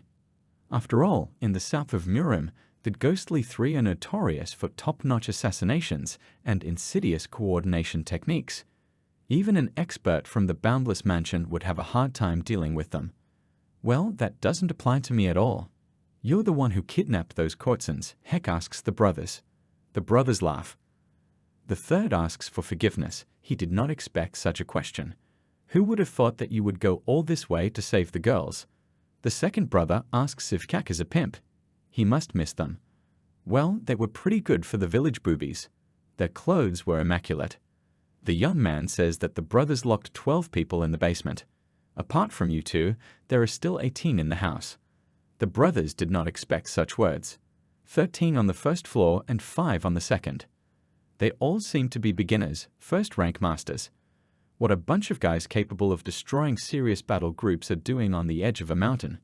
After all, in the south of Murim, the ghostly three are notorious for top-notch assassinations and insidious coordination techniques. Even an expert from the Boundless Mansion would have a hard time dealing with them. Well, that doesn't apply to me at all. You're the one who kidnapped those courtesans, Heck asks the brothers. The brothers laugh. The third asks for forgiveness. He did not expect such a question. Who would have thought that you would go all this way to save the girls? The second brother asks if Kak is a pimp. He must miss them. Well, they were pretty good for the village boobies. Their clothes were immaculate. The young man says that the brothers locked 12 people in the basement. Apart from you two, there are still 18 in the house. The brothers did not expect such words. 13 on the first floor and 5 on the second. They all seem to be beginners, first-rank masters. What a bunch of guys capable of destroying serious battle groups are doing on the edge of a mountain.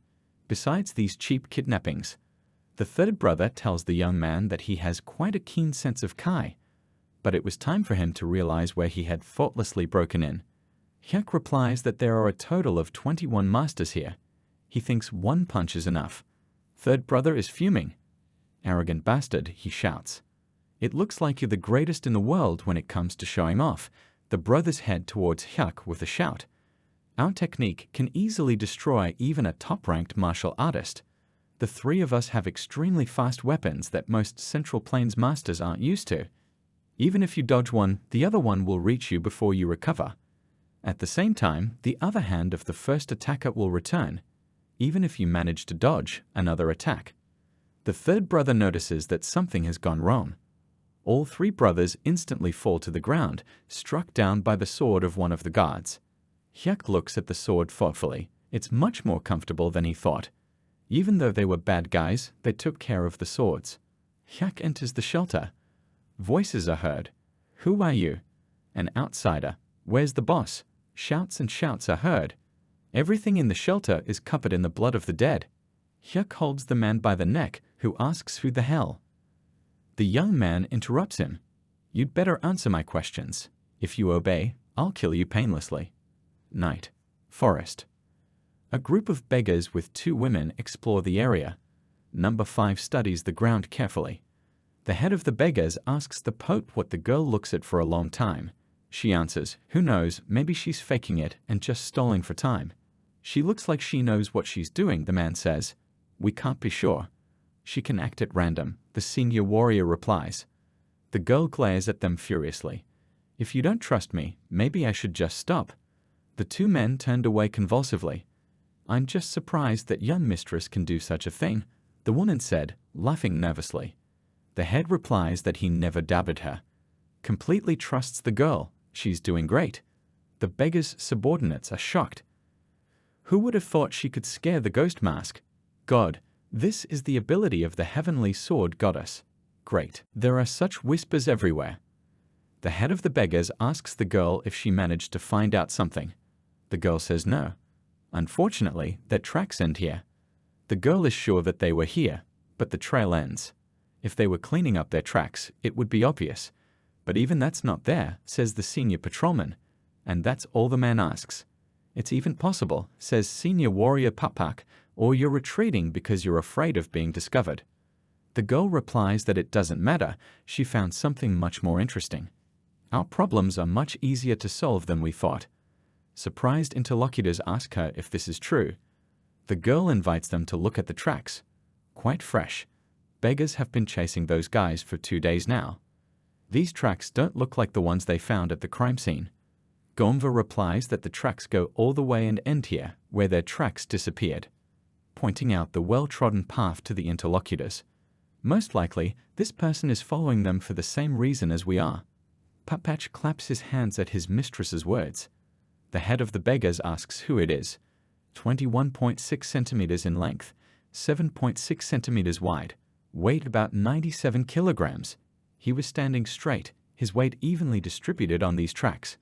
Besides these cheap kidnappings, the third brother tells the young man that he has quite a keen sense of Kai, but it was time for him to realize where he had thoughtlessly broken in. Hyuk replies that there are a total of 21 masters here. He thinks one punch is enough. Third brother is fuming. Arrogant bastard, he shouts. It looks like you're the greatest in the world when it comes to showing off. The brothers head towards Hyuk with a shout. Our technique can easily destroy even a top-ranked martial artist. The three of us have extremely fast weapons that most Central Plains masters aren't used to. Even if you dodge one, the other one will reach you before you recover. At the same time, the other hand of the first attacker will return, even if you manage to dodge another attack. The third brother notices that something has gone wrong. All three brothers instantly fall to the ground, struck down by the sword of one of the guards. Hyuk looks at the sword thoughtfully. It's much more comfortable than he thought. Even though they were bad guys, they took care of the swords. Hyuk enters the shelter. Voices are heard. Who are you? An outsider. Where's the boss? Shouts and shouts are heard. Everything in the shelter is covered in the blood of the dead. Hyuk holds the man by the neck, who asks who the hell. The young man interrupts him. You'd better answer my questions. If you obey, I'll kill you painlessly. Night. Forest. A group of beggars with 2 women explore the area. Number 5 studies the ground carefully. The head of the beggars asks the Pope what the girl looks at for a long time. She answers, who knows, maybe she's faking it and just stalling for time. She looks like she knows what she's doing, the man says. We can't be sure. She can act at random, the senior warrior replies. The girl glares at them furiously. If you don't trust me, maybe I should just stop. The 2 men turned away convulsively. I'm just surprised that young mistress can do such a thing, the woman said, laughing nervously. The head replies that he never doubted her. Completely trusts the girl. She's doing great. The beggar's subordinates are shocked. Who would have thought she could scare the ghost mask? God, this is the ability of the heavenly sword goddess. Great. There are such whispers everywhere. The head of the beggars asks the girl if she managed to find out something. The girl says no. Unfortunately, their tracks end here. The girl is sure that they were here, but the trail ends. If they were cleaning up their tracks, it would be obvious. But even that's not there, says the senior patrolman. And that's all the man asks. It's even possible, says senior warrior Papak, or you're retreating because you're afraid of being discovered. The girl replies that it doesn't matter. She found something much more interesting. Our problems are much easier to solve than we thought. Surprised interlocutors ask her if this is true. The girl invites them to look at the tracks. Quite fresh. Beggars have been chasing those guys for 2 days now. These tracks don't look like the ones they found at the crime scene. Gomva replies that the tracks go all the way and end here, where their tracks disappeared, pointing out the well-trodden path to the interlocutors. Most likely, this person is following them for the same reason as we are. Papach claps his hands at his mistress's words. The head of the beggars asks who it is. 21.6 centimeters in length, 7.6 centimeters wide, weighed about 97 kilograms. He was standing straight, his weight evenly distributed on these tracks.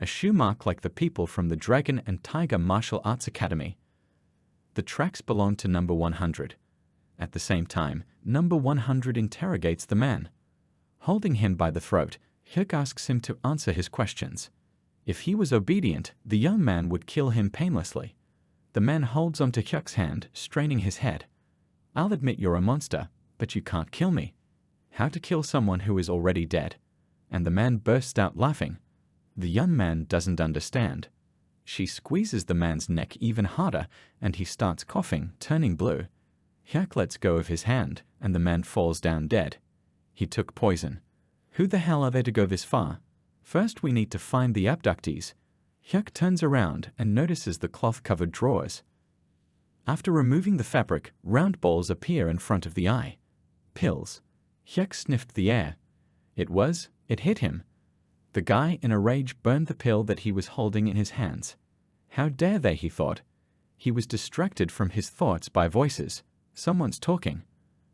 A shoe mark like the people from the Dragon and Tiger Martial Arts Academy. The tracks belonged to number 100. At the same time, number 100 interrogates the man. Holding him by the throat, Hyuk asks him to answer his questions. If he was obedient, the young man would kill him painlessly. The man holds onto Hyuk's hand, straining his head. I'll admit you're a monster, but you can't kill me. How to kill someone who is already dead? And the man bursts out laughing. The young man doesn't understand. She squeezes the man's neck even harder, and he starts coughing, turning blue. Hyuk lets go of his hand, and the man falls down dead. He took poison. Who the hell are they to go this far? First we need to find the abductees. Hyuk turns around and notices the cloth-covered drawers. After removing the fabric, round balls appear in front of the eye. Pills. Hyuk sniffed the air. It hit him. The guy, in a rage, burned the pill that he was holding in his hands. How dare they, he thought. He was distracted from his thoughts by voices. Someone's talking.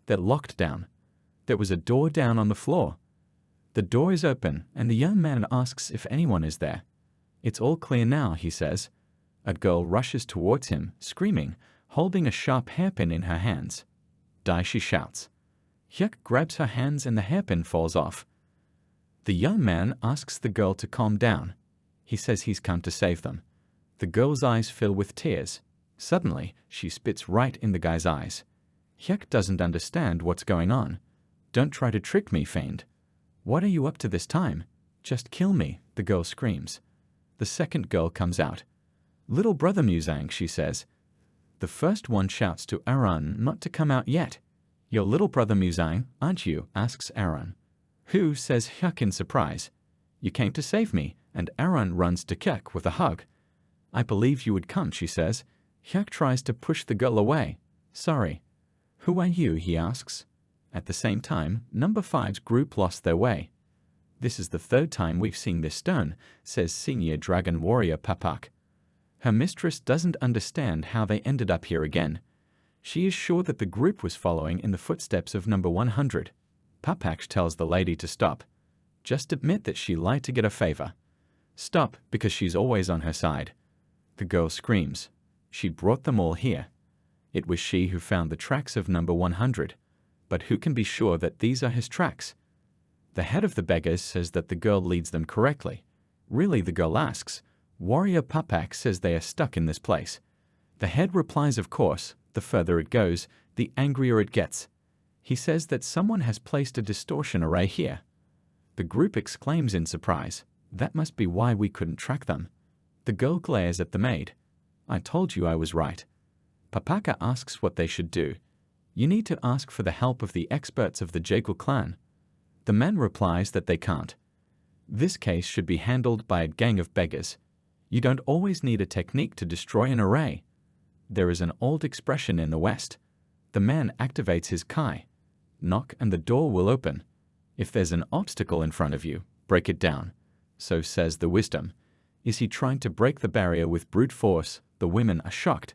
They're locked down. There was a door down on the floor. The door is open, and the young man asks if anyone is there. It's all clear now, he says. A girl rushes towards him, screaming, holding a sharp hairpin in her hands. Die, she shouts. Hyuk grabs her hands and the hairpin falls off. The young man asks the girl to calm down. He says he's come to save them. The girl's eyes fill with tears. Suddenly, she spits right in the guy's eyes. Hyuk doesn't understand what's going on. Don't try to trick me, fiend. What are you up to this time? Just kill me, the girl screams. The second girl comes out. Little brother Muzang, she says. The first one shouts to Aaron not to come out yet. Your little brother Muzang, aren't you? Asks Aaron. Who? Says Hyuk in surprise. You came to save me, and Aaron runs to Hyuk with a hug. I believe you would come, she says. Hyuk tries to push the girl away. Sorry. Who are you? He asks. At the same time, number 5's group lost their way. This is the third time we've seen this stone, says senior dragon warrior Papak. Her mistress doesn't understand how they ended up here again. She is sure that the group was following in the footsteps of number 100. Papak tells the lady to stop. Just admit that she lied to get a favor. Stop, because she's always on her side. The girl screams. She brought them all here. It was she who found the tracks of number 100. But who can be sure that these are his tracks? The head of the beggars says that the girl leads them correctly. Really, the girl asks. Warrior Papak says they are stuck in this place. The head replies, of course. The further it goes, the angrier it gets. He says that someone has placed a distortion array here. The group exclaims in surprise. That must be why we couldn't track them. The girl glares at the maid. I told you I was right. Papaka asks what they should do. You need to ask for the help of the experts of the Jekyll clan. The man replies that they can't. This case should be handled by a gang of beggars. You don't always need a technique to destroy an array. There is an old expression in the West. The man activates his Kai. Knock and the door will open. If there's an obstacle in front of you, break it down. So says the wisdom. Is he trying to break the barrier with brute force? The women are shocked.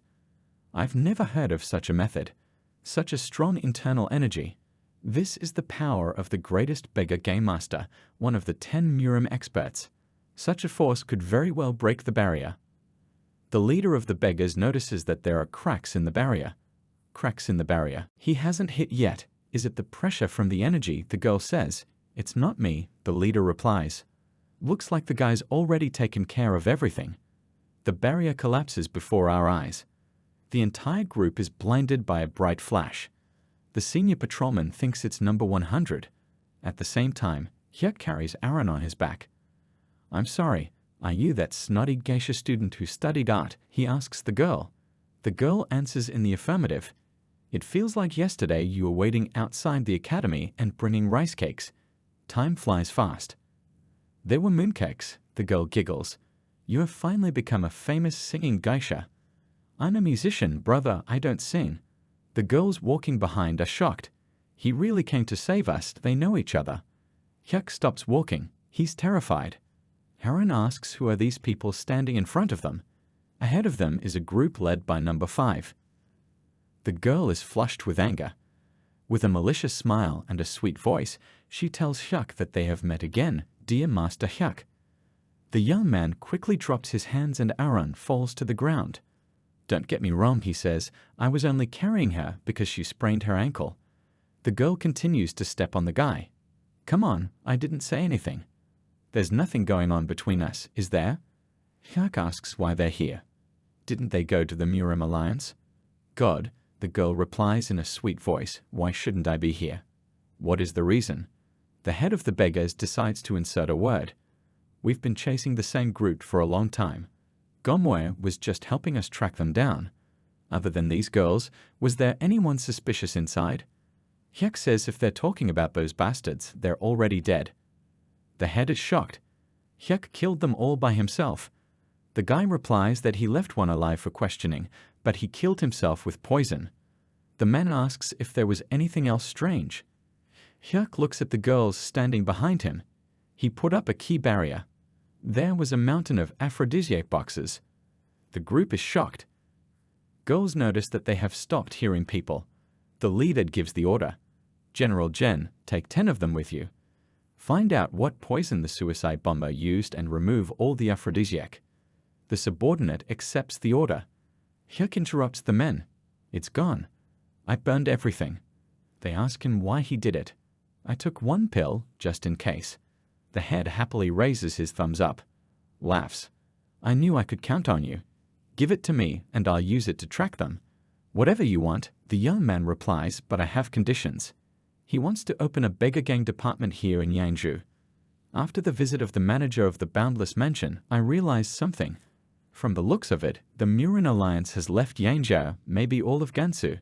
I've never heard of such a method. Such a strong internal energy. This is the power of the greatest beggar game master, one of the 10 Murim experts. Such a force could very well break the barrier. The leader of the beggars notices that there are cracks in the barrier. Cracks in the barrier. He hasn't hit yet. Is it the pressure from the energy? The girl says. It's not me, the leader replies. Looks like the guy's already taken care of everything. The barrier collapses before our eyes. The entire group is blinded by a bright flash. The senior patrolman thinks it's number 100. At the same time, Hyuk carries Aaron on his back. I'm sorry, are you that snotty geisha student who studied art? He asks the girl. The girl answers in the affirmative. It feels like yesterday you were waiting outside the academy and bringing rice cakes. Time flies fast. There were mooncakes, the girl giggles. You have finally become a famous singing geisha. I'm a musician, brother, I don't sing. The girls walking behind are shocked. He really came to save us, they know each other. Hyuk stops walking. He's terrified. Aaron asks who are these people standing in front of them. Ahead of them is a group led by number 5. The girl is flushed with anger. With a malicious smile and a sweet voice, she tells Hyuk that they have met again, dear Master Hyuk. The young man quickly drops his hands and Aaron falls to the ground. Don't get me wrong, he says, I was only carrying her because she sprained her ankle. The girl continues to step on the guy. Come on, I didn't say anything. There's nothing going on between us, is there? Hyuk asks why they're here. Didn't they go to the Murim Alliance? God, the girl replies in a sweet voice, why shouldn't I be here? What is the reason? The head of the beggars decides to insert a word. We've been chasing the same group for a long time. Gomwe was just helping us track them down. Other than these girls, was there anyone suspicious inside? Hyuk says if they're talking about those bastards, they're already dead. The head is shocked. Hyuk killed them all by himself. The guy replies that he left one alive for questioning, but he killed himself with poison. The man asks if there was anything else strange. Hyuk looks at the girls standing behind him. He put up a key barrier. There was a mountain of aphrodisiac boxes. The group is shocked. Girls notice that they have stopped hearing people. The leader gives the order. General Jen, take 10 of them with you. Find out what poison the suicide bomber used and remove all the aphrodisiac. The subordinate accepts the order. Hyuk interrupts the men. It's gone. I burned everything. They ask him why he did it. I took one pill, just in case. The head happily raises his thumbs up. Laughs. I knew I could count on you. Give it to me, and I'll use it to track them. Whatever you want, the young man replies, but I have conditions. He wants to open a beggar gang department here in Yangzhou. After the visit of the manager of the Boundless Mansion, I realized something. From the looks of it, the Murin Alliance has left Yangzhou, maybe all of Gansu.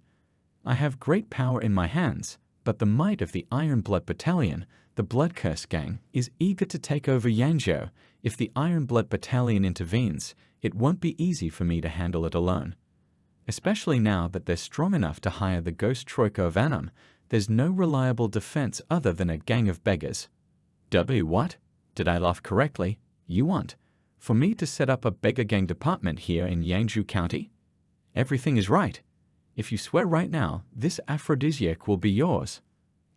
I have great power in my hands, but the might of the Iron Blood Battalion, the Blood Curse Gang, is eager to take over Yangzhou. If the Iron Blood Battalion intervenes, it won't be easy for me to handle it alone. Especially now that they're strong enough to hire the Ghost Troika of Annam, there's no reliable defense other than a gang of beggars. What? Did I laugh correctly? You want for me to set up a beggar gang department here in Yangzhou County? Everything is right. If you swear right now, this aphrodisiac will be yours.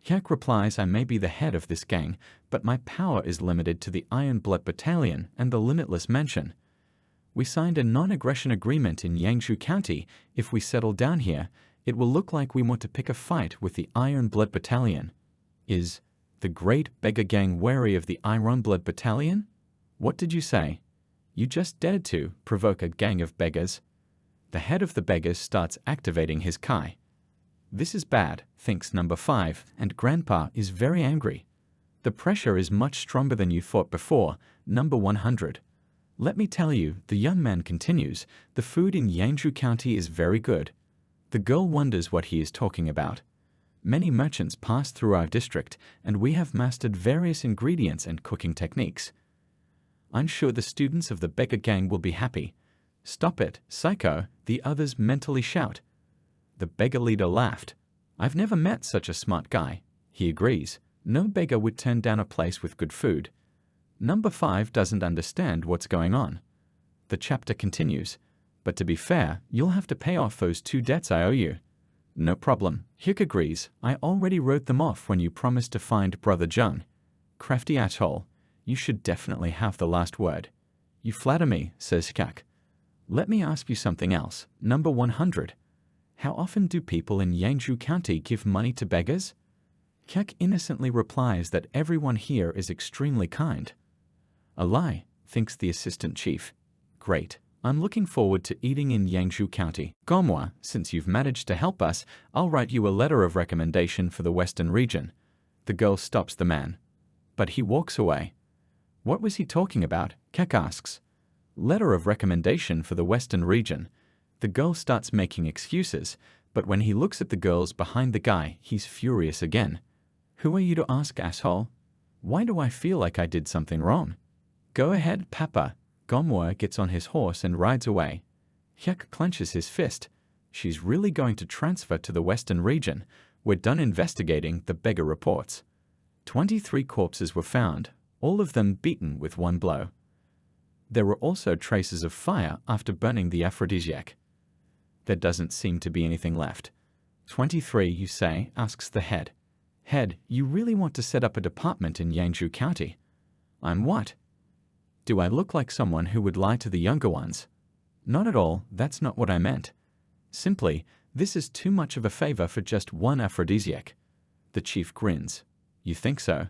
Hyuk replies I may be the head of this gang, but my power is limited to the Iron Blood Battalion and the Limitless Mansion. We signed a non-aggression agreement in Yangzhou County. If we settle down here, it will look like we want to pick a fight with the Iron Blood Battalion. Is the great beggar gang wary of the Iron Blood Battalion? What did you say? You just dared to provoke a gang of beggars. The head of the beggars starts activating his Kai. This is bad, thinks number 5, and Grandpa is very angry. The pressure is much stronger than you thought before, number 100. Let me tell you, the young man continues, the food in Yangzhou County is very good. The girl wonders what he is talking about. Many merchants pass through our district, and we have mastered various ingredients and cooking techniques. I'm sure the students of the beggar gang will be happy. Stop it, psycho, the others mentally shout. The beggar leader laughed. I've never met such a smart guy. He agrees. No beggar would turn down a place with good food. Number 5 doesn't understand what's going on. The chapter continues. But to be fair, you'll have to pay off those 2 debts I owe you. No problem. Hyuk agrees. I already wrote them off when you promised to find Brother Jung. Crafty asshole. You should definitely have the last word. You flatter me, says Hyuk. Let me ask you something else. Number 100. How often do people in Yangzhou County give money to beggars? Hyuk innocently replies that everyone here is extremely kind. A lie, thinks the assistant chief. Great. I'm looking forward to eating in Yangzhou County. Gomwa, since you've managed to help us, I'll write you a letter of recommendation for the Western region. The girl stops the man. But he walks away. What was he talking about? Hyuk asks. Letter of recommendation for the Western region. The girl starts making excuses, but when he looks at the girls behind the guy, he's furious again. Who are you to ask, asshole? Why do I feel like I did something wrong? Go ahead, Papa. Gomwa gets on his horse and rides away. Hyuk clenches his fist. She's really going to transfer to the Western region. We're done investigating, the beggar reports. 23 corpses were found, all of them beaten with one blow. There were also traces of fire after burning the aphrodisiac. There doesn't seem to be anything left. 23, you say, asks the head. Head, you really want to set up a department in Yangzhou County? I'm what? Do I look like someone who would lie to the younger ones? Not at all, that's not what I meant. Simply, this is too much of a favor for just one aphrodisiac. The chief grins. You think so?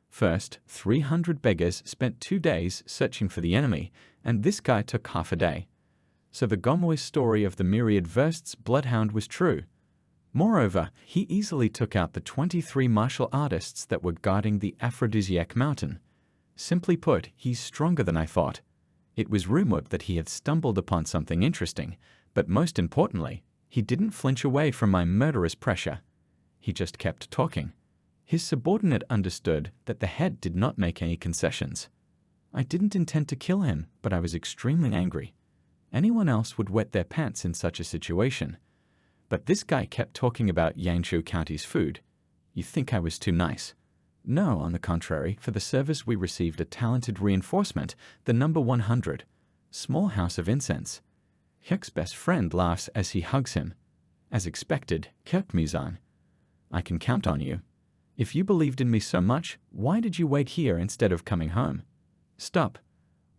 First, 300 beggars spent 2 days searching for the enemy, and this guy took half a day. So the Gomoy's story of the myriad versts bloodhound was true. Moreover, he easily took out the 23 martial artists that were guarding the aphrodisiac mountain. Simply put, he's stronger than I thought. It was rumored that he had stumbled upon something interesting, but most importantly, he didn't flinch away from my murderous pressure. He just kept talking. His subordinate understood that the head did not make any concessions. I didn't intend to kill him, but I was extremely angry. Anyone else would wet their pants in such a situation. But this guy kept talking about Yangzhou County's food. You think I was too nice? No, on the contrary, for the service we received a talented reinforcement, the number 100, small house of incense. Hyuk's best friend laughs as he hugs him. As expected, Kirk-Muzan. I can count on you. If you believed in me so much, why did you wait here instead of coming home? Stop.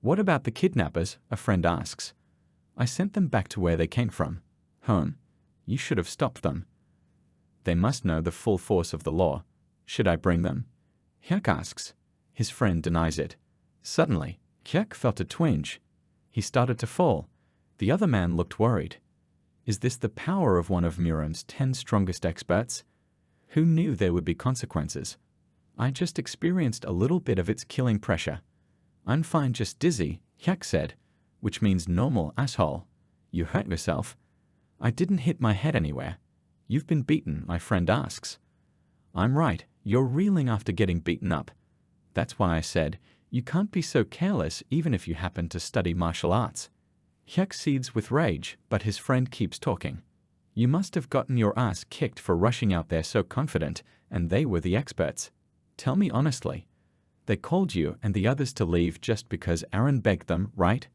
What about the kidnappers? A friend asks. I sent them back to where they came from. Home. You should have stopped them. They must know the full force of the law. Should I bring them? Hyuk asks. His friend denies it. Suddenly, Hyuk felt a twinge. He started to fall. The other man looked worried. Is this the power of one of Murom's 10 strongest experts? Who knew there would be consequences? I just experienced a little bit of its killing pressure. I'm fine, just dizzy, Hyuk said, which means normal, asshole. You hurt yourself? I didn't hit my head anywhere. You've been beaten, my friend asks. I'm right, you're reeling after getting beaten up. That's why I said, you can't be so careless even if you happen to study martial arts. Hyuk seethes with rage, but his friend keeps talking. You must have gotten your ass kicked for rushing out there so confident, and they were the experts. Tell me honestly. They called you and the others to leave just because Aaron begged them, right?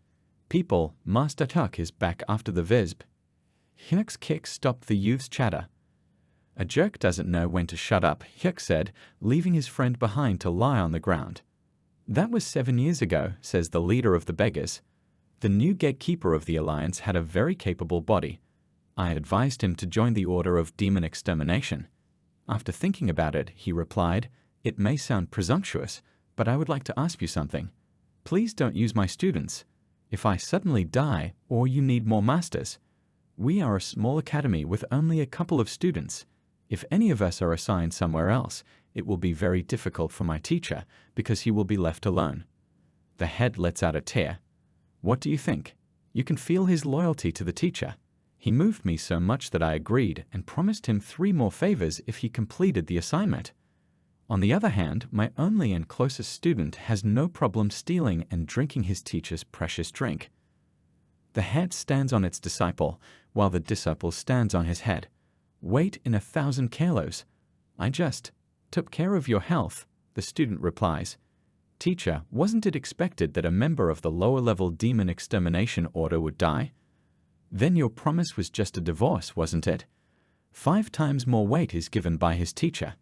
People, Master Hyuk is back after the Visb. Hyuk's kick stopped the youth's chatter. A jerk doesn't know when to shut up, Hyuk said, leaving his friend behind to lie on the ground. That was 7 years ago, says the leader of the beggars. The new gatekeeper of the alliance had a very capable body. I advised him to join the Order of Demon Extermination. After thinking about it, he replied, it may sound presumptuous, but I would like to ask you something. Please don't use my students. If I suddenly die, or you need more masters, we are a small academy with only a couple of students. If any of us are assigned somewhere else, it will be very difficult for my teacher because he will be left alone. The head lets out a tear. What do you think? You can feel his loyalty to the teacher. He moved me so much that I agreed and promised him 3 more favors if he completed the assignment. On the other hand, my only and closest student has no problem stealing and drinking his teacher's precious drink. The head stands on its disciple, while the disciple stands on his head. Weight in 1,000 kilos. I just took care of your health, the student replies. Teacher, wasn't it expected that a member of the lower-level demon extermination order would die? Then your promise was just a divorce, wasn't it? 5 times more weight is given by his teacher.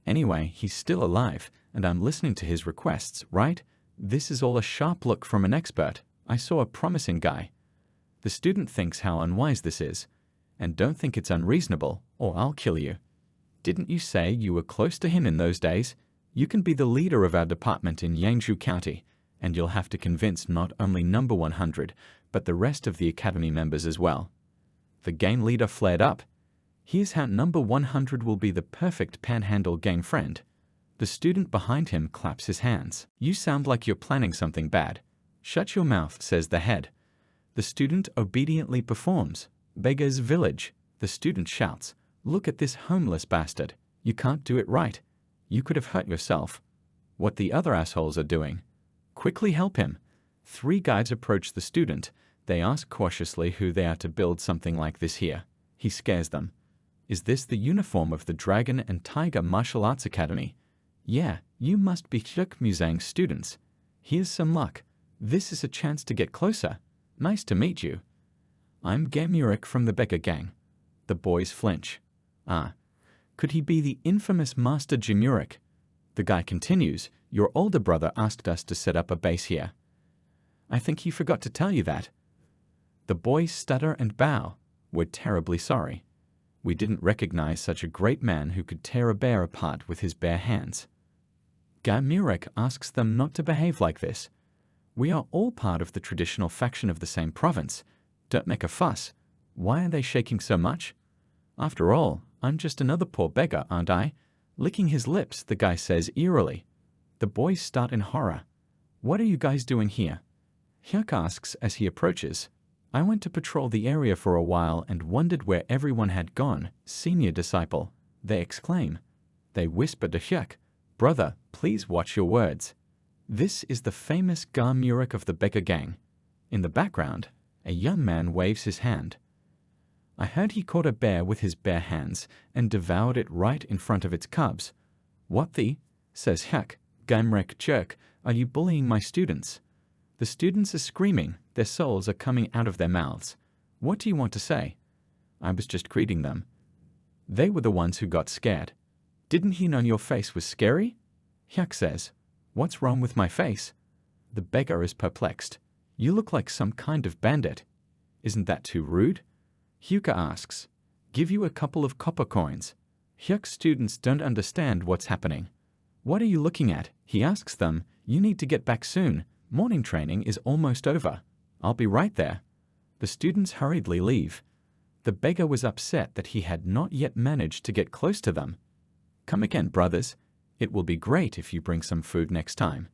Anyway, he's still alive, and I'm listening to his requests, right? This is all a sharp look from an expert. I saw a promising guy. The student thinks how unwise this is. And don't think it's unreasonable, or I'll kill you. Didn't you say you were close to him in those days? You can be the leader of our department in Yangzhou County, and you'll have to convince not only number 100, but the rest of the academy members as well. The gang leader flared up. Here's how number 100 will be the perfect panhandle gang friend. The student behind him claps his hands. You sound like you're planning something bad. Shut your mouth, says the head. The student obediently performs. Beggar's village. The student shouts, look at this homeless bastard. You can't do it right. You could have hurt yourself. What the other assholes are doing. Quickly help him. 3 guides approach the student. They ask cautiously who they are to build something like this here. He scares them. Is this the uniform of the Dragon and Tiger Martial Arts Academy? Yeah, you must be Kirk-Muzang's students. Here's some luck. This is a chance to get closer. Nice to meet you. I'm Gamurik from the beggar gang. The boys flinch. Ah, could he be the infamous Master Jamurik? The guy continues, your older brother asked us to set up a base here. I think he forgot to tell you that. The boys stutter and bow. We're terribly sorry. We didn't recognize such a great man who could tear a bear apart with his bare hands. Gamurik asks them not to behave like this. We are all part of the traditional faction of the same province. Don't make a fuss. Why are they shaking so much? After all, I'm just another poor beggar, aren't I? Licking his lips, the guy says eerily. The boys start in horror. What are you guys doing here? Hyuk asks as he approaches. I went to patrol the area for a while and wondered where everyone had gone. Senior disciple, they exclaim. They whisper to Hyuk, brother, please watch your words. This is the famous Gamurik of the beggar gang. In the background, a young man waves his hand. I heard he caught a bear with his bare hands and devoured it right in front of its cubs. What the? Says Hyuk. Gamurik jerk, are you bullying my students? The students are screaming, their souls are coming out of their mouths. What do you want to say? I was just greeting them. They were the ones who got scared. Didn't he know your face was scary? Hyuk says, what's wrong with my face? The beggar is perplexed. You look like some kind of bandit. Isn't that too rude? Hyuka asks, give you a couple of copper coins. Hyuk's students don't understand what's happening. What are you looking at? He asks them, you need to get back soon. Morning training is almost over. I'll be right there. The students hurriedly leave. The beggar was upset that he had not yet managed to get close to them. Come again, brothers. It will be great if you bring some food next time.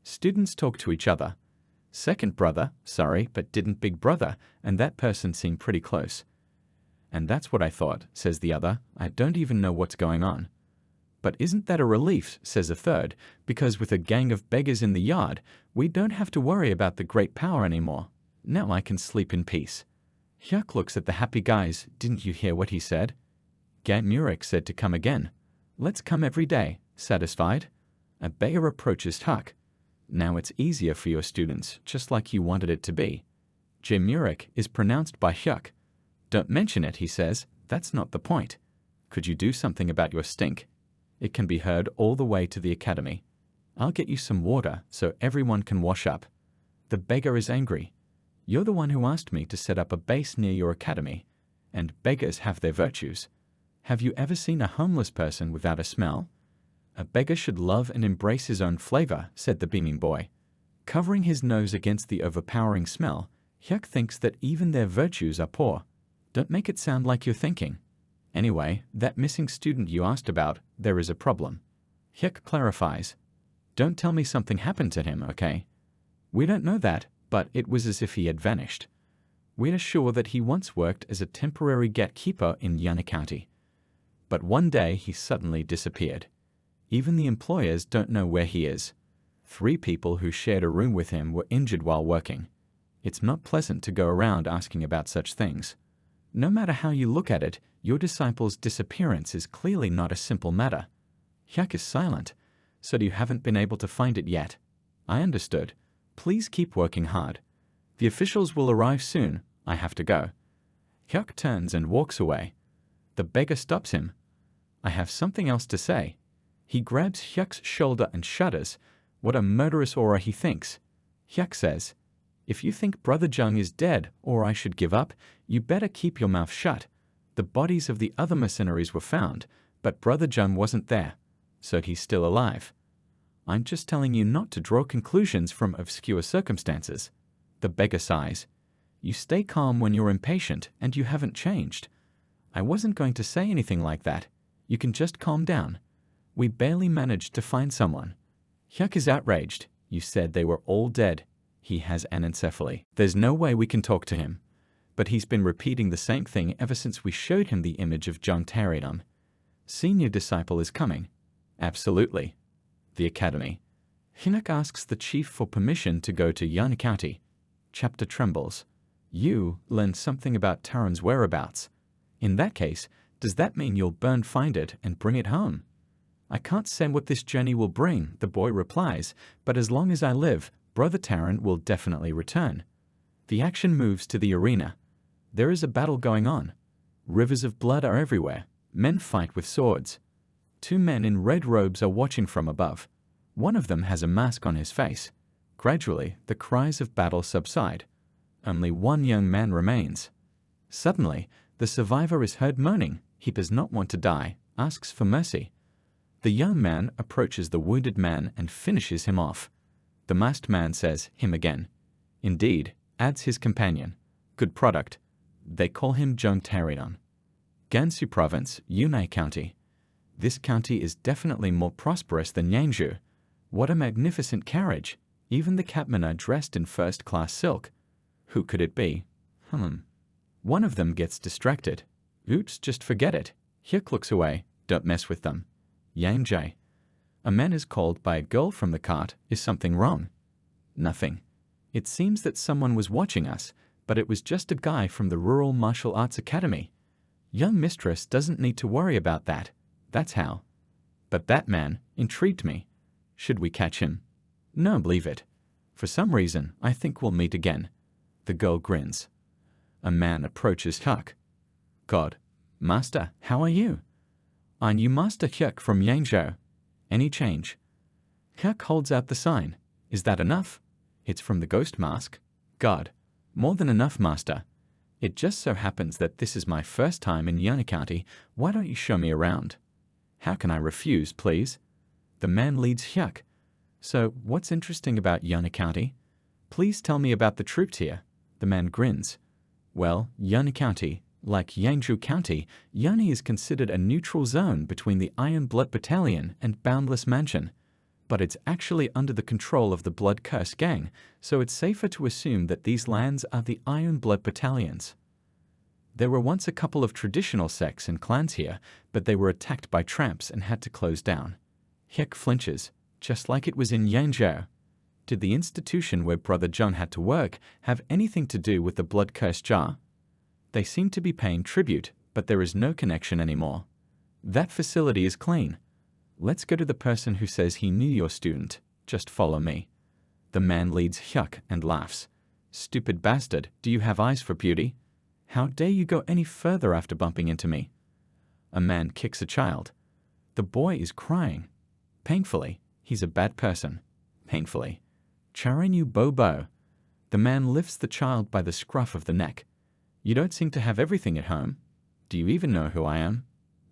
Students talk to each other. Second brother, sorry, but didn't big brother, and that person seemed pretty close. And that's what I thought, says the other. I don't even know what's going on. But isn't that a relief, says a third, because with a gang of beggars in the yard, we don't have to worry about the great power anymore. Now I can sleep in peace. Hyuk looks at the happy guys. Didn't you hear what he said? Gamurik said to come again. Let's come every day. Satisfied? A beggar approaches Hyuk. Now it's easier for your students, just like you wanted it to be. Jamurik is pronounced by Hyuk. Don't mention it, he says. That's not the point. Could you do something about your stink? It can be heard all the way to the academy. I'll get you some water so everyone can wash up. The beggar is angry. You're the one who asked me to set up a base near your academy, and beggars have their virtues. Have you ever seen a homeless person without a smell? A beggar should love and embrace his own flavor, said the beaming boy. Covering his nose against the overpowering smell, Hyuk thinks that even their virtues are poor. Don't make it sound like you're thinking. Anyway, that missing student you asked about, there is a problem. Hyuk clarifies. Don't tell me something happened to him, okay? We don't know that, but it was as if he had vanished. We are sure that he once worked as a temporary gatekeeper in Yana County. But one day he suddenly disappeared. Even the employers don't know where he is. 3 people who shared a room with him were injured while working. It's not pleasant to go around asking about such things. No matter how you look at it, your disciple's disappearance is clearly not a simple matter. Hyuk is silent. So you haven't been able to find it yet? I understood. Please keep working hard. The officials will arrive soon. I have to go. Hyuk turns and walks away. The beggar stops him. I have something else to say. He grabs Hyuk's shoulder and shudders. What a murderous aura he thinks. Hyuk says, if you think Brother Jung is dead or I should give up, you better keep your mouth shut. The bodies of the other mercenaries were found, but Brother Jung wasn't there, so he's still alive. I'm just telling you not to draw conclusions from obscure circumstances. The beggar sighs. You stay calm when you're impatient, and you haven't changed. I wasn't going to say anything like that. You can just calm down. We barely managed to find someone. Hyuk is outraged. You said they were all dead. He has anencephaly. There's no way we can talk to him. But he's been repeating the same thing ever since we showed him the image of Jung Taeridam. Senior disciple is coming. Absolutely. The academy. Hyuk asks the chief for permission to go to Yana County. Chapter trembles. You learned something about Taran's whereabouts. In that case, does that mean you'll find it and bring it home? I can't say what this journey will bring, the boy replies, but as long as I live, Brother Taran will definitely return. The action moves to the arena. There is a battle going on. Rivers of blood are everywhere. Men fight with swords. Two men in red robes are watching from above. One of them has a mask on his face. Gradually, the cries of battle subside. Only one young man remains. Suddenly, the survivor is heard moaning. He does not want to die, asks for mercy. The young man approaches the wounded man and finishes him off. The masked man says, him again. Indeed, adds his companion. Good product. They call him Jontarion. Gansu Province, Yunai County. This county is definitely more prosperous than Yangzhou. What a magnificent carriage! Even the cabmen are dressed in first-class silk. Who could it be? One of them gets distracted. Oops, just forget it. Hyuk looks away. Don't mess with them. Yang. A man is called by a girl from the cart. Is something wrong? Nothing. It seems that someone was watching us, but it was just a guy from the Rural Martial Arts Academy. Young mistress doesn't need to worry about that. That's how. But that man intrigued me. Should we catch him? No, believe it. For some reason, I think we'll meet again. The girl grins. A man approaches Hyuk. God, Master, how are you? I'm you Master Hyuk from Yangzhou. Any change? Hyuk holds out the sign. Is that enough? It's from the ghost mask. God, more than enough, Master. It just so happens that this is my first time in Yunai County. Why don't you show me around? How can I refuse, please? The man leads Hyuk. So, what's interesting about Yunai County? Please tell me about the troops here. The man grins. Well, Yunai County, like Yangzhou County, Yunai is considered a neutral zone between the Iron Blood Battalion and Boundless Mansion. But it's actually under the control of the Blood Curse Gang, so it's safer to assume that these lands are the Iron Blood Battalions. There were once a couple of traditional sects and clans here, but they were attacked by tramps and had to close down. Hyuk flinches, just like it was in Yangzhou. Did the institution where Brother John had to work have anything to do with the Blood Curse Jar? They seem to be paying tribute, but there is no connection anymore. That facility is clean. Let's go to the person who says he knew your student. Just follow me. The man leads Hyuk and laughs. Stupid bastard, do you have eyes for beauty? How dare you go any further after bumping into me? A man kicks a child. The boy is crying. Painfully. He's a bad person. Painfully. Charinyu Bobo. The man lifts the child by the scruff of the neck. You don't seem to have everything at home. Do you even know who I am?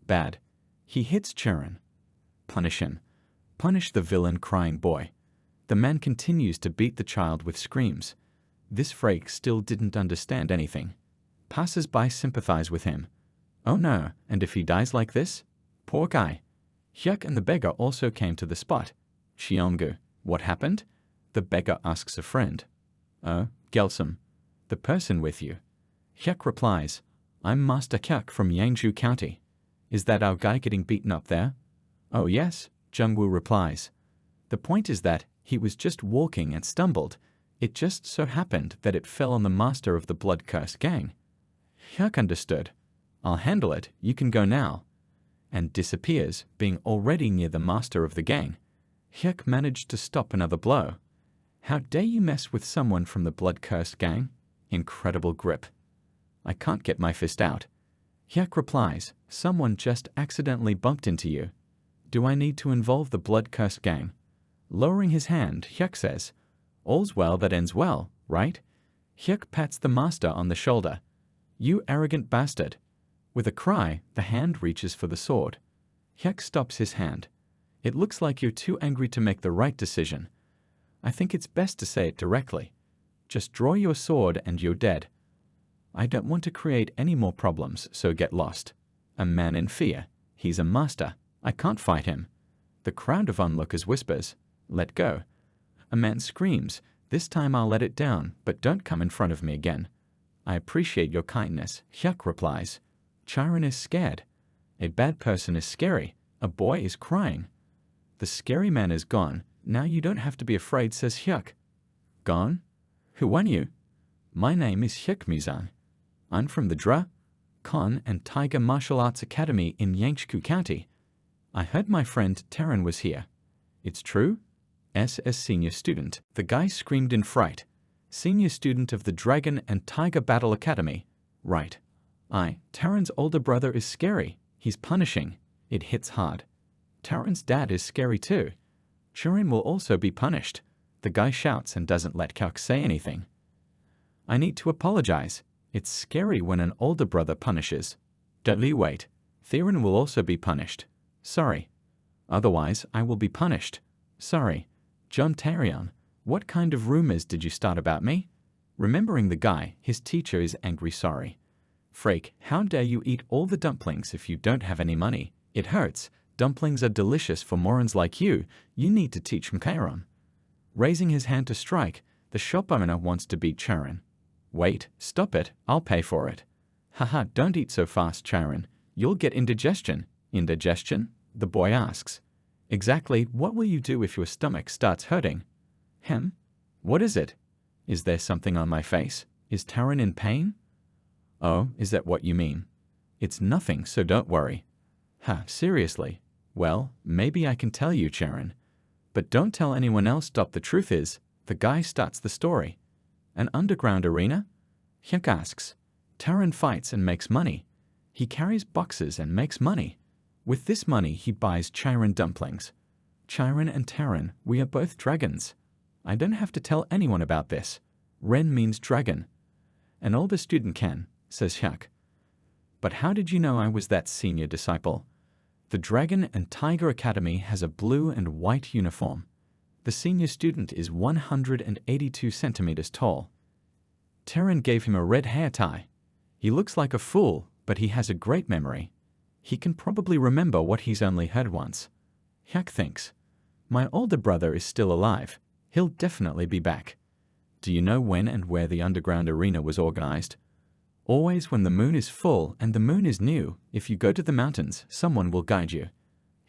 Bad. He hits Charin. Punish him. Punish the villain crying boy. The man continues to beat the child with screams. This frake still didn't understand anything. Passers-by sympathize with him. Oh no, and if he dies like this? Poor guy. Hyuk and the beggar also came to the spot. Cheongu, what happened? The beggar asks a friend. Oh, Gelsum, the person with you. Hyuk replies, I'm Master Hyuk from Yangzhou County. Is that our guy getting beaten up there? Oh yes, Jungwoo replies. The point is that he was just walking and stumbled. It just so happened that it fell on the master of the Blood Curse Gang. Hyuk understood. I'll handle it, you can go now. And disappears, being already near the master of the gang. Hyuk managed to stop another blow. How dare you mess with someone from the Blood Curse Gang? Incredible grip. I can't get my fist out. Hyuk replies, someone just accidentally bumped into you. Do I need to involve the Blood Curse Gang? Lowering his hand, Hyuk says, all's well that ends well, right? Hyuk pats the master on the shoulder. You arrogant bastard. With a cry, the hand reaches for the sword. Hyuk stops his hand. It looks like you're too angry to make the right decision. I think it's best to say it directly. Just draw your sword and you're dead. I don't want to create any more problems, so get lost. A man in fear. He's a master. I can't fight him. The crowd of onlookers whispers, let go. A man screams, this time I'll let it down, but don't come in front of me again. I appreciate your kindness, Hyuk replies. Charin is scared. A bad person is scary. A boy is crying. The scary man is gone. Now you don't have to be afraid, says Hyuk. Gone? Who won you? My name is Hyuk Mizan. I'm from the Dra, Kon and Tiger Martial Arts Academy in Yangzhou County. I heard my friend Terran was here. It's true? SS senior student. The guy screamed in fright. Senior student of the Dragon and Tiger Battle Academy. Right. Taran's older brother is scary. He's punishing. It hits hard. Taran's dad is scary too. Churin will also be punished. The guy shouts and doesn't let Kyuk say anything. I need to apologize. It's scary when an older brother punishes. Dudley, wait. Theron will also be punished. Sorry. Otherwise, I will be punished. Sorry. John Tarion, what kind of rumors did you start about me? Remembering the guy, his teacher is angry sorry. Frake, how dare you eat all the dumplings if you don't have any money? It hurts. Dumplings are delicious for morons like you. You need to teach Mkairon. Raising his hand to strike, the shop owner wants to beat Charon. Wait, stop it. I'll pay for it. Haha, don't eat so fast, Charon. You'll get indigestion. Indigestion? The boy asks. Exactly, what will you do if your stomach starts hurting? Hem? What is it? Is there something on my face? Is Taran in pain? Oh, is that what you mean? It's nothing, so don't worry. Ha, seriously? Well, maybe I can tell you, Charon. But don't tell anyone else. The truth is, the guy starts the story. An underground arena? Hyuk asks. Taran fights and makes money. He carries boxes and makes money. With this money, he buys Chiron dumplings. Chiron and Taran, we are both dragons. I don't have to tell anyone about this. Ren means dragon. An older student can, says Hyuk. But how did you know I was that senior disciple? The Dragon and Tiger Academy has a blue and white uniform. The senior student is 182 centimeters tall. Taran gave him a red hair tie. He looks like a fool, but he has a great memory. He can probably remember what he's only heard once. Hyuk thinks, my older brother is still alive. He'll definitely be back. Do you know when and where the underground arena was organized? Always when the moon is full and the moon is new. If you go to the mountains, someone will guide you.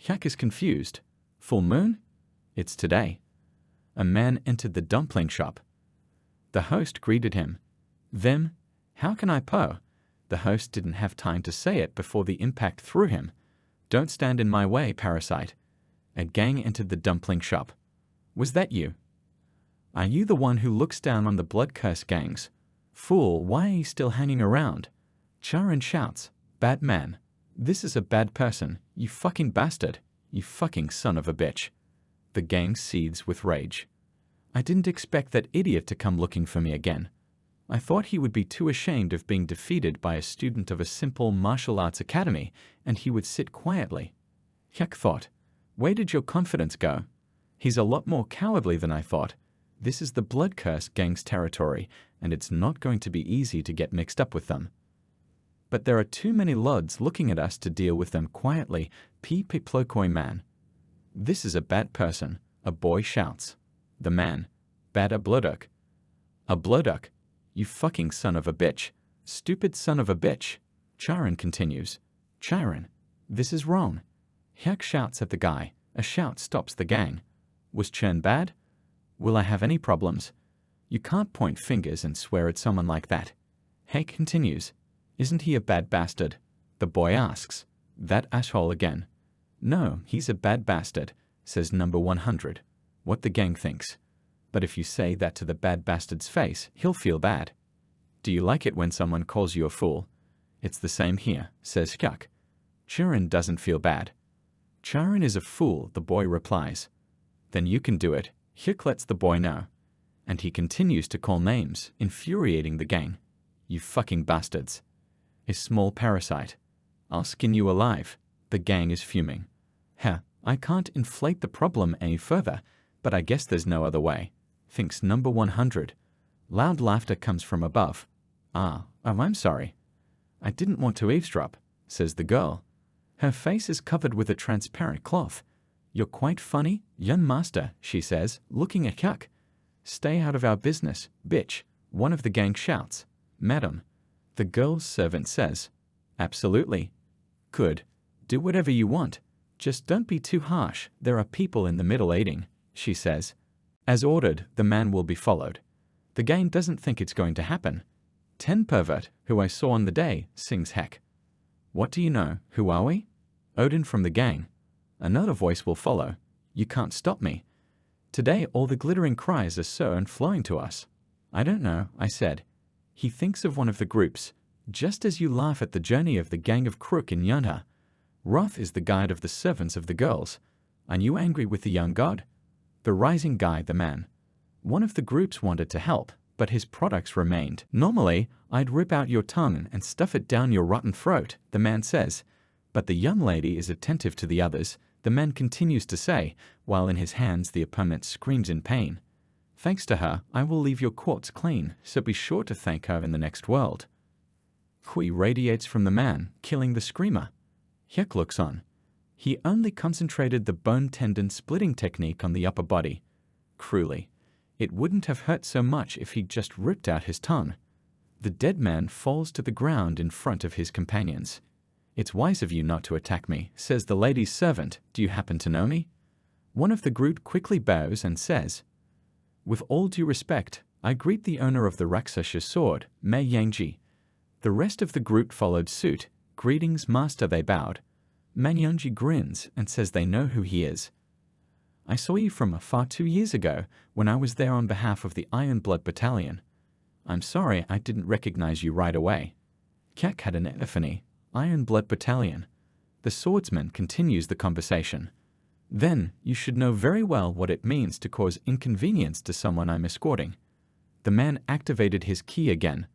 Hyuk is confused. Full moon? It's today. A man entered the dumpling shop. The host greeted him. Them, how can I po? The host didn't have time to say it before the impact threw him. Don't stand in my way, parasite. A gang entered the dumpling shop. Was that you? Are you the one who looks down on the blood-cursed gangs? Fool, why are you still hanging around? Charon shouts, bad man. This is a bad person, you fucking bastard. You fucking son of a bitch. The gang seethes with rage. I didn't expect that idiot to come looking for me again. I thought he would be too ashamed of being defeated by a student of a simple martial arts academy, and he would sit quietly. Hyuk thought, where did your confidence go? He's a lot more cowardly than I thought. This is the blood-cursed gang's territory, and it's not going to be easy to get mixed up with them. But there are too many lods looking at us to deal with them quietly. Plokoi man. This is a bad person, a boy shouts. The man. Bad a blooduk. A blooduk. You fucking son of a bitch. Stupid son of a bitch. Charon continues. Charon, this is wrong. Hyuk shouts at the guy. A shout stops the gang. Was Churn bad? Will I have any problems? You can't point fingers and swear at someone like that. Hake continues. Isn't he a bad bastard? The boy asks. That asshole again. No, he's a bad bastard, says number 100. What the gang thinks. But if you say that to the bad bastard's face, he'll feel bad. Do you like it when someone calls you a fool? It's the same here, says Hyuk. Charon doesn't feel bad. Charon is a fool, the boy replies. Then you can do it. Hyuk lets the boy know. And he continues to call names, infuriating the gang. You fucking bastards. A small parasite. I'll skin you alive. The gang is fuming. I can't inflate the problem any further, but I guess there's no other way, thinks number 100. Loud laughter comes from above. I'm sorry. I didn't want to eavesdrop, says the girl. Her face is covered with a transparent cloth. You're quite funny, young master, she says, looking at Hyuk. Stay out of our business, bitch, one of the gang shouts. Madam. The girl's servant says. Absolutely. Good. Do whatever you want. Just don't be too harsh. There are people in the middle aiding, she says. As ordered, the man will be followed. The gang doesn't think it's going to happen. 10 pervert, who I saw on the day, sings heck. What do you know? Who are we? Odin from the gang. Another voice will follow. You can't stop me. Today all the glittering cries are so and flowing to us. I don't know, I said. He thinks of one of the groups. Just as you laugh at the journey of the gang of crook in MANHWA, wrath is the guide of the servants of the girls. Are you angry with the young god? The rising guy, the man. One of the groups wanted to help, but his products remained. Normally, I'd rip out your tongue and stuff it down your rotten throat, the man says. But the young lady is attentive to the others, the man continues to say, while in his hands the opponent screams in pain. Thanks to her, I will leave your corpse clean, so be sure to thank her in the next world. Hui radiates from the man, killing the screamer. Hyuk looks on. He only concentrated the bone tendon splitting technique on the upper body. Cruelly. It wouldn't have hurt so much if he'd just ripped out his tongue. The dead man falls to the ground in front of his companions. It's wise of you not to attack me, says the lady's servant. Do you happen to know me? One of the group quickly bows and says, with all due respect, I greet the owner of the Rakshasa sword, Mei Yangji. The rest of the group followed suit. Greetings, master, they bowed. Manyonji grins and says they know who he is. I saw you from afar 2 years ago when I was there on behalf of the Iron Blood Battalion. I'm sorry I didn't recognize you right away. Kyak had an epiphany. Iron Blood Battalion. The swordsman continues the conversation. Then you should know very well what it means to cause inconvenience to someone I'm escorting. The man activated his key again.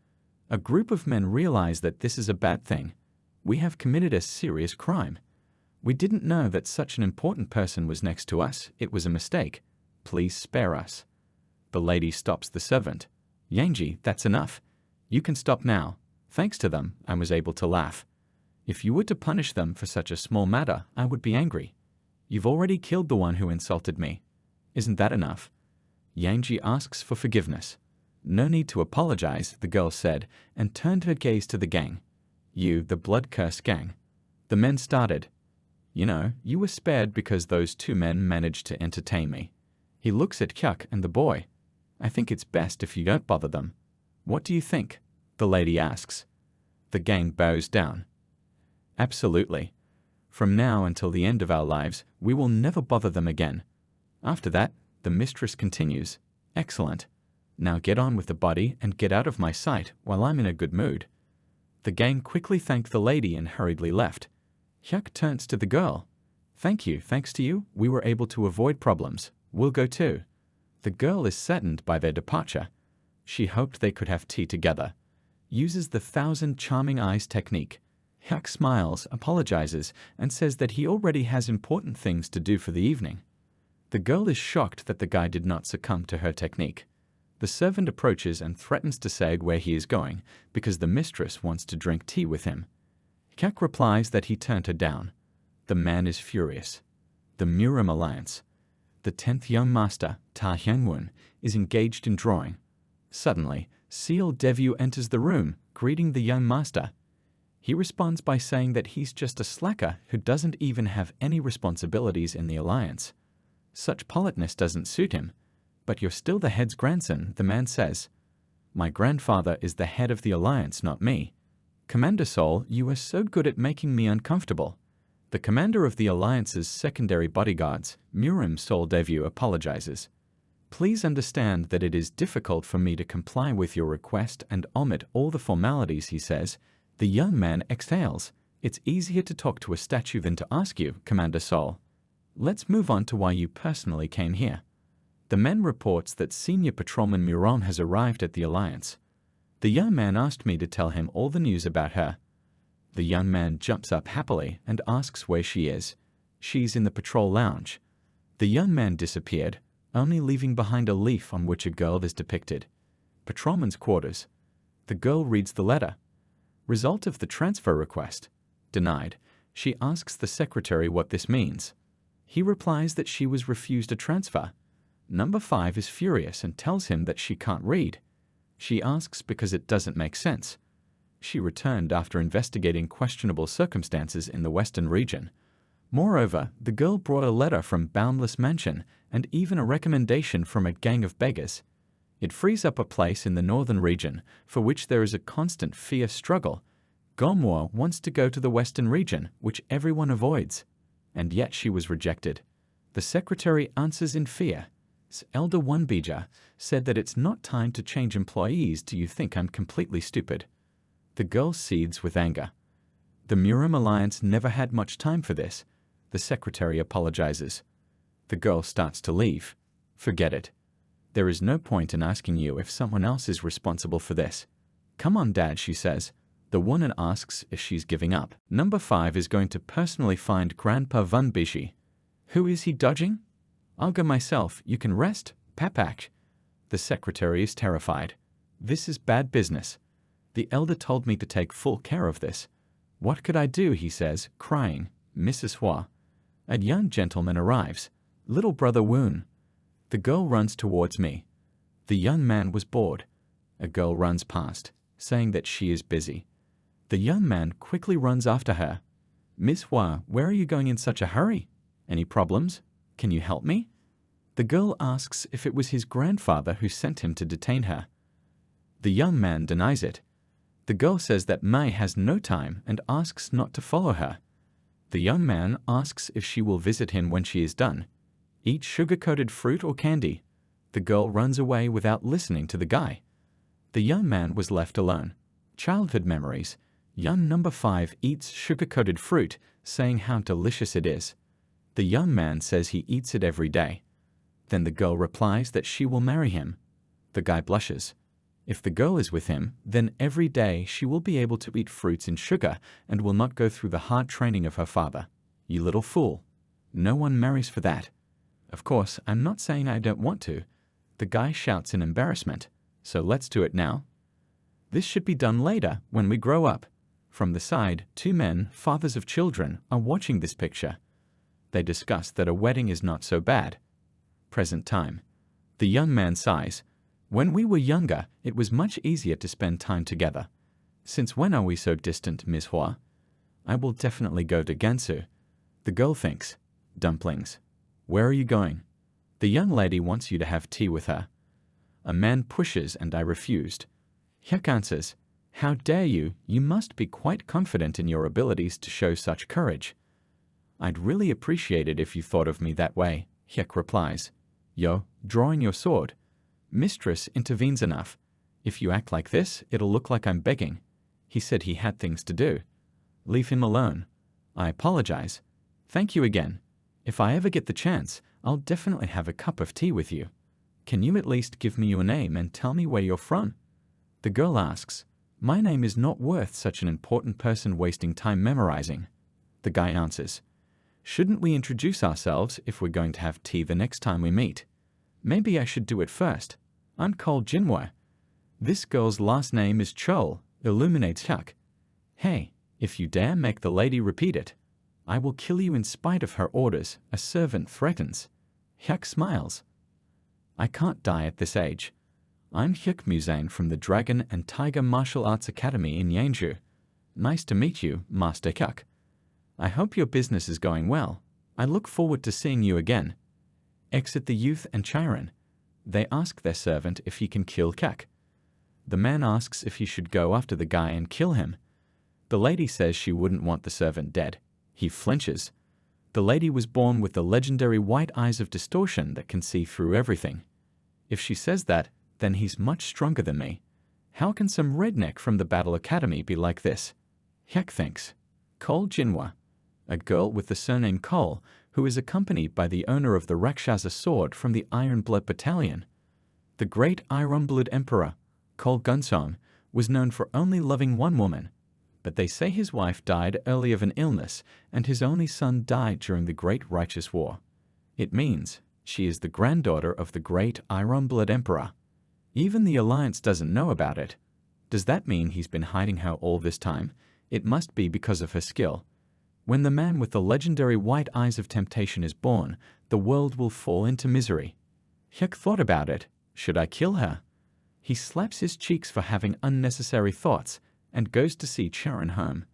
A group of men realize that this is a bad thing. We have committed a serious crime. We didn't know that such an important person was next to us. It was a mistake. Please spare us. The lady stops the servant. Yangji, that's enough. You can stop now. Thanks to them, I was able to laugh. If you were to punish them for such a small matter, I would be angry. You've already killed the one who insulted me. Isn't that enough? Yangji asks for forgiveness. No need to apologize, the girl said, and turned her gaze to the gang. You, the blood-cursed gang. The men started. You know, you were spared because those 2 men managed to entertain me. He looks at Kyuk and the boy. I think it's best if you don't bother them. What do you think? The lady asks. The gang bows down. Absolutely. From now until the end of our lives, we will never bother them again. After that, the mistress continues. Excellent. Now get on with the body and get out of my sight while I'm in a good mood. The gang quickly thanked the lady and hurriedly left. Hyuk turns to the girl. Thank you, thanks to you, we were able to avoid problems. We'll go too. The girl is saddened by their departure. She hoped they could have tea together. Uses the 1,000 charming eyes technique. Hyuk smiles, apologizes, and says that he already has important things to do for the evening. The girl is shocked that the guy did not succumb to her technique. The servant approaches and threatens to say where he is going, because the mistress wants to drink tea with him. Kyak replies that he turned her down. The man is furious. The Murim Alliance. The 10th young master, Ta Hyungwon, is engaged in drawing. Suddenly, Seal Devu enters the room, greeting the young master. He responds by saying that he's just a slacker who doesn't even have any responsibilities in the alliance. Such politeness doesn't suit him. But you're still the head's grandson, the man says. My grandfather is the head of the alliance, not me. Commander Sol, you are so good at making me uncomfortable. The commander of the alliance's secondary bodyguards, Murim Sol Devu, apologizes. Please understand that it is difficult for me to comply with your request and omit all the formalities, he says. The young man exhales. It's easier to talk to a statue than to ask you, Commander Sol. Let's move on to why you personally came here. The men reports that Senior Patrolman Muron has arrived at the Alliance. The young man asked me to tell him all the news about her. The young man jumps up happily and asks where she is. She's in the patrol lounge. The young man disappeared, only leaving behind a leaf on which a girl is depicted. Patrolman's quarters. The girl reads the letter. Result of the transfer request. Denied. She asks the secretary what this means. He replies that she was refused a transfer. Number 5 is furious and tells him that she can't read. She asks because it doesn't make sense. She returned after investigating questionable circumstances in the Western region. Moreover, the girl brought a letter from Boundless Mansion and even a recommendation from a gang of beggars. It frees up a place in the Northern region for which there is a constant fierce struggle. Gomwa wants to go to the Western region, which everyone avoids. And yet she was rejected. The secretary answers in fear. Elder Onebija said that it's not time to change employees. Do you think I'm completely stupid? The girl seethes with anger. The Murim Alliance never had much time for this. The secretary apologizes. The girl starts to leave. Forget it. There is no point in asking you if someone else is responsible for this. Come on, Dad, she says. The woman asks if she's giving up. Number 5 is going to personally find Grandpa Van Bishi. Who is he dodging? I'll go myself. You can rest, Papak. The secretary is terrified. This is bad business. The elder told me to take full care of this. What could I do, he says, crying. Mrs. Hua. A young gentleman arrives. Little brother Woon. The girl runs towards me. The young man was bored. A girl runs past, saying that she is busy. The young man quickly runs after her. Miss Hua, where are you going in such a hurry? Any problems? Can you help me? The girl asks if it was his grandfather who sent him to detain her. The young man denies it. The girl says that Mai has no time and asks not to follow her. The young man asks if she will visit him when she is done. Eat sugar-coated fruit or candy. The girl runs away without listening to the guy. The young man was left alone. Childhood memories. Young number 5 eats sugar-coated fruit, saying how delicious it is. The young man says he eats it every day. Then the girl replies that she will marry him. The guy blushes. If the girl is with him, then every day she will be able to eat fruits and sugar and will not go through the hard training of her father. You little fool. No one marries for that. Of course, I'm not saying I don't want to. The guy shouts in embarrassment. So let's do it now. This should be done later, when we grow up. From the side, 2 men, fathers of children, are watching this picture. They discuss that a wedding is not so bad. Present time. The young man sighs. When we were younger, it was much easier to spend time together. Since when are we so distant, Miss Hua? I will definitely go to Gansu. The girl thinks. Dumplings. Where are you going? The young lady wants you to have tea with her. A man pushes and I refused. Hyuk answers, how dare you? You must be quite confident in your abilities to show such courage. I'd really appreciate it if you thought of me that way, Hyuk replies. Yo, drawing your sword. Mistress intervenes enough. If you act like this, it'll look like I'm begging. He said he had things to do. Leave him alone. I apologize. Thank you again. If I ever get the chance, I'll definitely have a cup of tea with you. Can you at least give me your name and tell me where you're from? The girl asks, my name is not worth such an important person wasting time memorizing. The guy answers, shouldn't we introduce ourselves if we're going to have tea the next time we meet? Maybe I should do it first. I'm called Jinhwa. This girl's last name is Chol, illuminates Hyuk. Hey, if you dare make the lady repeat it, I will kill you in spite of her orders, a servant threatens. Hyuk smiles. I can't die at this age. I'm Hyuk Muzane from the Dragon and Tiger Martial Arts Academy in Yangzhou. Nice to meet you, Master Hyuk. I hope your business is going well. I look forward to seeing you again. Exit the youth and Chiron. They ask their servant if he can kill Hyuk. The man asks if he should go after the guy and kill him. The lady says she wouldn't want the servant dead. He flinches. The lady was born with the legendary white eyes of distortion that can see through everything. If she says that, then he's much stronger than me. How can some redneck from the Battle Academy be like this? Hyuk thinks. Cole Jinhwa, a girl with the surname Cole, who is accompanied by the owner of the Rakshasa sword from the Iron Blood Battalion. The great Iron Blood Emperor, Cole Gunsong, was known for only loving one woman, but they say his wife died early of an illness and his only son died during the Great Righteous War. It means she is the granddaughter of the great Iron Blood Emperor. Even the Alliance doesn't know about it. Does that mean he's been hiding her all this time? It must be because of her skill. When the man with the legendary white eyes of temptation is born, the world will fall into misery. Hyuk thought about it. Should I kill her? He slaps his cheeks for having unnecessary thoughts and goes to see Charon home.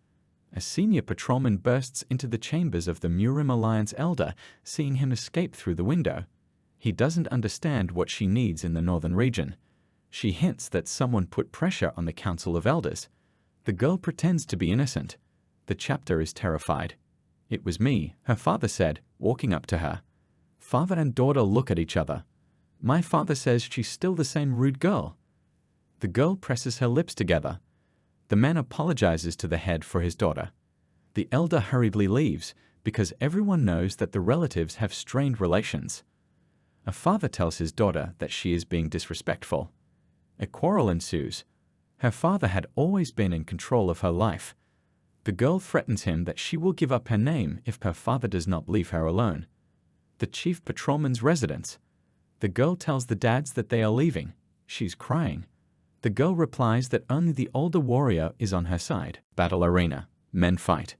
A senior patrolman bursts into the chambers of the Murim Alliance elder, seeing him escape through the window. He doesn't understand what she needs in the northern region. She hints that someone put pressure on the Council of Elders. The girl pretends to be innocent. The chapter is terrified. It was me, her father said, walking up to her. Father and daughter look at each other. My father says she's still the same rude girl. The girl presses her lips together. The man apologizes to the head for his daughter. The elder hurriedly leaves because everyone knows that the relatives have strained relations. A father tells his daughter that she is being disrespectful. A quarrel ensues. Her father had always been in control of her life. The girl threatens him that she will give up her name if her father does not leave her alone. The chief patrolman's residence. The girl tells the dads that they are leaving. She's crying. The girl replies that only the older warrior is on her side. Battle arena. Men fight.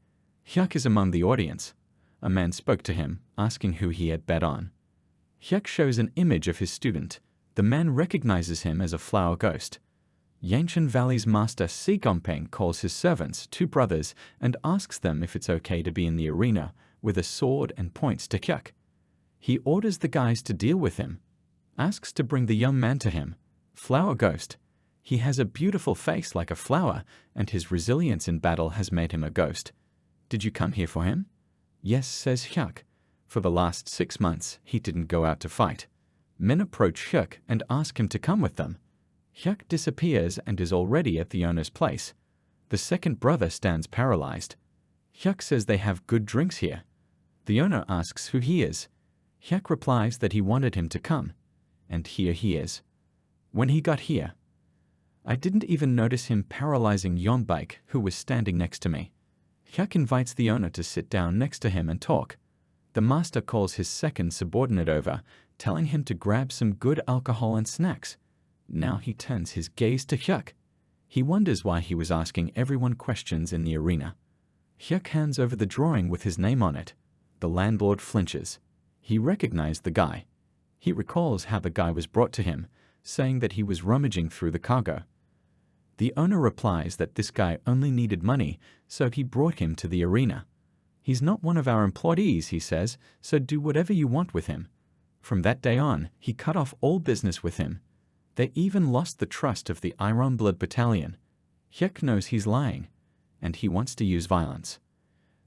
Hyuk is among the audience. A man spoke to him, asking who he had bet on. Hyuk shows an image of his student. The man recognizes him as a flower ghost. Yangshan Valley's master Si Gompeng calls his servants, 2 brothers, and asks them if it's okay to be in the arena with a sword and points to Hyuk. He orders the guys to deal with him, asks to bring the young man to him. Flower ghost. He has a beautiful face like a flower, and his resilience in battle has made him a ghost. Did you come here for him? Yes, says Hyuk. For the last 6 months, he didn't go out to fight. Men approach Hyuk and ask him to come with them. Hyuk disappears and is already at the owner's place. The second brother stands paralyzed. Hyuk says they have good drinks here. The owner asks who he is. Hyuk replies that he wanted him to come. And here he is. When he got here, I didn't even notice him paralyzing Yeonbaek, who was standing next to me. Hyuk invites the owner to sit down next to him and talk. The master calls his second subordinate over, telling him to grab some good alcohol and snacks. Now he turns his gaze to Hyuk. He wonders why he was asking everyone questions in the arena. Hyuk hands over the drawing with his name on it. The landlord flinches. He recognized the guy. He recalls how the guy was brought to him, saying that he was rummaging through the cargo. The owner replies that this guy only needed money, so he brought him to the arena. He's not one of our employees, he says, so do whatever you want with him. From that day on, he cut off all business with him. They even lost the trust of the Iron Blood Battalion. Hyuk knows he's lying, and he wants to use violence.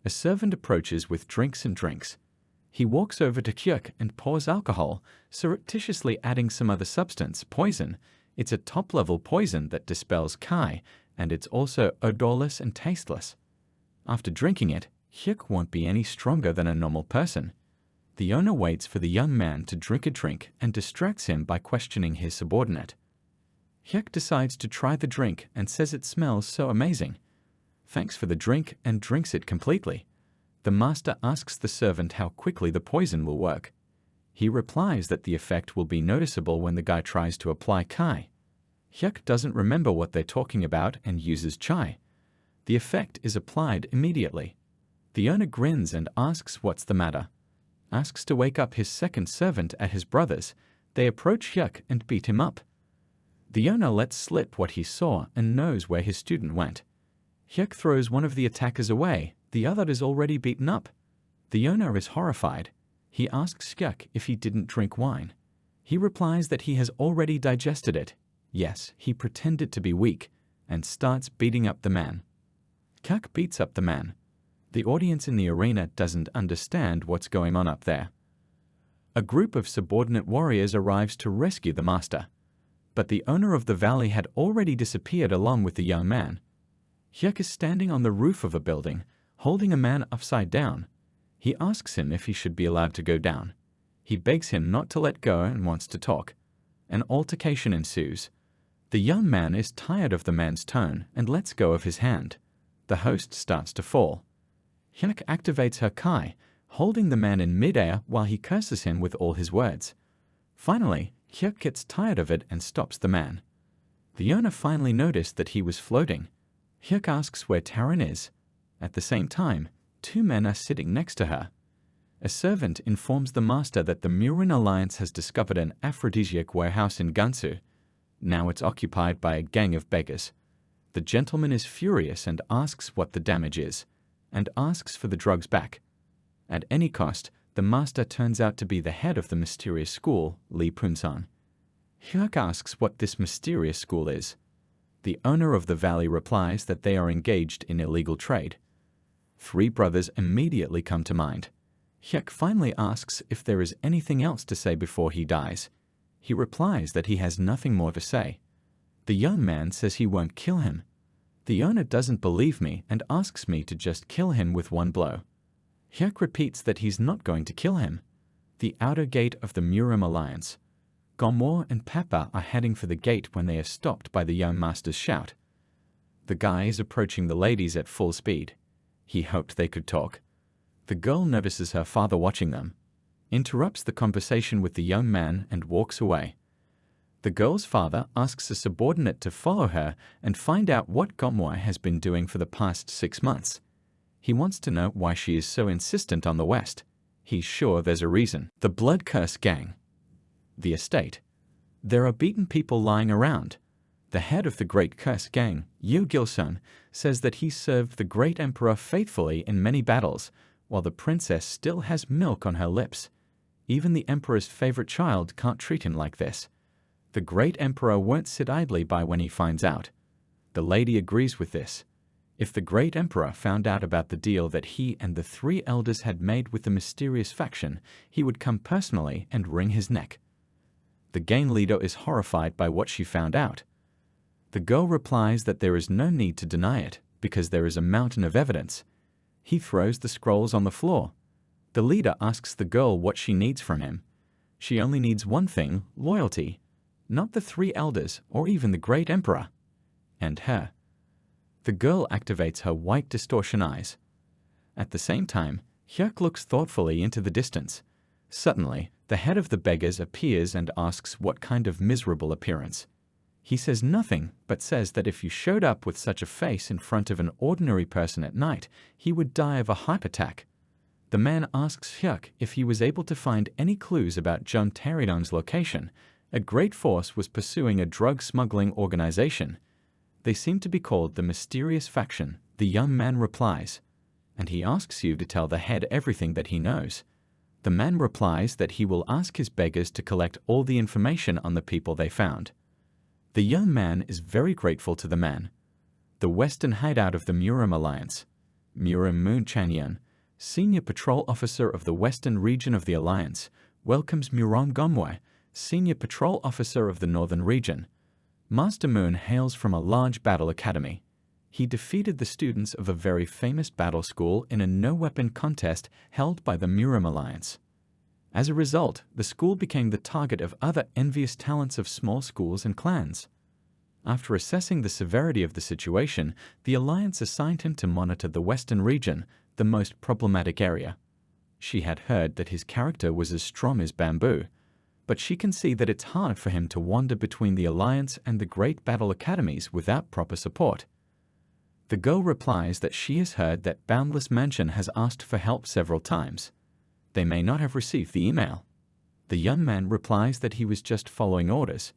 A servant approaches with drinks and drinks. He walks over to Hyuk and pours alcohol, surreptitiously adding some other substance, poison. It's a top-level poison that dispels Kai, and it's also odorless and tasteless. After drinking it, Hyuk won't be any stronger than a normal person. The owner waits for the young man to drink a drink and distracts him by questioning his subordinate. Hyuk decides to try the drink and says it smells so amazing. Thanks for the drink and drinks it completely. The master asks the servant how quickly the poison will work. He replies that the effect will be noticeable when the guy tries to apply Kai. Hyuk doesn't remember what they're talking about and uses chai. The effect is applied immediately. The owner grins and asks what's the matter. Asks to wake up his second servant at his brother's. They approach Hyuk and beat him up. The owner lets slip what he saw and knows where his student went. Hyuk throws one of the attackers away. The other is already beaten up. The owner is horrified. He asks Hyuk if he didn't drink wine. He replies that he has already digested it. Yes, he pretended to be weak and starts beating up the man. Hyuk beats up the man. The audience in the arena doesn't understand what's going on up there. A group of subordinate warriors arrives to rescue the master. But the owner of the valley had already disappeared along with the young man. Hyuk is standing on the roof of a building, holding a man upside down. He asks him if he should be allowed to go down. He begs him not to let go and wants to talk. An altercation ensues. The young man is tired of the man's tone and lets go of his hand. The host starts to fall. Hyuk activates her Kai, holding the man in midair while he curses him with all his words. Finally, Hyuk gets tired of it and stops the man. The owner finally noticed that he was floating. Hyuk asks where Taran is. At the same time, 2 men are sitting next to her. A servant informs the master that the Murin Alliance has discovered an aphrodisiac warehouse in Gansu. Now it's occupied by a gang of beggars. The gentleman is furious and asks what the damage is, and asks for the drugs back. At any cost, the master turns out to be the head of the mysterious school, Lee Punsan. Hyuk asks what this mysterious school is. The owner of the valley replies that they are engaged in illegal trade. 3 brothers immediately come to mind. Hyuk finally asks if there is anything else to say before he dies. He replies that he has nothing more to say. The young man says he won't kill him. The owner doesn't believe me and asks me to just kill him with one blow. Hyuk repeats that he's not going to kill him. The outer gate of the Murim Alliance. Gomor and Papa are heading for the gate when they are stopped by the young master's shout. The guy is approaching the ladies at full speed. He hoped they could talk. The girl notices her father watching them, interrupts the conversation with the young man and walks away. The girl's father asks a subordinate to follow her and find out what Gomor has been doing for the past 6 months. He wants to know why she is so insistent on the West. He's sure there's a reason. The Blood Curse Gang. The estate. There are beaten people lying around. The head of the Great Curse Gang, Yu Gilson, says that he served the Great Emperor faithfully in many battles, while the princess still has milk on her lips. Even the Emperor's favorite child can't treat him like this. The Great Emperor won't sit idly by when he finds out. The lady agrees with this. If the Great Emperor found out about the deal that he and the 3 elders had made with the mysterious faction, he would come personally and wring his neck. The gang leader is horrified by what she found out. The girl replies that there is no need to deny it, because there is a mountain of evidence. He throws the scrolls on the floor. The leader asks the girl what she needs from him. She only needs one thing, loyalty. Not the 3 elders, or even the Great Emperor. And her. The girl activates her white distortion eyes. At the same time, Hyuk looks thoughtfully into the distance. Suddenly, the head of the beggars appears and asks what kind of miserable appearance. He says nothing, but says that if you showed up with such a face in front of an ordinary person at night, he would die of a hype attack. The man asks Hyuk if he was able to find any clues about John Taridon's location. A great force was pursuing a drug smuggling organization. They seem to be called the Mysterious Faction. The young man replies, and he asks you to tell the head everything that he knows. The man replies that he will ask his beggars to collect all the information on the people they found. The young man is very grateful to the man. The western hideout of the Murim Alliance. Murim Moon Chanyan, senior patrol officer of the western region of the Alliance, welcomes Muram Gomwe, senior patrol officer of the northern region. Master Moon hails from a large battle academy. He defeated the students of a very famous battle school in a no-weapon contest held by the Murim Alliance. As a result, the school became the target of other envious talents of small schools and clans. After assessing the severity of the situation, the Alliance assigned him to monitor the western region, the most problematic area. She had heard that his character was as strong as bamboo, but she can see that it's hard for him to wander between the Alliance and the great battle academies without proper support. The girl replies that she has heard that Boundless Mansion has asked for help several times. They may not have received the email. The young man replies that he was just following orders.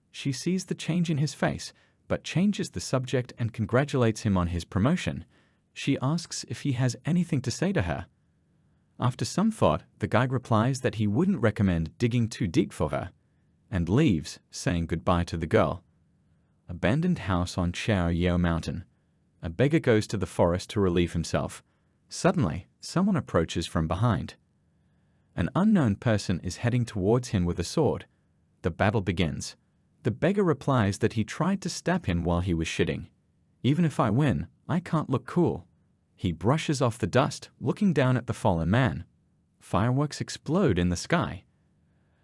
She sees the change in his face, but changes the subject and congratulates him on his promotion. She asks if he has anything to say to her. After some thought, the guy replies that he wouldn't recommend digging too deep for her, and leaves, saying goodbye to the girl. Abandoned house on Chao Yeo Mountain. A beggar goes to the forest to relieve himself. Suddenly, someone approaches from behind. An unknown person is heading towards him with a sword. The battle begins. The beggar replies that he tried to stab him while he was shitting. Even if I win, I can't look cool. He brushes off the dust, looking down at the fallen man. Fireworks explode in the sky.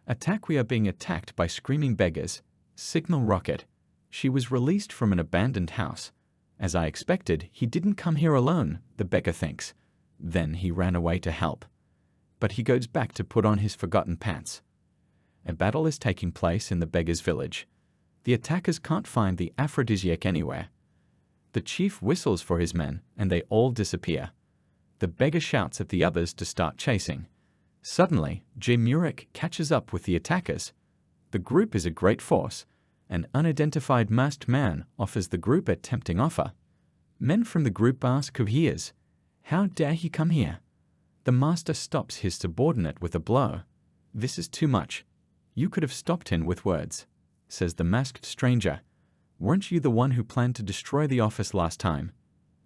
Attack! We are being attacked by screaming beggars. Signal rocket. She was released from an abandoned house. As I expected, he didn't come here alone, the beggar thinks. Then he ran away to help. But he goes back to put on his forgotten pants. A battle is taking place in the beggar's village. The attackers can't find the aphrodisiac anywhere. The chief whistles for his men, and they all disappear. The beggar shouts at the others to start chasing. Suddenly, Jamurik catches up with the attackers. The group is a great force. An unidentified masked man offers the group a tempting offer. Men from the group ask who he is. How dare he come here? The master stops his subordinate with a blow. This is too much. You could have stopped him with words, says the masked stranger. Weren't you the one who planned to destroy the office last time?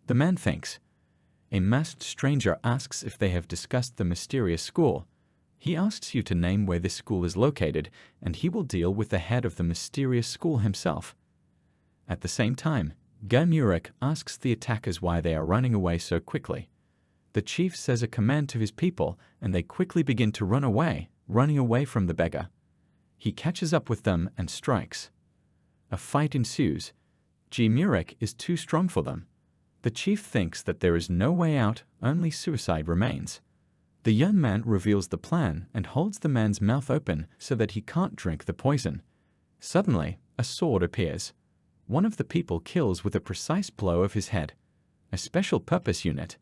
The man thinks. A masked stranger asks if they have discussed the mysterious school. He asks you to name where this school is located, and he will deal with the head of the mysterious school himself. At the same time, Gamurek asks the attackers why they are running away so quickly. The chief says a command to his people, and they quickly begin to run away, running away from the beggar. He catches up with them and strikes. A fight ensues. Gamurek is too strong for them. The chief thinks that there is no way out, only suicide remains. The young man reveals the plan and holds the man's mouth open so that he can't drink the poison. Suddenly, a sword appears. One of the people kills with a precise blow of his head. A special purpose unit.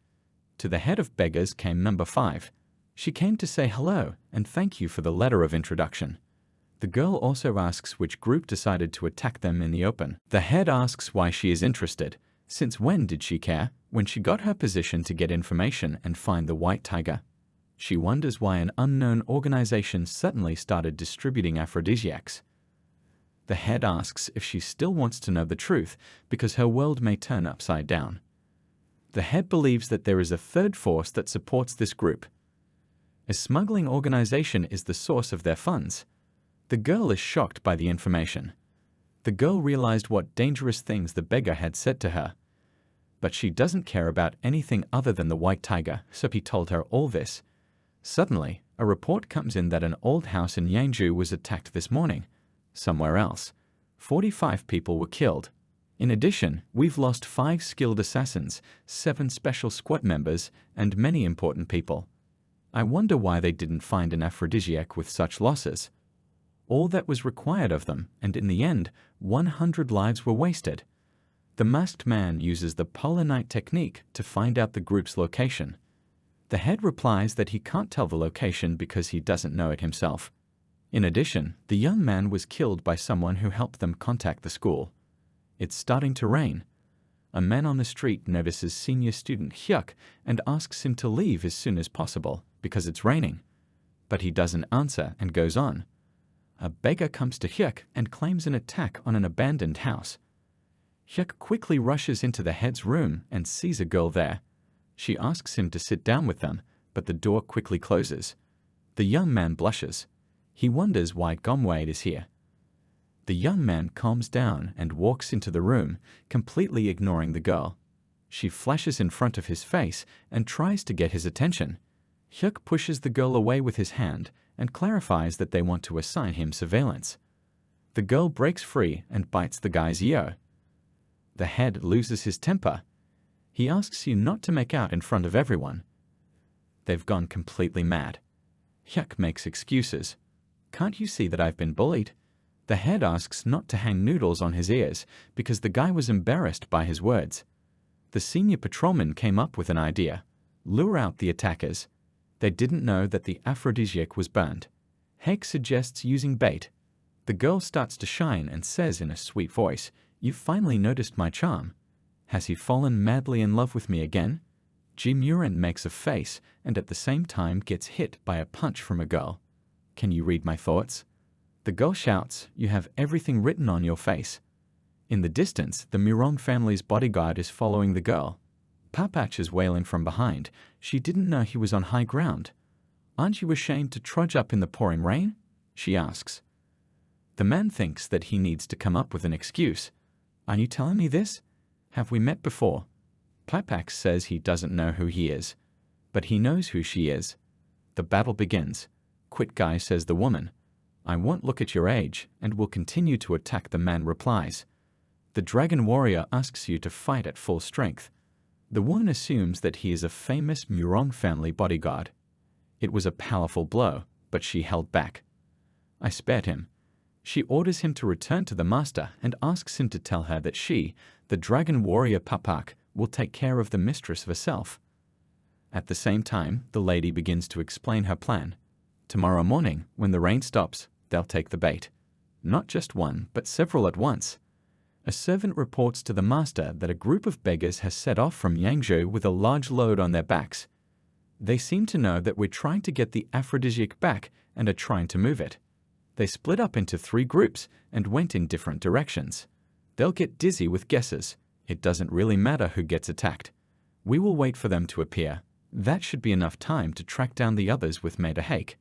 To the head of beggars came number 5. She came to say hello and thank you for the letter of introduction. The girl also asks which group decided to attack them in the open. The head asks why she is interested. Since when did she care? When she got her position to get information and find the white tiger. She wonders why an unknown organization suddenly started distributing aphrodisiacs. The head asks if she still wants to know the truth because her world may turn upside down. The head believes that there is a third force that supports this group. A smuggling organization is the source of their funds. The girl is shocked by the information. The girl realized what dangerous things the beggar had said to her. But she doesn't care about anything other than the white tiger, so he told her all this. Suddenly, a report comes in that an old house in Yangzhou was attacked this morning. Somewhere else. 45 people were killed. In addition, we've lost 5 skilled assassins, 7 special squad members, and many important people. I wonder why they didn't find an aphrodisiac with such losses. All that was required of them, and in the end, 100 lives were wasted. The masked man uses the polar night technique to find out the group's location. The head replies that he can't tell the location because he doesn't know it himself. In addition, the young man was killed by someone who helped them contact the school. It's starting to rain. A man on the street notices senior student Hyuk and asks him to leave as soon as possible because it's raining. But he doesn't answer and goes on. A beggar comes to Hyuk and claims an attack on an abandoned house. Hyuk quickly rushes into the head's room and sees a girl there. She asks him to sit down with them, but the door quickly closes. The young man blushes. He wonders why Gomwade is here. The young man calms down and walks into the room, completely ignoring the girl. She flashes in front of his face and tries to get his attention. Hyuk pushes the girl away with his hand and clarifies that they want to assign him surveillance. The girl breaks free and bites the guy's ear. The head loses his temper. He asks you not to make out in front of everyone. They've gone completely mad. Hyuk makes excuses. Can't you see that I've been bullied? The head asks not to hang noodles on his ears because the guy was embarrassed by his words. The senior patrolman came up with an idea. Lure out the attackers. They didn't know that the aphrodisiac was burned. Hake suggests using bait. The girl starts to shine and says in a sweet voice, "You've finally noticed my charm. Has he fallen madly in love with me again?" Jimuran makes a face and at the same time gets hit by a punch from a girl. "Can you read my thoughts?" The girl shouts, "You have everything written on your face." In the distance, the Miron family's bodyguard is following the girl. Papach is wailing from behind. She didn't know he was on high ground. "Aren't you ashamed to trudge up in the pouring rain?" she asks. The man thinks that he needs to come up with an excuse. "Are you telling me this? Have we met before?" Papach says he doesn't know who he is, but he knows who she is. The battle begins. "Quit, guy," says the woman. "I won't look at your age and will continue to attack," the man replies. The dragon warrior asks you to fight at full strength. The woman assumes that he is a famous Miron family bodyguard. It was a powerful blow, but she held back. I spared him. She orders him to return to the master and asks him to tell her that she, the dragon warrior Papak, will take care of the mistress herself. At the same time, the lady begins to explain her plan. Tomorrow morning, when the rain stops, they'll take the bait. Not just one, but several at once. A servant reports to the master that a group of beggars has set off from Yangzhou with a large load on their backs. They seem to know that we're trying to get the aphrodisiac back and are trying to move it. They split up into 3 groups and went in different directions. They'll get dizzy with guesses. It doesn't really matter who gets attacked. We will wait for them to appear. That should be enough time to track down the others with Maida Hake.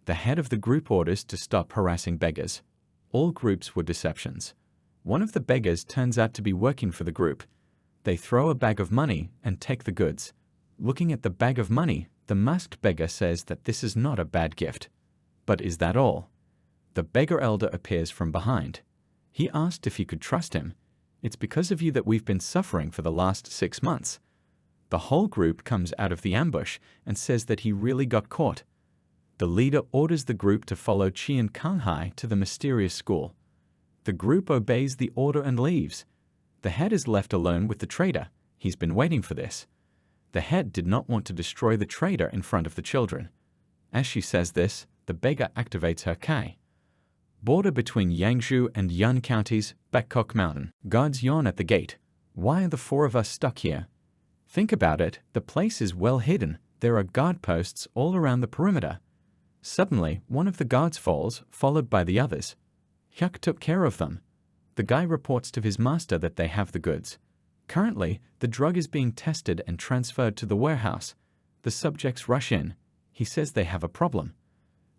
The head of the group orders to stop harassing beggars. All groups were deceptions. One of the beggars turns out to be working for the group. They throw a bag of money and take the goods. Looking at the bag of money, the masked beggar says that this is not a bad gift. But is that all? The beggar elder appears from behind. He asked if he could trust him. It's because of you that we've been suffering for the last 6 months. The whole group comes out of the ambush and says that he really got caught. The leader orders the group to follow Chi and Kanghai to the mysterious school. The group obeys the order and leaves. The head is left alone with the trader. He's been waiting for this. The head did not want to destroy the trader in front of the children. As she says this, the beggar activates her Kai. Border between Yangzhou and Yun counties, Backcock Mountain. Guards yawn at the gate. Why are the 4 of us stuck here? Think about it, the place is well hidden. There are guard posts all around the perimeter. Suddenly, one of the guards falls, followed by the others. Hyuk took care of them. The guy reports to his master that they have the goods. Currently, the drug is being tested and transferred to the warehouse. The subjects rush in. He says they have a problem.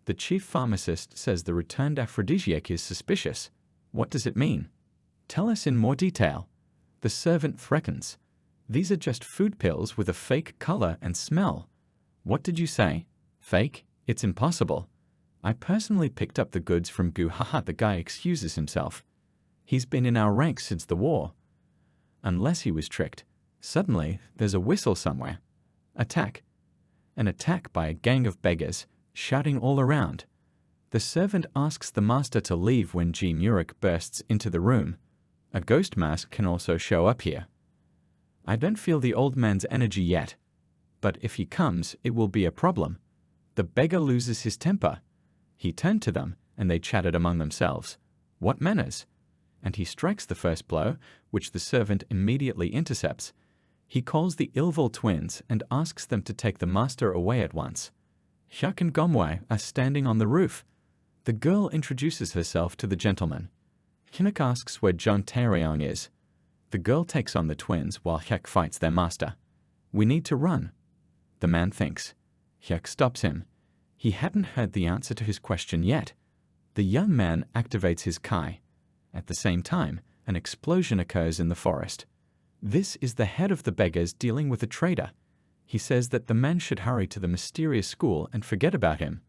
The chief pharmacist says the returned aphrodisiac is suspicious. What does it mean? Tell us in more detail. The servant threatens. These are just food pills with a fake color and smell. What did you say? Fake? It's impossible. I personally picked up the goods from Gu. Haha, the guy excuses himself. He's been in our ranks since the war. Unless he was tricked. Suddenly, there's a whistle somewhere. Attack. An attack by a gang of beggars, shouting all around. The servant asks the master to leave when G. Murik bursts into the room. A ghost mask can also show up here. I don't feel the old man's energy yet. But if he comes, it will be a problem. The beggar loses his temper. He turned to them, and they chatted among themselves. What manners? And he strikes the first blow, which the servant immediately intercepts. He calls the Ilval twins and asks them to take the master away at once. Hyuk and Gomwei are standing on the roof. The girl introduces herself to the gentleman. Hyuk asks where John Taeryong is. The girl takes on the twins while Hyuk fights their master. We need to run. The man thinks. Hyuk stops him. He hadn't heard the answer to his question yet. The young man activates his Kai. At the same time, an explosion occurs in the forest. This is the head of the beggars dealing with a trader. He says that the man should hurry to the mysterious school and forget about him.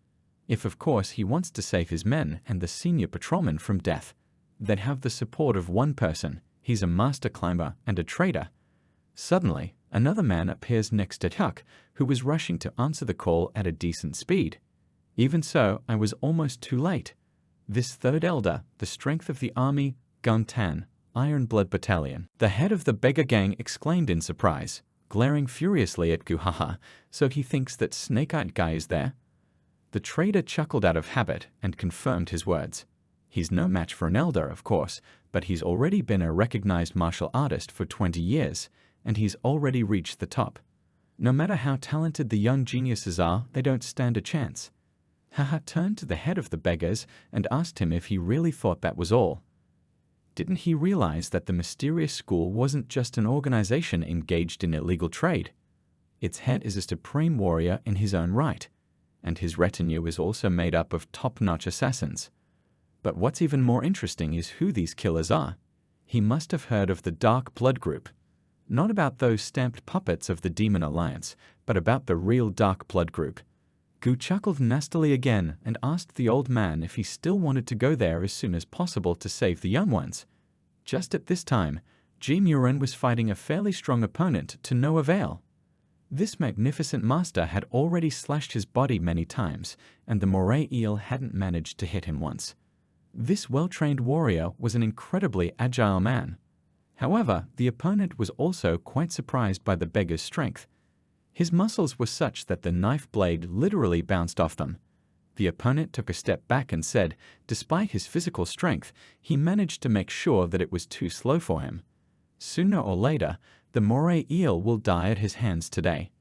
If, of course, he wants to save his men and the senior patrolman from death. They'd have the support of one person. He's a master climber and a trader. Suddenly, another man appears next to Hyuk, who was rushing to answer the call at a decent speed. Even so, I was almost too late. This third elder, the strength of the army, Guntan, Iron Blood Battalion. The head of the beggar gang exclaimed in surprise, glaring furiously at Guhaha, so he thinks that Snake-Eyed Guy is there. The trader chuckled out of habit and confirmed his words. He's no match for an elder, of course, but he's already been a recognized martial artist for 20 years, and he's already reached the top. No matter how talented the young geniuses are, they don't stand a chance. Haha turned to the head of the beggars and asked him if he really thought that was all. Didn't he realize that the mysterious school wasn't just an organization engaged in illegal trade? Its head is a supreme warrior in his own right, and his retinue is also made up of top-notch assassins. But what's even more interesting is who these killers are. He must have heard of the Dark Blood Group. Not about those stamped puppets of the Demon Alliance, but about the real Dark Blood Group. Gu chuckled nastily again and asked the old man if he still wanted to go there as soon as possible to save the young ones. Just at this time, Ji Muren was fighting a fairly strong opponent to no avail. This magnificent master had already slashed his body many times, and the moray eel hadn't managed to hit him once. This well-trained warrior was an incredibly agile man. However, the opponent was also quite surprised by the beggar's strength. His muscles were such that the knife blade literally bounced off them. The opponent took a step back and said, despite his physical strength, he managed to make sure that it was too slow for him. Sooner or later, the moray eel will die at his hands today.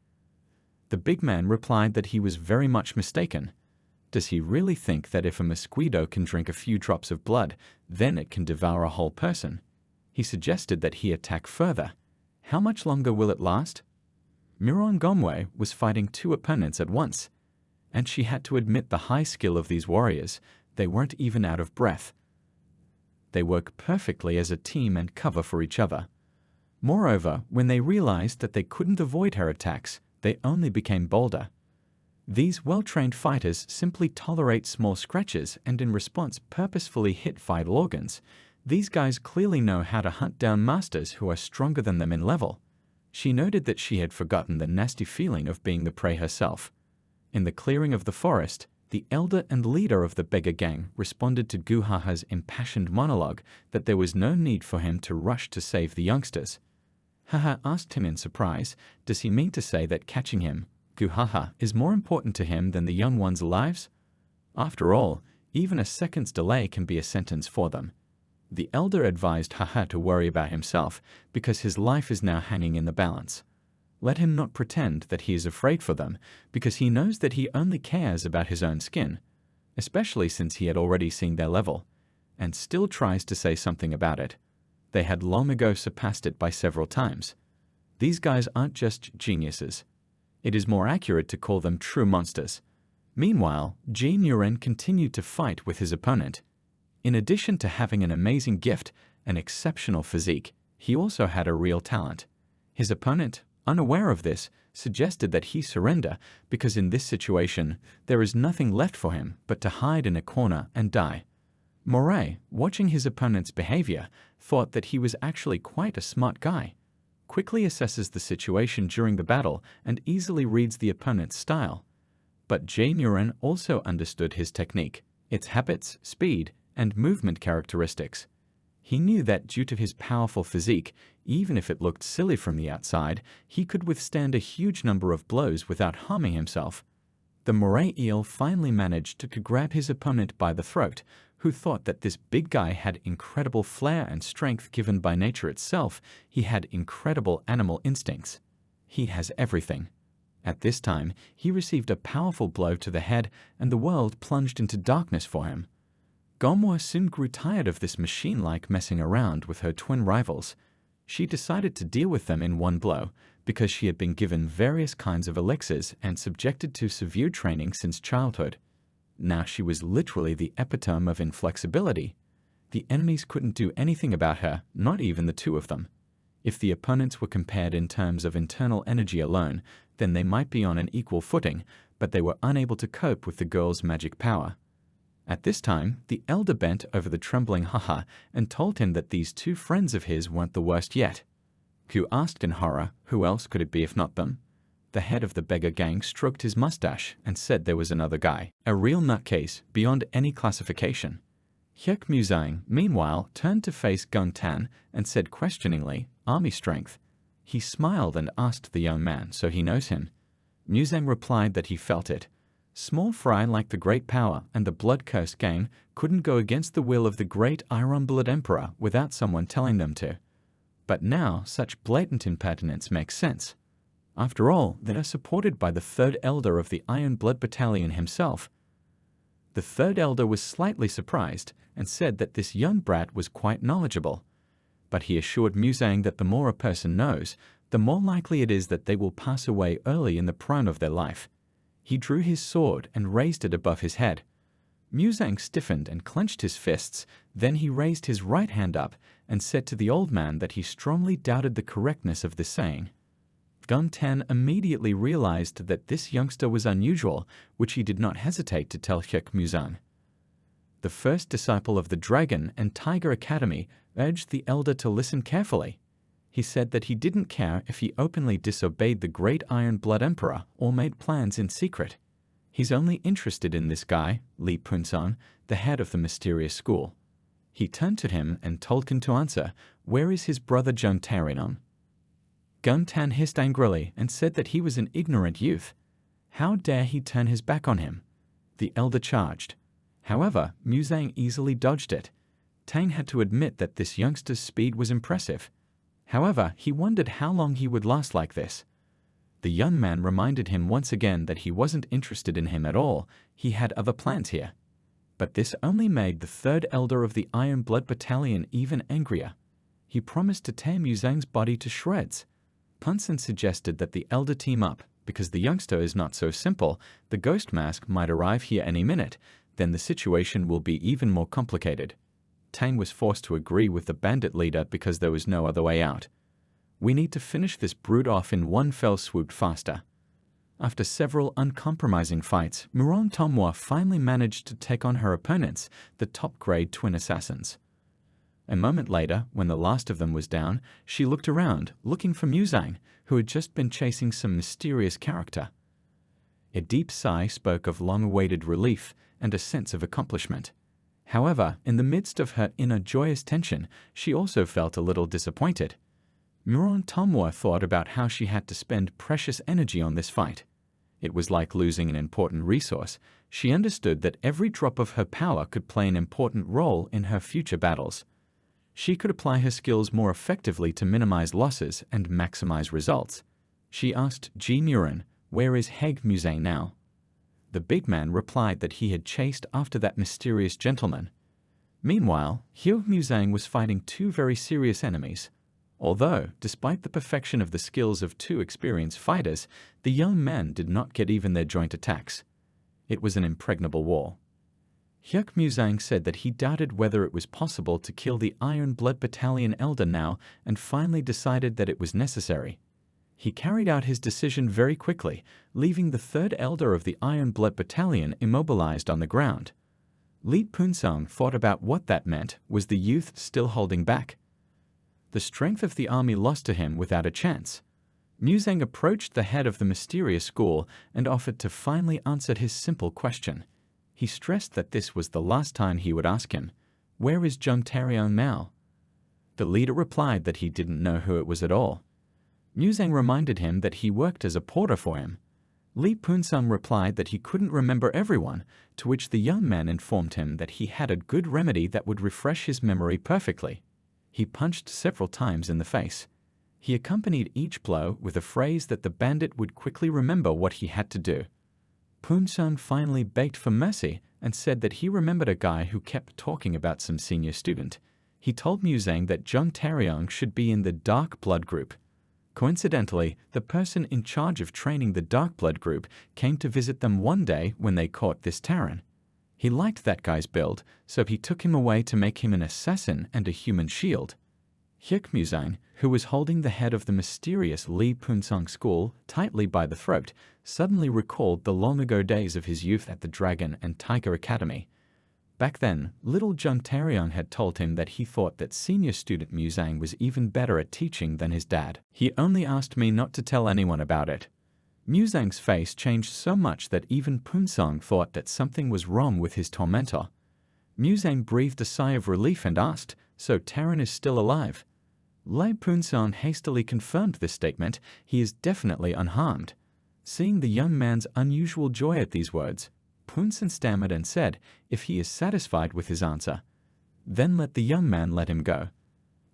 The big man replied that he was very much mistaken. Does he really think that if a mosquito can drink a few drops of blood, then it can devour a whole person? He suggested that he attack further. How much longer will it last? Miron Gomwei was fighting two opponents at once, and she had to admit the high skill of these warriors. They weren't even out of breath. They work perfectly as a team and cover for each other. Moreover, when they realized that they couldn't avoid her attacks, they only became bolder. These well-trained fighters simply tolerate small scratches and in response purposefully hit vital organs. These guys clearly know how to hunt down masters who are stronger than them in level. She noted that she had forgotten the nasty feeling of being the prey herself. In the clearing of the forest, the elder and leader of the beggar gang responded to Guhaha's impassioned monologue that there was no need for him to rush to save the youngsters. Haha asked him in surprise, does he mean to say that catching him, Guhaha, is more important to him than the young ones' lives? After all, even a second's delay can be a sentence for them. The elder advised Haha to worry about himself because his life is now hanging in the balance. Let him not pretend that he is afraid for them because he knows that he only cares about his own skin, especially since he had already seen their level, and still tries to say something about it. They had long ago surpassed it by several times. These guys aren't just geniuses. It is more accurate to call them true monsters. Meanwhile, Ji Nuren continued to fight with his opponent. In addition to having an amazing gift, an exceptional physique, he also had a real talent. His opponent, unaware of this, suggested that he surrender because in this situation, there is nothing left for him but to hide in a corner and die. Moray, watching his opponent's behavior, thought that he was actually quite a smart guy. Quickly assesses the situation during the battle and easily reads the opponent's style. But Ji Nuren also understood his technique, its habits, speed, and movement characteristics. He knew that due to his powerful physique, even if it looked silly from the outside, he could withstand a huge number of blows without harming himself. The moray eel finally managed to grab his opponent by the throat, who thought that this big guy had incredible flair and strength given by nature itself. He had incredible animal instincts. He has everything. At this time, he received a powerful blow to the head and the world plunged into darkness for him. Gomwa soon grew tired of this machine-like messing around with her twin rivals. She decided to deal with them in one blow because she had been given various kinds of elixirs and subjected to severe training since childhood. Now she was literally the epitome of inflexibility. The enemies couldn't do anything about her, not even the two of them. If the opponents were compared in terms of internal energy alone, then they might be on an equal footing, but they were unable to cope with the girl's magic power. At this time, the elder bent over the trembling Haha and told him that these two friends of his weren't the worst yet. Q asked in horror, who else could it be if not them? The head of the beggar gang stroked his mustache and said there was another guy, a real nutcase beyond any classification. Hyuk Muzang, meanwhile, turned to face Gun Tan and said questioningly, army strength. He smiled and asked the young man, so he knows him. Muzang replied that he felt it. Small fry like the Great Power and the blood-cursed gang couldn't go against the will of the great Iron-Blood Emperor without someone telling them to. But now, such blatant impertinence makes sense. After all, they are supported by the third elder of the Iron Blood Battalion himself. The third elder was slightly surprised and said that this young brat was quite knowledgeable. But he assured Muzang that the more a person knows, the more likely it is that they will pass away early in the prime of their life. He drew his sword and raised it above his head. Muzang stiffened and clenched his fists, then he raised his right hand up and said to the old man that he strongly doubted the correctness of this saying. Gun Tan immediately realized that this youngster was unusual, which he did not hesitate to tell Hyuk Muzang. The first disciple of the Dragon and Tiger Academy urged the elder to listen carefully. He said that he didn't care if he openly disobeyed the great Iron Blood Emperor or made plans in secret. He's only interested in this guy, Li Punsong, the head of the mysterious school. He turned to him and told him to answer, where is his brother Jung Taerenon? Gun Tan hissed angrily and said that he was an ignorant youth. How dare he turn his back on him? The elder charged. However, Muzang easily dodged it. Tang had to admit that this youngster's speed was impressive. However, he wondered how long he would last like this. The young man reminded him once again that he wasn't interested in him at all. He had other plans here. But this only made the third elder of the Iron Blood Battalion even angrier. He promised to tear Muzang's body to shreds. Punsen suggested that the elder team up, because the youngster is not so simple. The ghost mask might arrive here any minute, then the situation will be even more complicated. Tang was forced to agree with the bandit leader because there was no other way out. We need to finish this brute off in one fell swoop faster. After several uncompromising fights, MANHWA finally managed to take on her opponents, the top-grade twin assassins. A moment later, when the last of them was down, she looked around, looking for Muzang, who had just been chasing some mysterious character. A deep sigh spoke of long-awaited relief and a sense of accomplishment. However, in the midst of her inner joyous tension, she also felt a little disappointed. MANHWA thought about how she had to spend precious energy on this fight. It was like losing an important resource. She understood that every drop of her power could play an important role in her future battles. She could apply her skills more effectively to minimize losses and maximize results. She asked Ji Murin, "Where is Heg Muzang now?" The big man replied that he had chased after that mysterious gentleman. Meanwhile, Heg Muzang was fighting two very serious enemies. Although, despite the perfection of the skills of two experienced fighters, the young men did not get even their joint attacks. It was an impregnable wall. Heg Muzang said that he doubted whether it was possible to kill the Iron Blood Battalion elder now and finally decided that it was necessary. He carried out his decision very quickly, leaving the third elder of the Iron Blood Battalion immobilized on the ground. Li Punsong thought about what that meant. Was the youth still holding back? The strength of the army lost to him without a chance. Muzang approached the head of the mysterious school and offered to finally answer his simple question. He stressed that this was the last time he would ask him, "Where is Zheng Taoyang now?" The leader replied that he didn't know who it was at all. Muzang reminded him that he worked as a porter for him. Li Punsong replied that he couldn't remember everyone, to which the young man informed him that he had a good remedy that would refresh his memory perfectly. He punched several times in the face. He accompanied each blow with a phrase that the bandit would quickly remember what he had to do. Punsong finally begged for mercy and said that he remembered a guy who kept talking about some senior student. He told Muzang that Zheng Taoyang should be in the Dark Blood group. Coincidentally, the person in charge of training the Dark Blood group came to visit them one day when they caught this Terran. He liked that guy's build, so he took him away to make him an assassin and a human shield. Heg Muzang, who was holding the head of the mysterious Li Punsong school tightly by the throat, suddenly recalled the long-ago days of his youth at the Dragon and Tiger Academy. Back then, little Zheng Taoyang had told him that he thought that senior student Muzang was even better at teaching than his dad. He only asked me not to tell anyone about it. Muzang's face changed so much that even Punsong thought that something was wrong with his tormentor. Muzang breathed a sigh of relief and asked, "So Terran is still alive?" Li Punsong hastily confirmed this statement. He is definitely unharmed. Seeing the young man's unusual joy at these words, Punsong stammered and said, if he is satisfied with his answer, then let the young man let him go.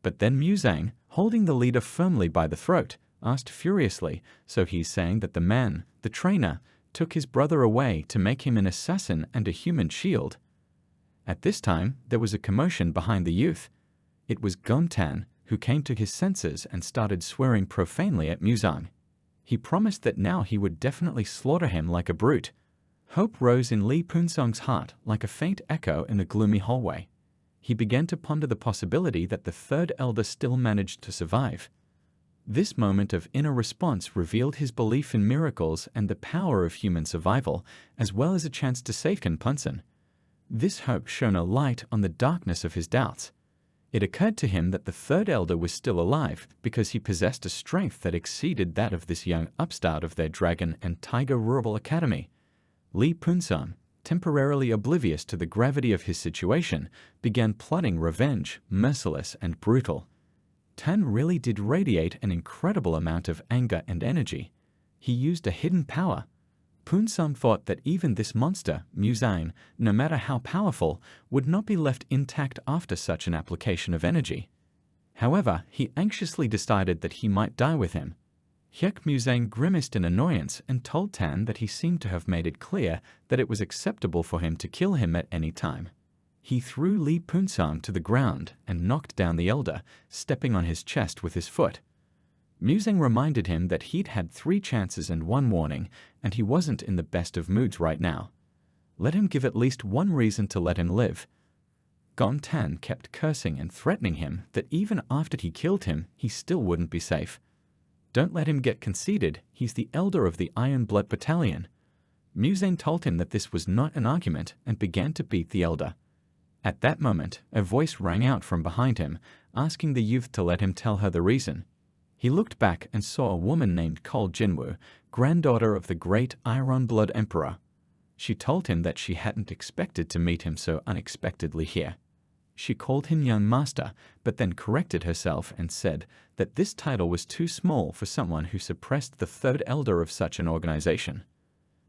But then Muzang, holding the leader firmly by the throat, asked furiously, "So he's saying that the man, the trainer, took his brother away to make him an assassin and a human shield?" At this time, there was a commotion behind the youth. It was Gomtan, who came to his senses and started swearing profanely at Muzang. He promised that now he would definitely slaughter him like a brute. Hope rose in Li Punsong's heart like a faint echo in the gloomy hallway. He began to ponder the possibility that the third elder still managed to survive. This moment of inner response revealed his belief in miracles and the power of human survival, as well as a chance to save Punsong. This hope shone a light on the darkness of his doubts. It occurred to him that the third elder was still alive because he possessed a strength that exceeded that of this young upstart of their Dragon and Tiger Rural Academy. Li Punsong, temporarily oblivious to the gravity of his situation, began plotting revenge, merciless and brutal. Tan really did radiate an incredible amount of anger and energy. He used a hidden power. Punsong thought that even this monster, Muzang, no matter how powerful, would not be left intact after such an application of energy. However, he anxiously decided that he might die with him. Heg Muzang grimaced in annoyance and told Tan that he seemed to have made it clear that it was acceptable for him to kill him at any time. He threw Li Punsong to the ground and knocked down the elder, stepping on his chest with his foot. Muzang reminded him that he'd had 3 chances and 1 warning, and he wasn't in the best of moods right now. Let him give at least one reason to let him live. Gom Tan kept cursing and threatening him that even after he killed him, he still wouldn't be safe. Don't let him get conceited, he's the elder of the Iron Blood Battalion. Muzang told him that this was not an argument and began to beat the elder. At that moment, a voice rang out from behind him, asking the youth to let him tell her the reason. He looked back and saw a woman named Cole Jinwoo, granddaughter of the great Iron Blood Emperor. She told him that she hadn't expected to meet him so unexpectedly here. She called him young master, but then corrected herself and said that this title was too small for someone who suppressed the third elder of such an organization.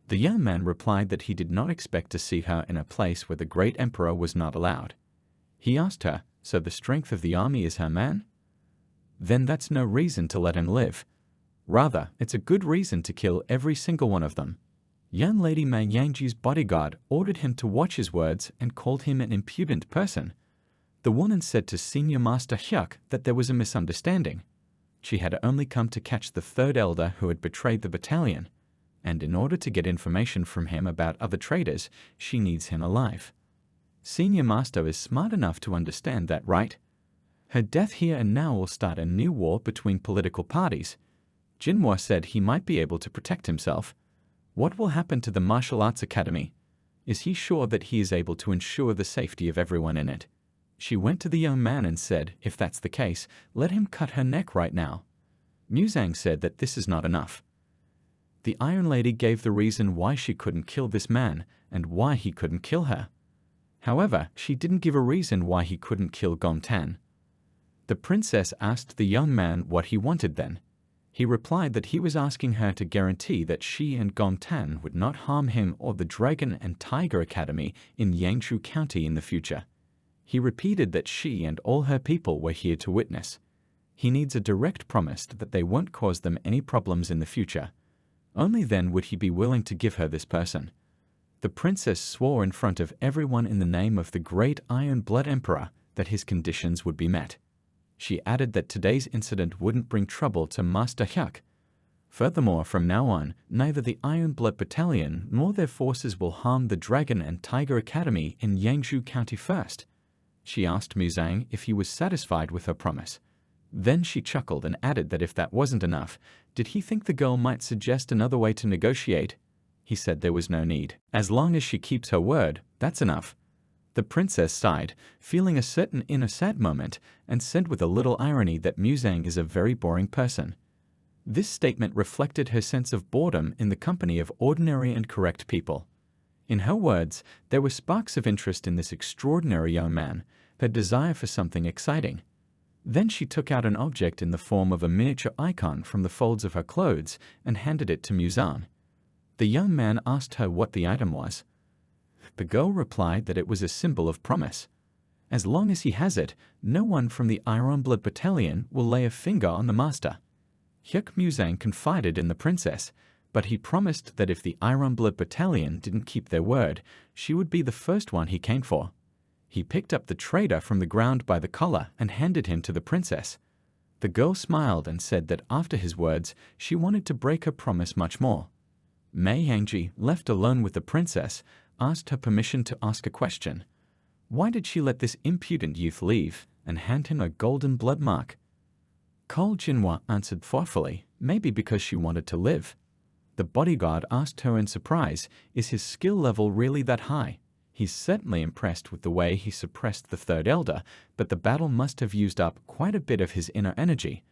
The young man replied that he did not expect to see her in a place where the great emperor was not allowed. He asked her, "So the strength of the army is her man? Then that's no reason to let him live. Rather, it's a good reason to kill every single one of them." Young Lady Mei Yangji's bodyguard ordered him to watch his words and called him an impudent person. The woman said to Senior Master Hyuk that there was a misunderstanding. She had only come to catch the third elder who had betrayed the battalion, and in order to get information from him about other traitors, she needs him alive. Senior Master is smart enough to understand that, right? Her death here and now will start a new war between political parties. Jinhua said he might be able to protect himself. What will happen to the martial arts academy? Is he sure that he is able to ensure the safety of everyone in it? She went to the young man and said, if that's the case, let him cut her neck right now. Muzang said that this is not enough. The Iron Lady gave the reason why she couldn't kill this man and why he couldn't kill her. However, she didn't give a reason why he couldn't kill Gom Tan. The princess asked the young man what he wanted then. He replied that he was asking her to guarantee that she and Gom Tan would not harm him or the Dragon and Tiger Academy in Yangshu County in the future. He repeated that she and all her people were here to witness. He needs a direct promise that they won't cause them any problems in the future. Only then would he be willing to give her this person. The princess swore in front of everyone in the name of the great Iron Blood Emperor that his conditions would be met. She added that today's incident wouldn't bring trouble to Master Hyuk. Furthermore, from now on, neither the Iron Blood Battalion nor their forces will harm the Dragon and Tiger Academy in Yangshu County first. She asked Muzang if he was satisfied with her promise. Then she chuckled and added that if that wasn't enough, did he think the girl might suggest another way to negotiate? He said there was no need. As long as she keeps her word, that's enough. The princess sighed, feeling a certain inner sad moment, and said with a little irony that Muzang is a very boring person. This statement reflected her sense of boredom in the company of ordinary and correct people. In her words, there were sparks of interest in this extraordinary young man, her desire for something exciting. Then she took out an object in the form of a miniature icon from the folds of her clothes and handed it to Muzan. The young man asked her what the item was. The girl replied that it was a symbol of promise. As long as he has it, no one from the Iron Blood Battalion will lay a finger on the master. Hyuk Muzang confided in the princess, but he promised that if the Iron Blood Battalion didn't keep their word, she would be the first one he came for. He picked up the traitor from the ground by the collar and handed him to the princess. The girl smiled and said that after his words, she wanted to break her promise much more. Mei Yangji, left alone with the princess, asked her permission to ask a question. Why did she let this impudent youth leave and hand him a golden blood mark? Cole Jinhua answered thoughtfully, maybe because she wanted to live. The bodyguard asked her in surprise, is his skill level really that high? He's certainly impressed with the way he suppressed the third elder, but the battle must have used up quite a bit of his inner energy.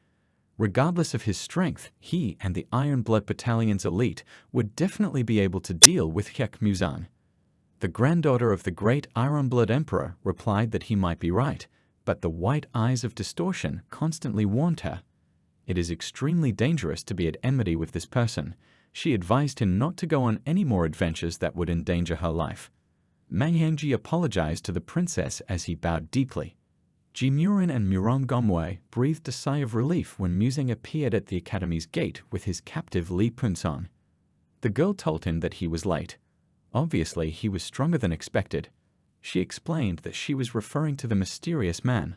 Regardless of his strength, he and the Iron Blood Battalion's elite would definitely be able to deal with Hyuk Muzan. The granddaughter of the great Iron Blood Emperor replied that he might be right, but the white eyes of distortion constantly warned her. It is extremely dangerous to be at enmity with this person. She advised him not to go on any more adventures that would endanger her life. Mei Yangji apologized to the princess as he bowed deeply. Ji Murin and Muron Gomwei breathed a sigh of relief when Muzang appeared at the academy's gate with his captive Li Punson. The girl told him that he was late. Obviously, he was stronger than expected. She explained that she was referring to the mysterious man.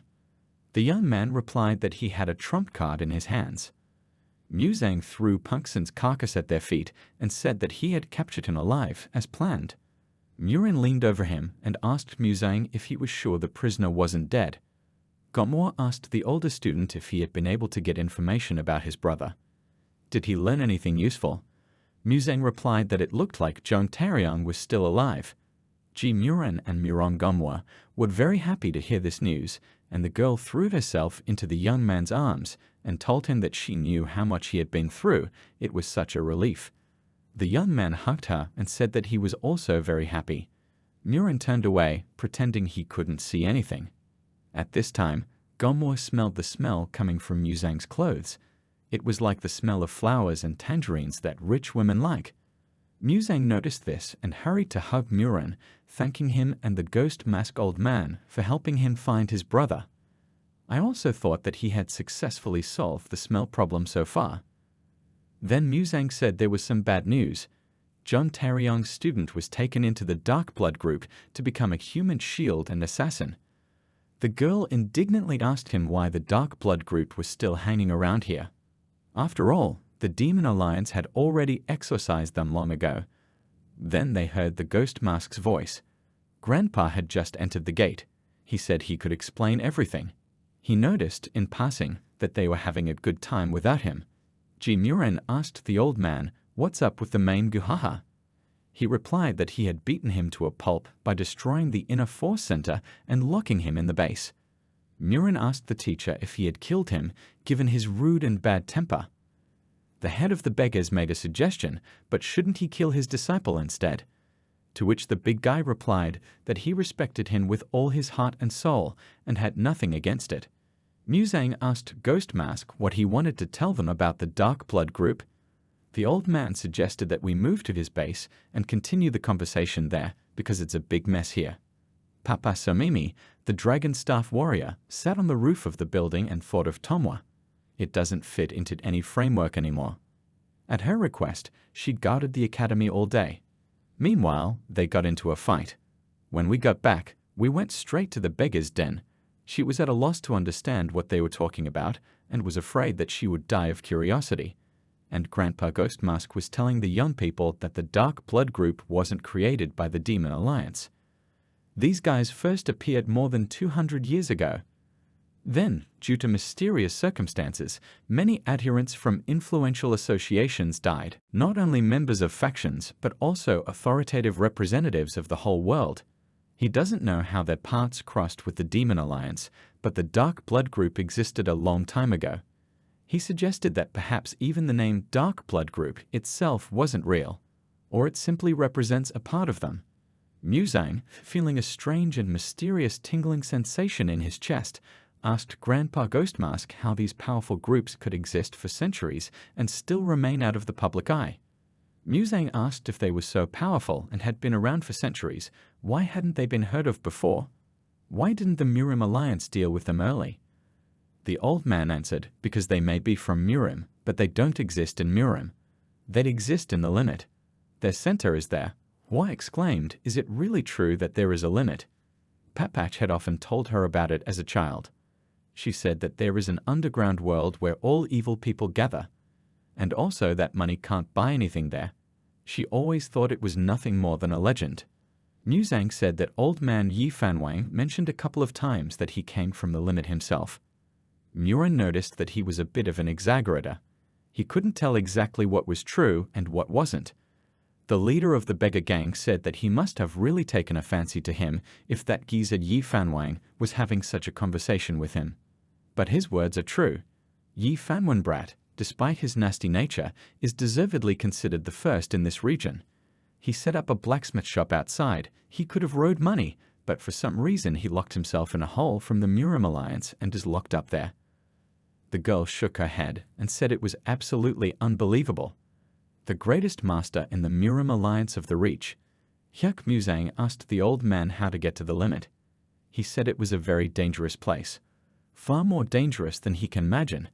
The young man replied that he had a trump card in his hands. Muzang threw Punkson's carcass at their feet and said that he had captured him alive, as planned. Murin leaned over him and asked Muzang if he was sure the prisoner wasn't dead. Gomwa asked the older student if he had been able to get information about his brother. Did he learn anything useful? Muzang replied that it looked like Zhang Taoyang was still alive. Ji Muren and Murong Gomwa were very happy to hear this news, and the girl threw herself into the young man's arms and told him that she knew how much he had been through. It was such a relief. The young man hugged her and said that he was also very happy. Muren turned away, pretending he couldn't see anything. At this time, Gomwa smelled the smell coming from Muzang's clothes. It was like the smell of flowers and tangerines that rich women like. Muzang noticed this and hurried to hug Muren, thanking him and the ghost mask old man for helping him find his brother. I also thought that he had successfully solved the smell problem so far. Then Muzang said there was some bad news. Zhang Taoyang's student was taken into the Dark Blood group to become a human shield and assassin. The girl indignantly asked him why the Dark Blood group was still hanging around here. After all, the Demon Alliance had already exorcised them long ago. Then they heard the ghost mask's voice. Grandpa had just entered the gate. He said he could explain everything. He noticed, in passing, that they were having a good time without him. Ji Muren asked the old man, "What's up with the main Guhaha?" He replied that he had beaten him to a pulp by destroying the inner force center and locking him in the base. Muren asked the teacher if he had killed him, given his rude and bad temper. The head of the beggars made a suggestion, but shouldn't he kill his disciple instead? To which the big guy replied that he respected him with all his heart and soul and had nothing against it. Muzang asked Ghost Mask what he wanted to tell them about the Dark Blood group. The old man suggested that we move to his base and continue the conversation there because it's a big mess here. Papa Somimi, the dragon staff warrior, sat on the roof of the building and thought of Tomwa. It doesn't fit into any framework anymore. At her request, she guarded the academy all day. Meanwhile, they got into a fight. When we got back, we went straight to the beggar's den. She was at a loss to understand what they were talking about and was afraid that she would die of curiosity. And Grandpa Ghost Mask was telling the young people that the Dark Blood group wasn't created by the Demon Alliance. These guys first appeared more than 200 years ago. Then, due to mysterious circumstances, many adherents from influential associations died, not only members of factions, but also authoritative representatives of the whole world. He doesn't know how their paths crossed with the Demon Alliance, but the Dark Blood group existed a long time ago. He suggested that perhaps even the name Dark Blood group itself wasn't real, or it simply represents a part of them. Muzang, feeling a strange and mysterious tingling sensation in his chest, asked Grandpa Ghost Mask how these powerful groups could exist for centuries and still remain out of the public eye. Muzang asked if they were so powerful and had been around for centuries, why hadn't they been heard of before? Why didn't the Murim Alliance deal with them early? The old man answered, because they may be from Murim, but they don't exist in Murim. They'd exist in the limit. Their center is there. Hua exclaimed, "Is it really true that there is a limit?" Papach had often told her about it as a child. She said that there is an underground world where all evil people gather, and also that money can't buy anything there. She always thought it was nothing more than a legend. Muzang said that old man Yi Fanwang mentioned a couple of times that he came from the limit himself. Muren noticed that he was a bit of an exaggerator. He couldn't tell exactly what was true and what wasn't. The leader of the beggar gang said that he must have really taken a fancy to him if that geezer Yi Fanwang was having such a conversation with him. But his words are true. Yi Fanwan Brat, despite his nasty nature, is deservedly considered the first in this region. He set up a blacksmith shop outside. He could have rowed money, but for some reason he locked himself in a hole from the Murim Alliance and is locked up there. The girl shook her head and said it was absolutely unbelievable. The greatest master in the Murim Alliance of the Reach. Hyuk Muzang asked the old man how to get to the limit. He said it was a very dangerous place. Far more dangerous than he can imagine.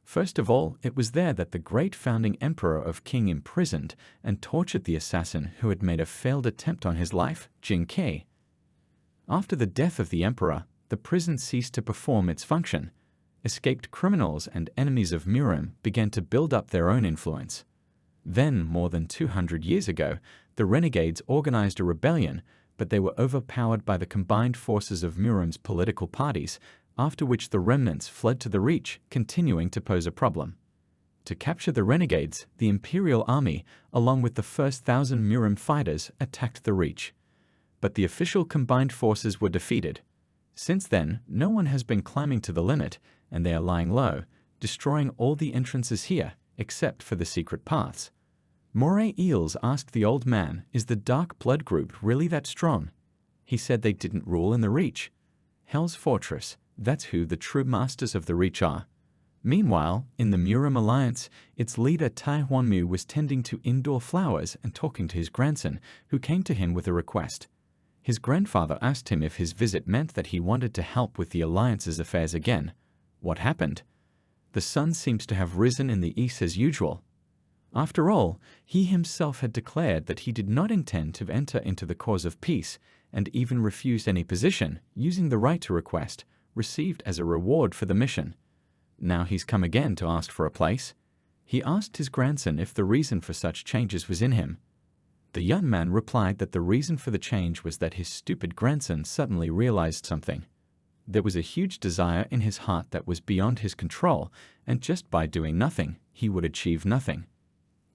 First of all, it was there that the great founding emperor of Qing imprisoned and tortured the assassin who had made a failed attempt on his life, Jing Ke. After the death of the emperor, the prison ceased to perform its function. Escaped criminals and enemies of Murim began to build up their own influence. Then, more than 200 years ago, the renegades organized a rebellion, but they were overpowered by the combined forces of Muram's political parties, after which the remnants fled to the Reach, continuing to pose a problem. To capture the renegades, the Imperial Army, along with the first 1,000 Muram fighters, attacked the Reach. But the official combined forces were defeated. Since then, no one has been climbing to the limit, and they are lying low, destroying all the entrances here, except for the secret paths. Moray Eels asked the old man, is the Dark Blood group really that strong? He said they didn't rule in the Reach. Hell's Fortress, that's who the true masters of the Reach are. Meanwhile, in the Muram Alliance, its leader Tai Huanmu was tending to indoor flowers and talking to his grandson, who came to him with a request. His grandfather asked him if his visit meant that he wanted to help with the Alliance's affairs again. What happened? The sun seems to have risen in the east as usual. After all, he himself had declared that he did not intend to enter into the cause of peace, and even refused any position, using the right to request, received as a reward for the mission. Now he's come again to ask for a place. He asked his grandson if the reason for such changes was in him. The young man replied that the reason for the change was that his stupid grandson suddenly realized something. There was a huge desire in his heart that was beyond his control, and just by doing nothing, he would achieve nothing.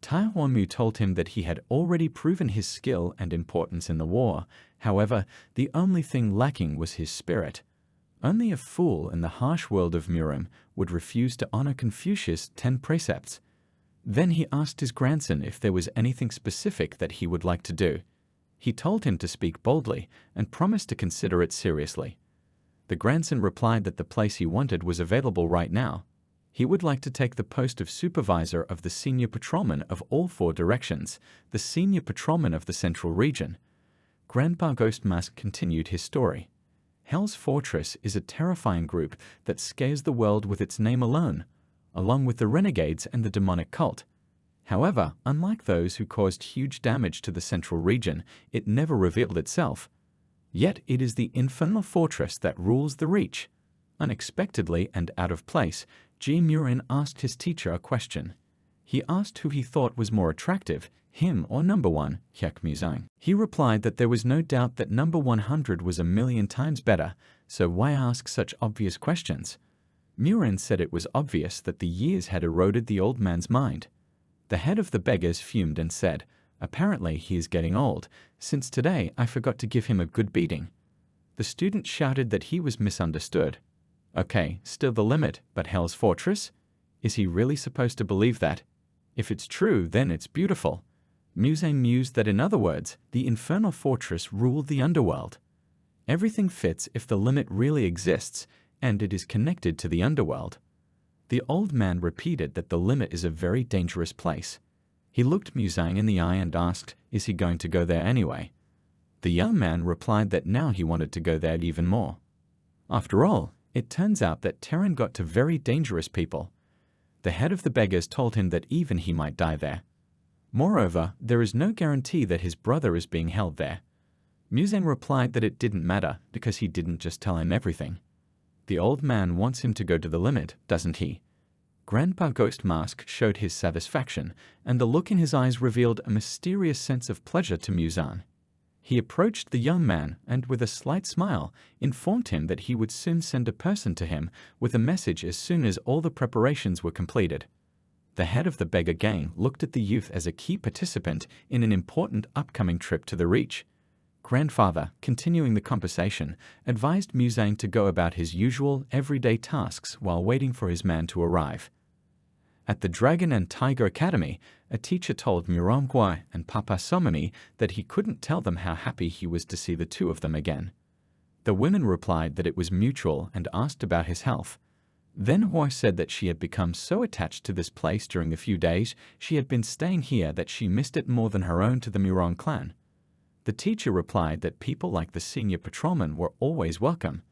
Tai Huanmu told him that he had already proven his skill and importance in the war. However, the only thing lacking was his spirit. Only a fool in the harsh world of Muram would refuse to honor Confucius' 10 precepts. Then he asked his grandson if there was anything specific that he would like to do. He told him to speak boldly and promised to consider it seriously. The grandson replied that the place he wanted was available right now. He would like to take the post of supervisor of the senior patrolman of all 4 directions, the senior patrolman of the central region. Grandpa Ghost Mask continued his story. Hell's Fortress is a terrifying group that scares the world with its name alone, along with the renegades and the demonic cult. However, unlike those who caused huge damage to the central region, it never revealed itself. Yet it is the infernal fortress that rules the Reach. Unexpectedly and out of place, Ji Murin asked his teacher a question. He asked who he thought was more attractive, him or number 1, Hyuk Muzang. He replied that there was no doubt that number 100 was 1,000,000 times better, so why ask such obvious questions? Murin said it was obvious that the years had eroded the old man's mind. The head of the beggars fumed and said, apparently he is getting old, since today I forgot to give him a good beating. The student shouted that he was misunderstood. Okay, still the limit, but Hell's Fortress? Is he really supposed to believe that? If it's true, then it's beautiful. Muzang mused that in other words, the infernal fortress ruled the underworld. Everything fits if the limit really exists, and it is connected to the underworld. The old man repeated that the limit is a very dangerous place. He looked Muzang in the eye and asked, is he going to go there anyway? The young man replied that now he wanted to go there even more. After all, it turns out that Terran got to very dangerous people. The head of the beggars told him that even he might die there. Moreover, there is no guarantee that his brother is being held there. Muzang replied that it didn't matter because he didn't just tell him everything. The old man wants him to go to the limit, doesn't he? Grandpa Ghost Mask showed his satisfaction, and the look in his eyes revealed a mysterious sense of pleasure to Muzan. He approached the young man and, with a slight smile, informed him that he would soon send a person to him with a message as soon as all the preparations were completed. The head of the beggar gang looked at the youth as a key participant in an important upcoming trip to the Reach. Grandfather, continuing the conversation, advised Muzang to go about his usual, everyday tasks while waiting for his man to arrive. At the Dragon and Tiger Academy, a teacher told MANHWA and Papa Somami that he couldn't tell them how happy he was to see the two of them again. The women replied that it was mutual and asked about his health. Then Hua said that she had become so attached to this place during the few days she had been staying here that she missed it more than her own to the Murong clan. The teacher replied that people like the senior patrolman were always welcome.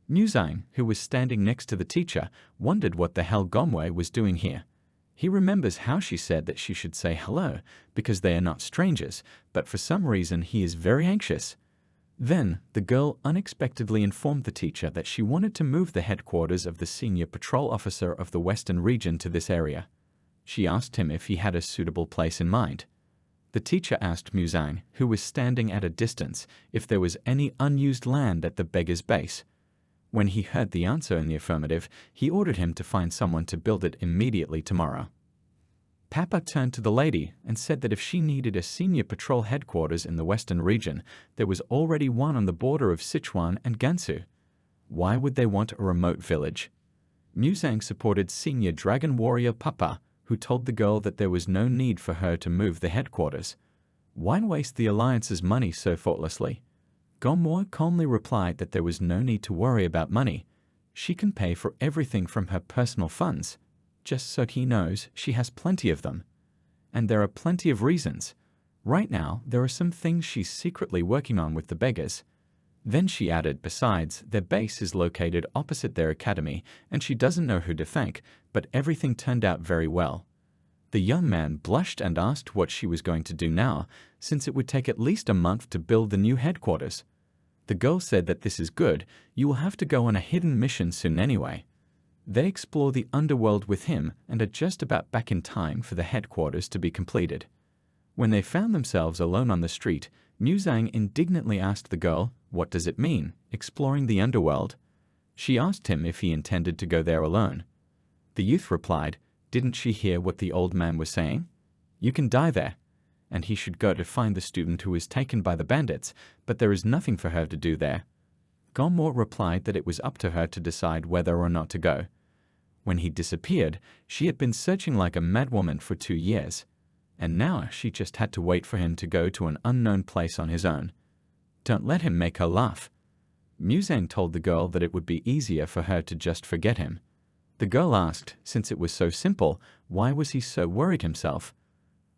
Muzang, who was standing next to the teacher, wondered what the hell Gomwei was doing here. He remembers how she said that she should say hello because they are not strangers, but for some reason he is very anxious. Then, the girl unexpectedly informed the teacher that she wanted to move the headquarters of the senior patrol officer of the Western region to this area. She asked him if he had a suitable place in mind. The teacher asked Muzang, who was standing at a distance, if there was any unused land at the beggar's base. When he heard the answer in the affirmative, he ordered him to find someone to build it immediately tomorrow. Papa turned to the lady and said that if she needed a senior patrol headquarters in the western region, there was already one on the border of Sichuan and Gansu. Why would they want a remote village? Muzang supported senior dragon warrior Papa, who told the girl that there was no need for her to move the headquarters. Why waste the alliance's money so thoughtlessly? Gomor calmly replied that there was no need to worry about money. She can pay for everything from her personal funds, just so he knows she has plenty of them. And there are plenty of reasons. Right now, there are some things she's secretly working on with the beggars. Then she added, besides, their base is located opposite their academy, and she doesn't know who to thank, but everything turned out very well. The young man blushed and asked what she was going to do now, since it would take at least a month to build the new headquarters. The girl said that this is good, you will have to go on a hidden mission soon anyway. They explore the underworld with him and are just about back in time for the headquarters to be completed. When they found themselves alone on the street, Muzang indignantly asked the girl, "What does it mean, exploring the underworld?" She asked him if he intended to go there alone. The youth replied, "Didn't she hear what the old man was saying? You can die there." And he should go to find the student who was taken by the bandits, but there is nothing for her to do there. Gomor replied that it was up to her to decide whether or not to go. When he disappeared, she had been searching like a madwoman for 2 years, and now she just had to wait for him to go to an unknown place on his own. Don't let him make her laugh. Muzang told the girl that it would be easier for her to just forget him. The girl asked, since it was so simple, why was he so worried himself?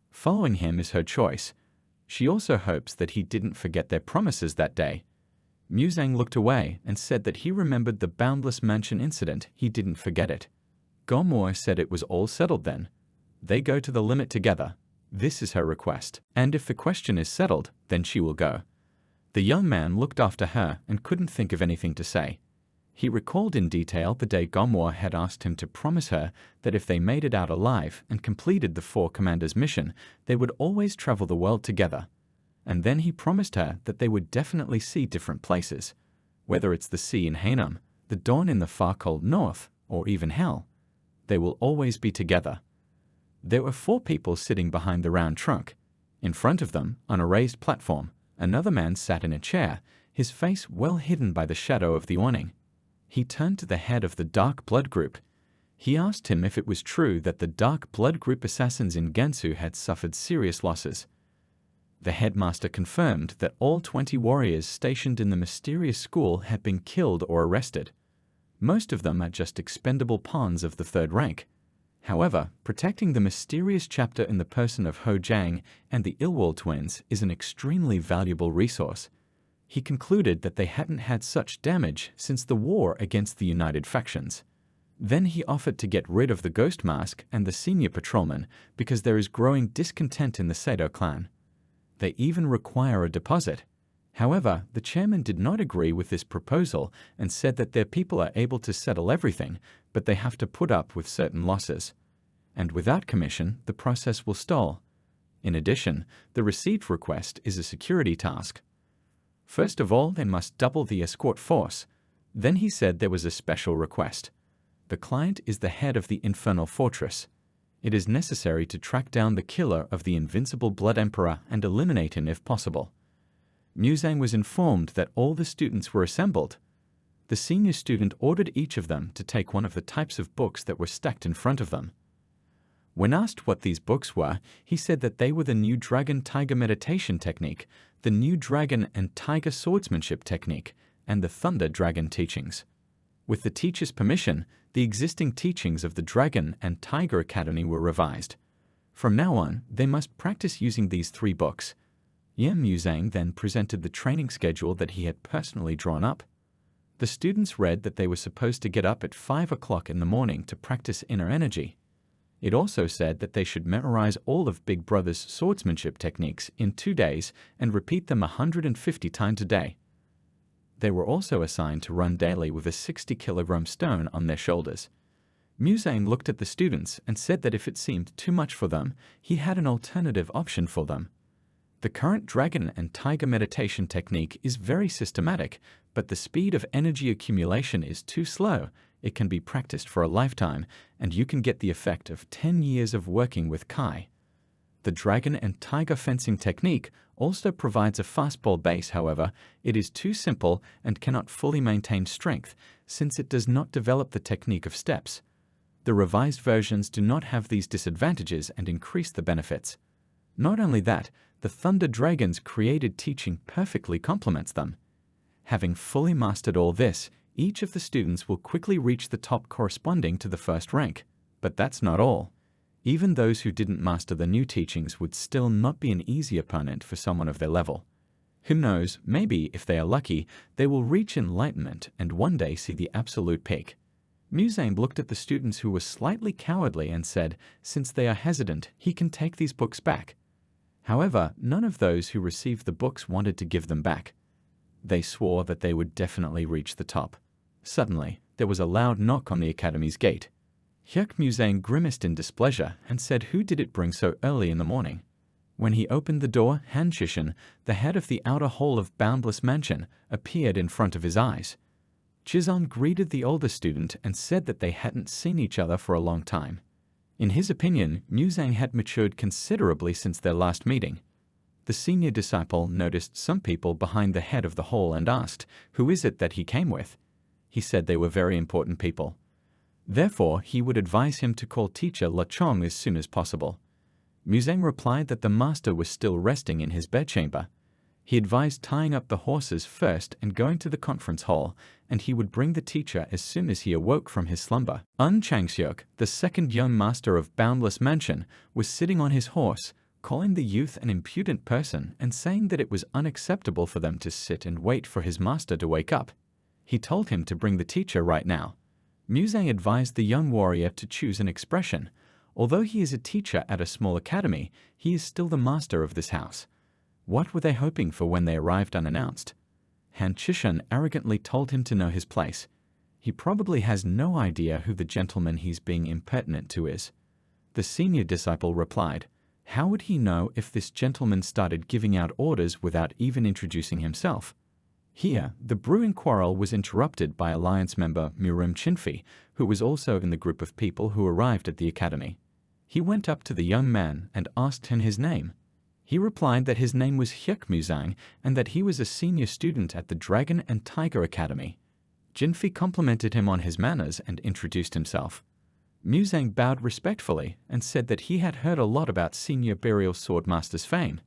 Following him is her choice. She also hopes that he didn't forget their promises that day. Muzang looked away and said that he remembered the Boundless Mansion incident, he didn't forget it. Gomor said it was all settled then. They go to the limit together. This is her request, and if the question is settled, then she will go. The young man looked after her and couldn't think of anything to say. He recalled in detail the day Gomor had asked him to promise her that if they made it out alive and completed the 4 commanders' mission, they would always travel the world together. And then he promised her that they would definitely see different places, whether it's the sea in Hainam, the dawn in the far cold north, or even hell. They will always be together. There were 4 people sitting behind the round trunk. In front of them, on a raised platform, another man sat in a chair, his face well hidden by the shadow of the awning. He turned to the head of the Dark Blood Group. He asked him if it was true that the Dark Blood Group assassins in Gansu had suffered serious losses. The headmaster confirmed that all 20 warriors stationed in the mysterious school had been killed or arrested. Most of them are just expendable pawns of the 3rd rank. However, protecting the mysterious chapter in the person of Ho Jiang and the Ilwal twins is an extremely valuable resource. He concluded that they hadn't had such damage since the war against the united factions. Then he offered to get rid of the Ghost Mask and the senior patrolman because there is growing discontent in the Sado clan. They even require a deposit. However, the chairman did not agree with this proposal and said that their people are able to settle everything, but they have to put up with certain losses. And without commission, the process will stall. In addition, the received request is a security task. First of all, they must double the escort force. Then he said there was a special request. The client is the head of the Infernal Fortress. It is necessary to track down the killer of the Invincible Blood Emperor and eliminate him if possible. Muzang was informed that all the students were assembled. The senior student ordered each of them to take one of the types of books that were stacked in front of them. When asked what these books were, he said that they were the New Dragon Tiger Meditation Technique, the New Dragon and Tiger Swordsmanship Technique, and the Thunder Dragon Teachings. With the teacher's permission, the existing teachings of the Dragon and Tiger Academy were revised. From now on, they must practice using these 3 books. Muzang then presented the training schedule that he had personally drawn up. The students read that they were supposed to get up at 5 o'clock in the morning to practice inner energy. It also said that they should memorize all of Big Brother's swordsmanship techniques in 2 days and repeat them 150 times a day. They were also assigned to run daily with a 60-kilogram stone on their shoulders. Muzane looked at the students and said that if it seemed too much for them, he had an alternative option for them. The current dragon and tiger meditation technique is very systematic, but the speed of energy accumulation is too slow. It can be practiced for a lifetime, and you can get the effect of 10 years of working with Kai. The dragon and tiger fencing technique also provides a fastball base. However, it is too simple and cannot fully maintain strength since it does not develop the technique of steps. The revised versions do not have these disadvantages and increase the benefits. Not only that, the Thunder Dragon's created teaching perfectly complements them. Having fully mastered all this, each of the students will quickly reach the top corresponding to the first rank. But that's not all. Even those who didn't master the new teachings would still not be an easy opponent for someone of their level. Who knows, maybe, if they are lucky, they will reach enlightenment and one day see the absolute peak. Muzane looked at the students who were slightly cowardly and said, since they are hesitant, he can take these books back. However, none of those who received the books wanted to give them back. They swore that they would definitely reach the top. Suddenly, there was a loud knock on the academy's gate. Hyuk Muzane grimaced in displeasure and said who did it bring so early in the morning. When he opened the door, Han Chishan, the head of the outer hall of Boundless Mansion, appeared in front of his eyes. Chizon greeted the older student and said that they hadn't seen each other for a long time. In his opinion, Muzane had matured considerably since their last meeting. The senior disciple noticed some people behind the head of the hall and asked, who is it that he came with? He said they were very important people. Therefore, he would advise him to call teacher La Chong as soon as possible. Muzane replied that the master was still resting in his bedchamber. He advised tying up the horses first and going to the conference hall, and he would bring the teacher as soon as he awoke from his slumber. Changseok, the second young master of Boundless Mansion, was sitting on his horse, calling the youth an impudent person and saying that it was unacceptable for them to sit and wait for his master to wake up. He told him to bring the teacher right now. Muzane advised the young warrior to choose an expression. Although he is a teacher at a small academy, he is still the master of this house. What were they hoping for when they arrived unannounced? Han Chishan arrogantly told him to know his place. He probably has no idea who the gentleman he's being impertinent to is. The senior disciple replied, how would he know if this gentleman started giving out orders without even introducing himself? Here, the brewing quarrel was interrupted by Alliance member Murim Chinfi, who was also in the group of people who arrived at the academy. He went up to the young man and asked him his name. He replied that his name was Hyuk Muzang and that he was a senior student at the Dragon and Tiger Academy. Jinfi complimented him on his manners and introduced himself. Muzang bowed respectfully and said that he had heard a lot about Senior Burial Swordmaster's fame.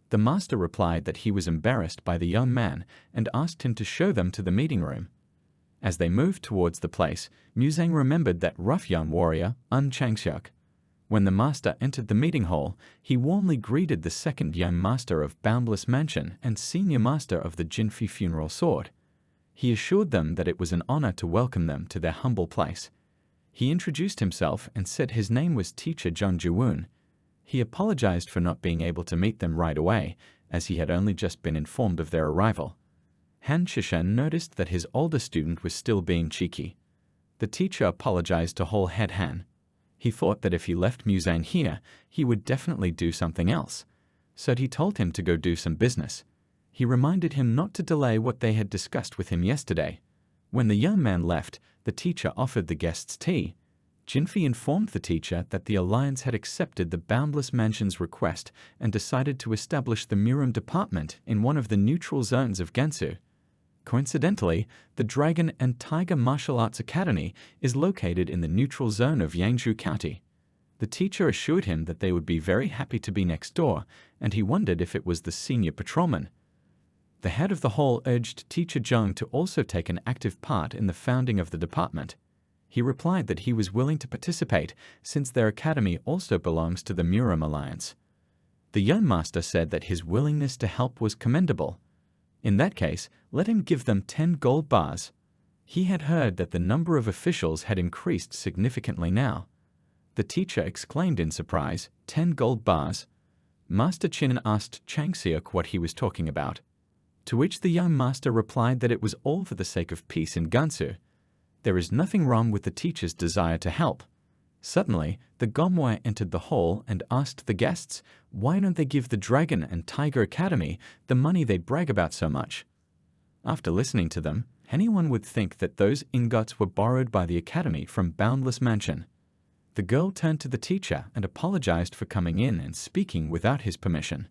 The master replied that he was embarrassed by the young man and asked him to show them to the meeting room. As they moved towards the place, Muzang remembered that rough young warrior, Changseok. When the master entered the meeting hall, he warmly greeted the second young master of Boundless Mansion and senior master of the Jinfi Funeral Sword. He assured them that it was an honor to welcome them to their humble place. He introduced himself and said his name was Teacher Jung Ji-woon. He apologized for not being able to meet them right away, as he had only just been informed of their arrival. Han Chishan noticed that his older student was still being cheeky. The teacher apologized to whole head Han. He thought that if he left Muzane here, he would definitely do something else. So he told him to go do some business. He reminded him not to delay what they had discussed with him yesterday. When the young man left, the teacher offered the guests tea. Jinfi informed the teacher that the Alliance had accepted the Boundless Mansion's request and decided to establish the Murim department in one of the neutral zones of Gansu. Coincidentally, the Dragon and Tiger Martial Arts Academy is located in the neutral zone of Yangzhou County. The teacher assured him that they would be very happy to be next door, and he wondered if it was the senior patrolman. The head of the hall urged Teacher Jung to also take an active part in the founding of the department. He replied that he was willing to participate since their academy also belongs to the Murim Alliance. The young master said that his willingness to help was commendable. In that case, let him give them 10 gold bars. He had heard that the number of officials had increased significantly now. The teacher exclaimed in surprise, 10 gold bars? Master Chin asked Changseok what he was talking about, to which the young master replied that it was all for the sake of peace in Gansu. There is nothing wrong with the teacher's desire to help. Suddenly, the Gomwa entered the hall and asked the guests, why don't they give the Dragon and Tiger Academy the money they brag about so much? After listening to them, anyone would think that those ingots were borrowed by the Academy from Boundless Mansion. The girl turned to the teacher and apologized for coming in and speaking without his permission.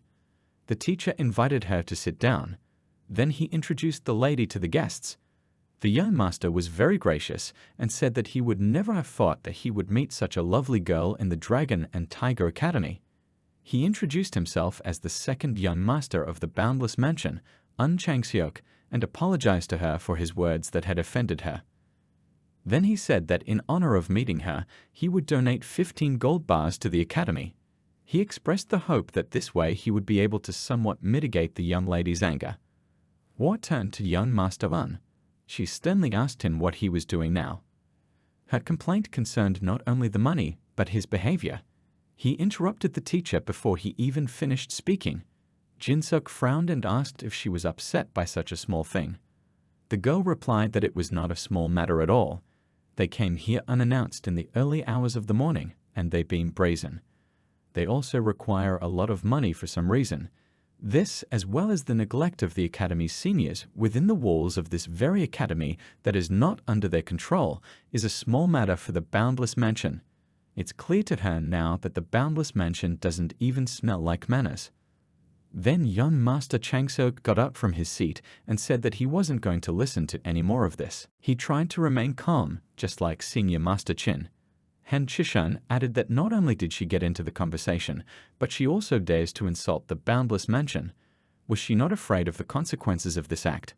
The teacher invited her to sit down. Then he introduced the lady to the guests. The young master was very gracious and said that he would never have thought that he would meet such a lovely girl in the Dragon and Tiger Academy. He introduced himself as the second young master of the Boundless Mansion, Changseok, and apologized to her for his words that had offended her. Then he said that in honor of meeting her, he would donate 15 gold bars to the Academy. He expressed the hope that this way he would be able to somewhat mitigate the young lady's anger. War turned to young Master An. She sternly asked him what he was doing now. Her complaint concerned not only the money, but his behavior. He interrupted the teacher before he even finished speaking. Jinsuk frowned and asked if she was upset by such a small thing. The girl replied that it was not a small matter at all. They came here unannounced in the early hours of the morning, and they being brazen. They also require a lot of money for some reason. This, as well as the neglect of the Academy's seniors within the walls of this very Academy that is not under their control, is a small matter for the Boundless Mansion. It's clear to her now that the Boundless Mansion doesn't even smell like manners. Then young Master Changseok got up from his seat and said that he wasn't going to listen to any more of this. He tried to remain calm, just like Senior Master Chin. Han Chishan added that not only did she get into the conversation, but she also dares to insult the Boundless Mansion. Was she not afraid of the consequences of this act?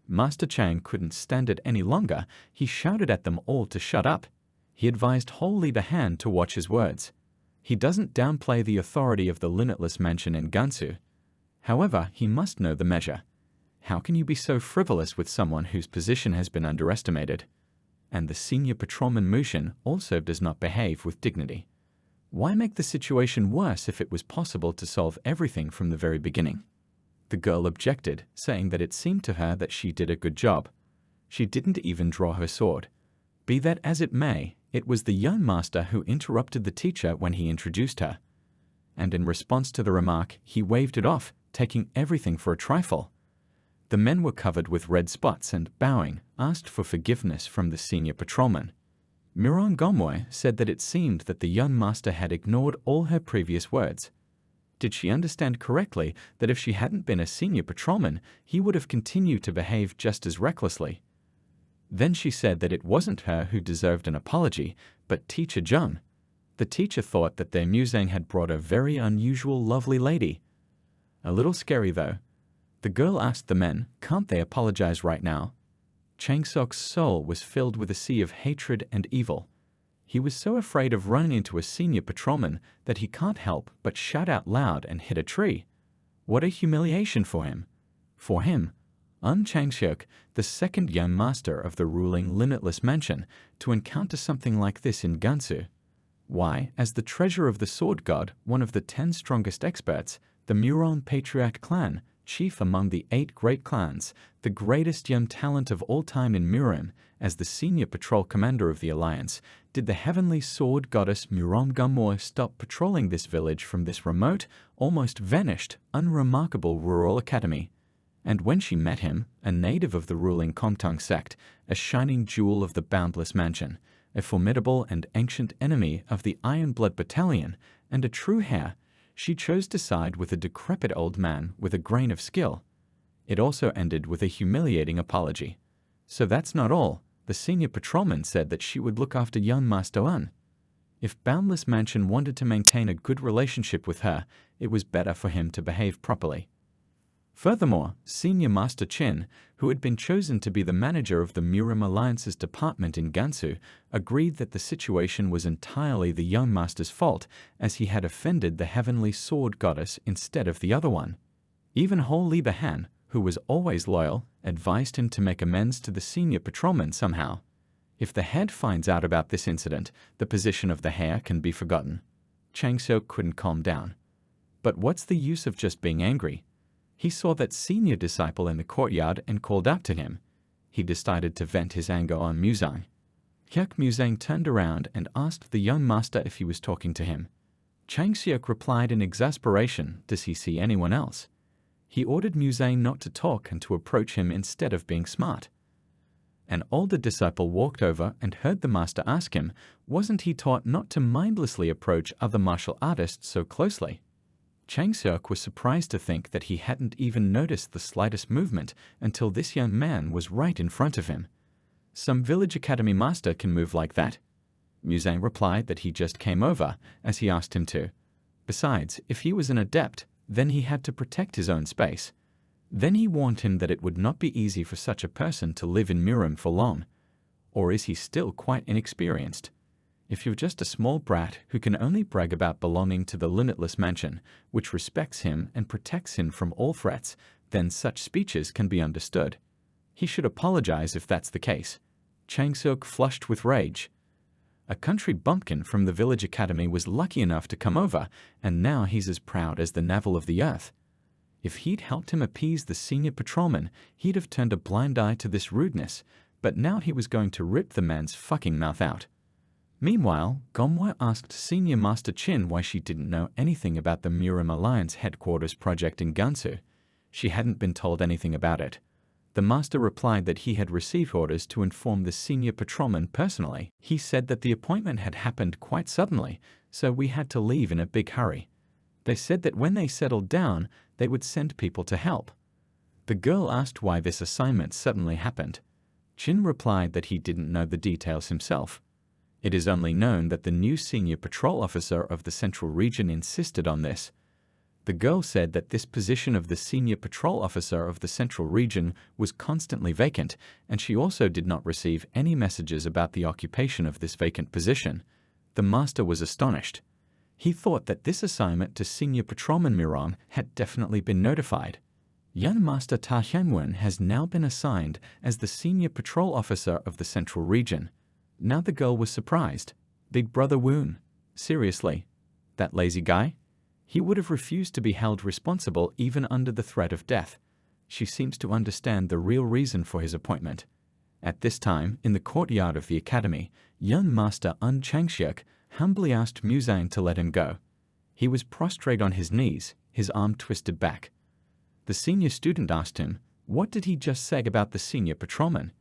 Master Chang couldn't stand it any longer. He shouted at them all to shut up. He advised whole leader Han to watch his words. He doesn't downplay the authority of the limitless mansion in Gansu. However, he must know the measure. How can you be so frivolous with someone whose position has been underestimated? And the senior patrolman Mushin also does not behave with dignity. Why make the situation worse if it was possible to solve everything from the very beginning? The girl objected, saying that it seemed to her that she did a good job. She didn't even draw her sword. Be that as it may, it was the young master who interrupted the teacher when he introduced her. And in response to the remark, he waved it off, taking everything for a trifle. The men were covered with red spots and, bowing, asked for forgiveness from the senior patrolman. Miron Gomwe said that it seemed that the young master had ignored all her previous words. Did she understand correctly that if she hadn't been a senior patrolman, he would have continued to behave just as recklessly? Then she said that it wasn't her who deserved an apology, but Teacher Jung. The teacher thought that their musang had brought a very unusual lovely lady. A little scary though. The girl asked the men, can't they apologize right now? Changsok's soul was filled with a sea of hatred and evil. He was so afraid of running into a senior patrolman that he can't help but shout out loud and hit a tree. What a humiliation for him. For him, Changseok, the second young master of the ruling limitless mansion, to encounter something like this in Gansu. Why, as the treasure of the sword god, one of the 10 strongest experts, the Muron Patriarch clan, chief among the 8 great clans, the greatest young talent of all time in Murim, as the senior patrol commander of the alliance, did the heavenly sword goddess Muron Gumor stop patrolling this village from this remote, almost vanished, unremarkable rural academy. And when she met him, a native of the ruling Komtang sect, a shining jewel of the boundless mansion, a formidable and ancient enemy of the Iron Blood Battalion, and a true heir, she chose to side with a decrepit old man with a grain of skill. It also ended with a humiliating apology. So that's not all. The senior patrolman said that she would look after young Master An. If Boundless Mansion wanted to maintain a good relationship with her, it was better for him to behave properly. Furthermore, Senior Master Chin, who had been chosen to be the manager of the Murim Alliance's department in Gansu, agreed that the situation was entirely the young master's fault, as he had offended the heavenly sword goddess instead of the other one. Even Ho Liba Han, who was always loyal, advised him to make amends to the senior patrolman somehow. If the head finds out about this incident, the position of the heir can be forgotten. Changseo couldn't calm down. But what's the use of just being angry? He saw that senior disciple in the courtyard and called out to him. He decided to vent his anger on Muzang. Hyuk Muzang turned around and asked the young master if he was talking to him. Chang Seok replied in exasperation, "Does he see anyone else?" He ordered Muzang not to talk and to approach him instead of being smart. An older disciple walked over and heard the master ask him, wasn't he taught not to mindlessly approach other martial artists so closely? Chang Seok was surprised to think that he hadn't even noticed the slightest movement until this young man was right in front of him. Some village academy master can move like that. Muzang replied that he just came over, as he asked him to. Besides, if he was an adept, then he had to protect his own space. Then he warned him that it would not be easy for such a person to live in Murim for long. Or is he still quite inexperienced? If you're just a small brat who can only brag about belonging to the limitless mansion, which respects him and protects him from all threats, then such speeches can be understood. He should apologize if that's the case. Chang Seok flushed with rage. A country bumpkin from the village academy was lucky enough to come over, and now he's as proud as the navel of the earth. If he'd helped him appease the senior patrolman, he'd have turned a blind eye to this rudeness, but now he was going to rip the man's fucking mouth out. Meanwhile, Gomwa asked Senior Master Chin why she didn't know anything about the Murim Alliance headquarters project in Gansu. She hadn't been told anything about it. The master replied that he had received orders to inform the senior patrolman personally. He said that the appointment had happened quite suddenly, so we had to leave in a big hurry. They said that when they settled down, they would send people to help. The girl asked why this assignment suddenly happened. Chin replied that he didn't know the details himself. It is only known that the new senior patrol officer of the Central Region insisted on this. The girl said that this position of the senior patrol officer of the Central Region was constantly vacant, and she also did not receive any messages about the occupation of this vacant position. The master was astonished. He thought that this assignment to Senior Patrolman Mirong had definitely been notified. Young Master Ta Hyunwon has now been assigned as the Senior Patrol Officer of the Central Region. Now the girl was surprised. Big Brother Woon. Seriously? That lazy guy? He would have refused to be held responsible even under the threat of death. She seems to understand the real reason for his appointment. At this time, in the courtyard of the academy, young Master Un Changxiuk humbly asked Muzang to let him go. He was prostrate on his knees, his arm twisted back. The senior student asked him, what did he just say about the senior patrolman?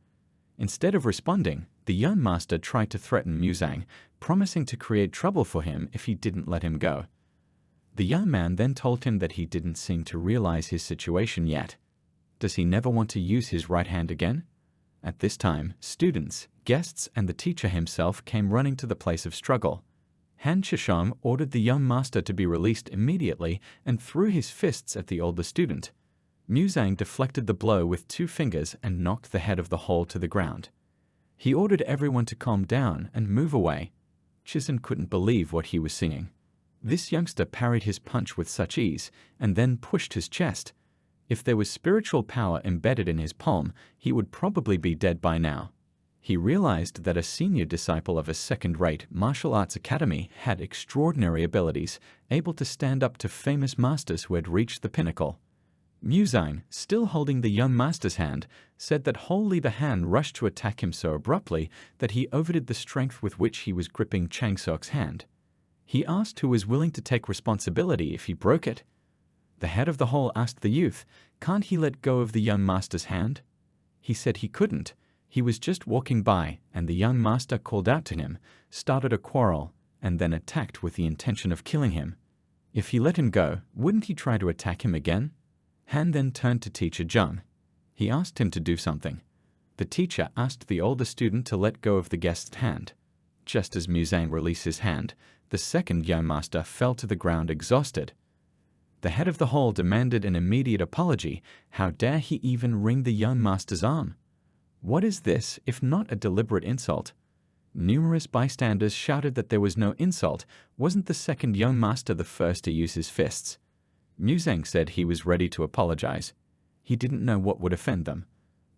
Instead of responding, the young master tried to threaten Muzang, promising to create trouble for him if he didn't let him go. The young man then told him that he didn't seem to realize his situation yet. Does he never want to use his right hand again? At this time, students, guests, and the teacher himself came running to the place of struggle. Han Shishong ordered the young master to be released immediately and threw his fists at the older student. Muzang deflected the blow with 2 fingers and knocked the head of the hole to the ground. He ordered everyone to calm down and move away. Chisen couldn't believe what he was seeing. This youngster parried his punch with such ease and then pushed his chest. If there was spiritual power embedded in his palm, he would probably be dead by now. He realized that a senior disciple of a second-rate martial arts academy had extraordinary abilities, able to stand up to famous masters who had reached the pinnacle. Muzang, still holding the young master's hand, said that wholly the hand rushed to attack him so abruptly that he overdid the strength with which he was gripping Chang Seok's hand. He asked who was willing to take responsibility if he broke it. The head of the hole asked the youth, can't he let go of the young master's hand? He said he couldn't. He was just walking by, and the young master called out to him, started a quarrel, and then attacked with the intention of killing him. If he let him go, wouldn't he try to attack him again? Han then turned to teacher Jung. He asked him to do something. The teacher asked the older student to let go of the guest's hand. Just as Muzang released his hand, the second young master fell to the ground exhausted. The head of the hall demanded an immediate apology. How dare he even wring the young master's arm? What is this, if not a deliberate insult? Numerous bystanders shouted that there was no insult. Wasn't the second young master the first to use his fists? Muzang said he was ready to apologize. He didn't know what would offend them.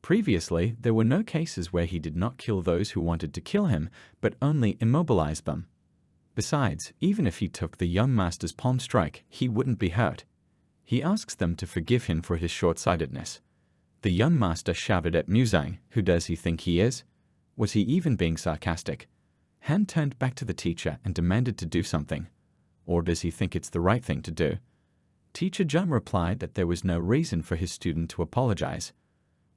Previously, there were no cases where he did not kill those who wanted to kill him, but only immobilized them. Besides, even if he took the young master's palm strike, he wouldn't be hurt. He asks them to forgive him for his short-sightedness. The young master shouted at Muzang, who does he think he is? Was he even being sarcastic? Han turned back to the teacher and demanded to do something. Or does he think it's the right thing to do? Teacher Jung replied that there was no reason for his student to apologize.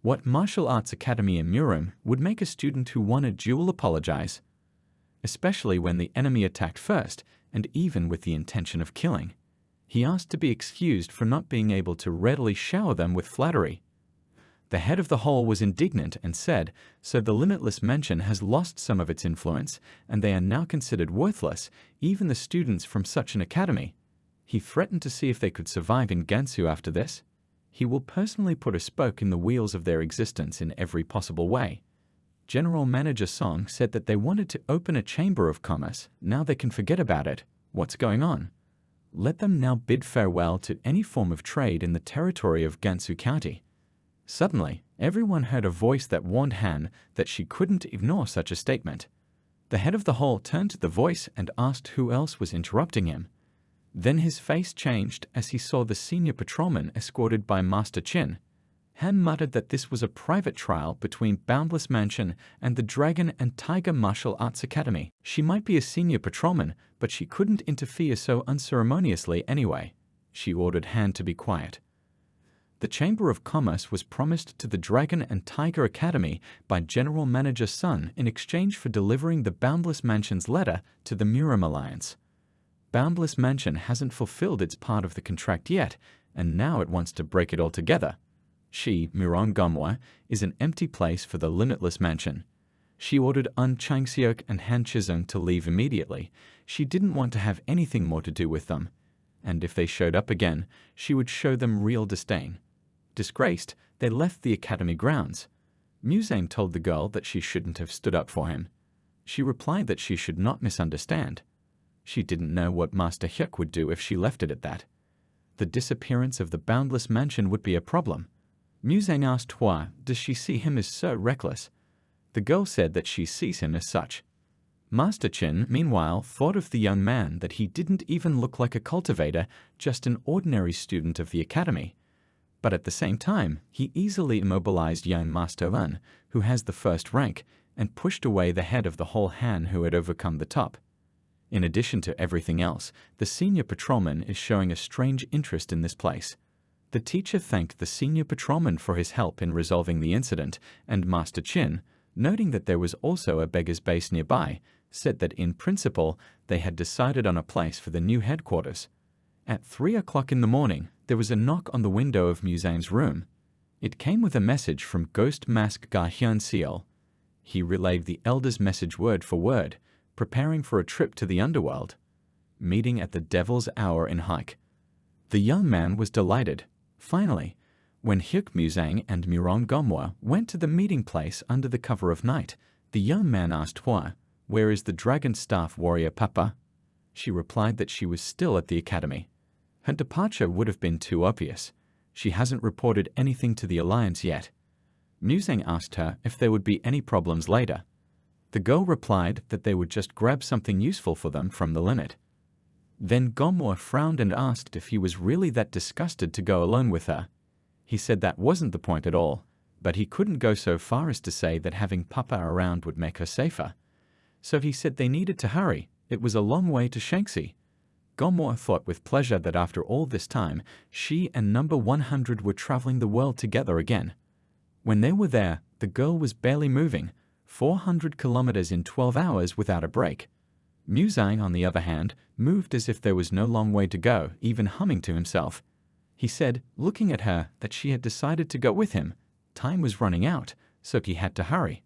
What martial arts academy in Murim would make a student who won a duel apologize? Especially when the enemy attacked first, and even with the intention of killing. He asked to be excused for not being able to readily shower them with flattery. The head of the hall was indignant and said, "So the limitless mansion has lost some of its influence, and they are now considered worthless, even the students from such an academy." He threatened to see if they could survive in Gansu after this. He will personally put a spoke in the wheels of their existence in every possible way. General Manager Song said that they wanted to open a chamber of commerce. Now they can forget about it. What's going on? Let them now bid farewell to any form of trade in the territory of Gansu County. Suddenly, everyone heard a voice that warned Han that she couldn't ignore such a statement. The head of the hall turned to the voice and asked who else was interrupting him. Then his face changed as he saw the senior patrolman escorted by Master Chin. Han muttered that this was a private trial between Boundless Mansion and the Dragon and Tiger Martial Arts Academy. She might be a senior patrolman, but she couldn't interfere so unceremoniously anyway. She ordered Han to be quiet. The Chamber of Commerce was promised to the Dragon and Tiger Academy by General Manager Sun in exchange for delivering the Boundless Mansion's letter to the Murim Alliance. Boundless Mansion hasn't fulfilled its part of the contract yet, and now it wants to break it altogether. She, MANHWA, is an empty place for the Limitless Mansion. She ordered Un Changseok and Han Chizung to leave immediately. She didn't want to have anything more to do with them. And if they showed up again, she would show them real disdain. Disgraced, they left the academy grounds. Muzane told the girl that she shouldn't have stood up for him. She replied that she should not misunderstand. She didn't know what Master Hyuk would do if she left it at that. The disappearance of the Boundless Mansion would be a problem. Muzane asked why does she see him as so reckless. The girl said that she sees him as such. Master Chin, meanwhile, thought of the young man that he didn't even look like a cultivator, just an ordinary student of the academy. But at the same time, he easily immobilized young Master Un, who has the first rank, and pushed away the head of the whole Han who had overcome the top. In addition to everything else, the senior patrolman is showing a strange interest in this place. The teacher thanked the senior patrolman for his help in resolving the incident, and Master Chin, noting that there was also a beggar's base nearby, said that in principle they had decided on a place for the new headquarters. At 3 o'clock in the morning, there was a knock on the window of Muzane's room. It came with a message from Ghost Mask Ga Hyun Seol. He relayed the elder's message word for word, preparing for a trip to the underworld. Meeting at the Devil's Hour in Hike. The young man was delighted. Finally, when Hyuk Muzang and Miron Gomwa went to the meeting place under the cover of night, the young man asked Hua, "Where is the dragon staff warrior Papa?" She replied that she was still at the academy. Her departure would have been too obvious. She hasn't reported anything to the Alliance yet. Muzang asked her if there would be any problems later. The girl replied that they would just grab something useful for them from the limit. Then Gomwa frowned and asked if he was really that disgusted to go alone with her. He said that wasn't the point at all, but he couldn't go so far as to say that having Papa around would make her safer. So he said they needed to hurry. It was a long way to Shanxi. Gomwa thought with pleasure that after all this time, she and number 100 were traveling the world together again. When they were there, the girl was barely moving, 400 kilometers in 12 hours without a break. Muzang, on the other hand, moved as if there was no long way to go, even humming to himself. He said, looking at her, that she had decided to go with him. Time was running out, so he had to hurry.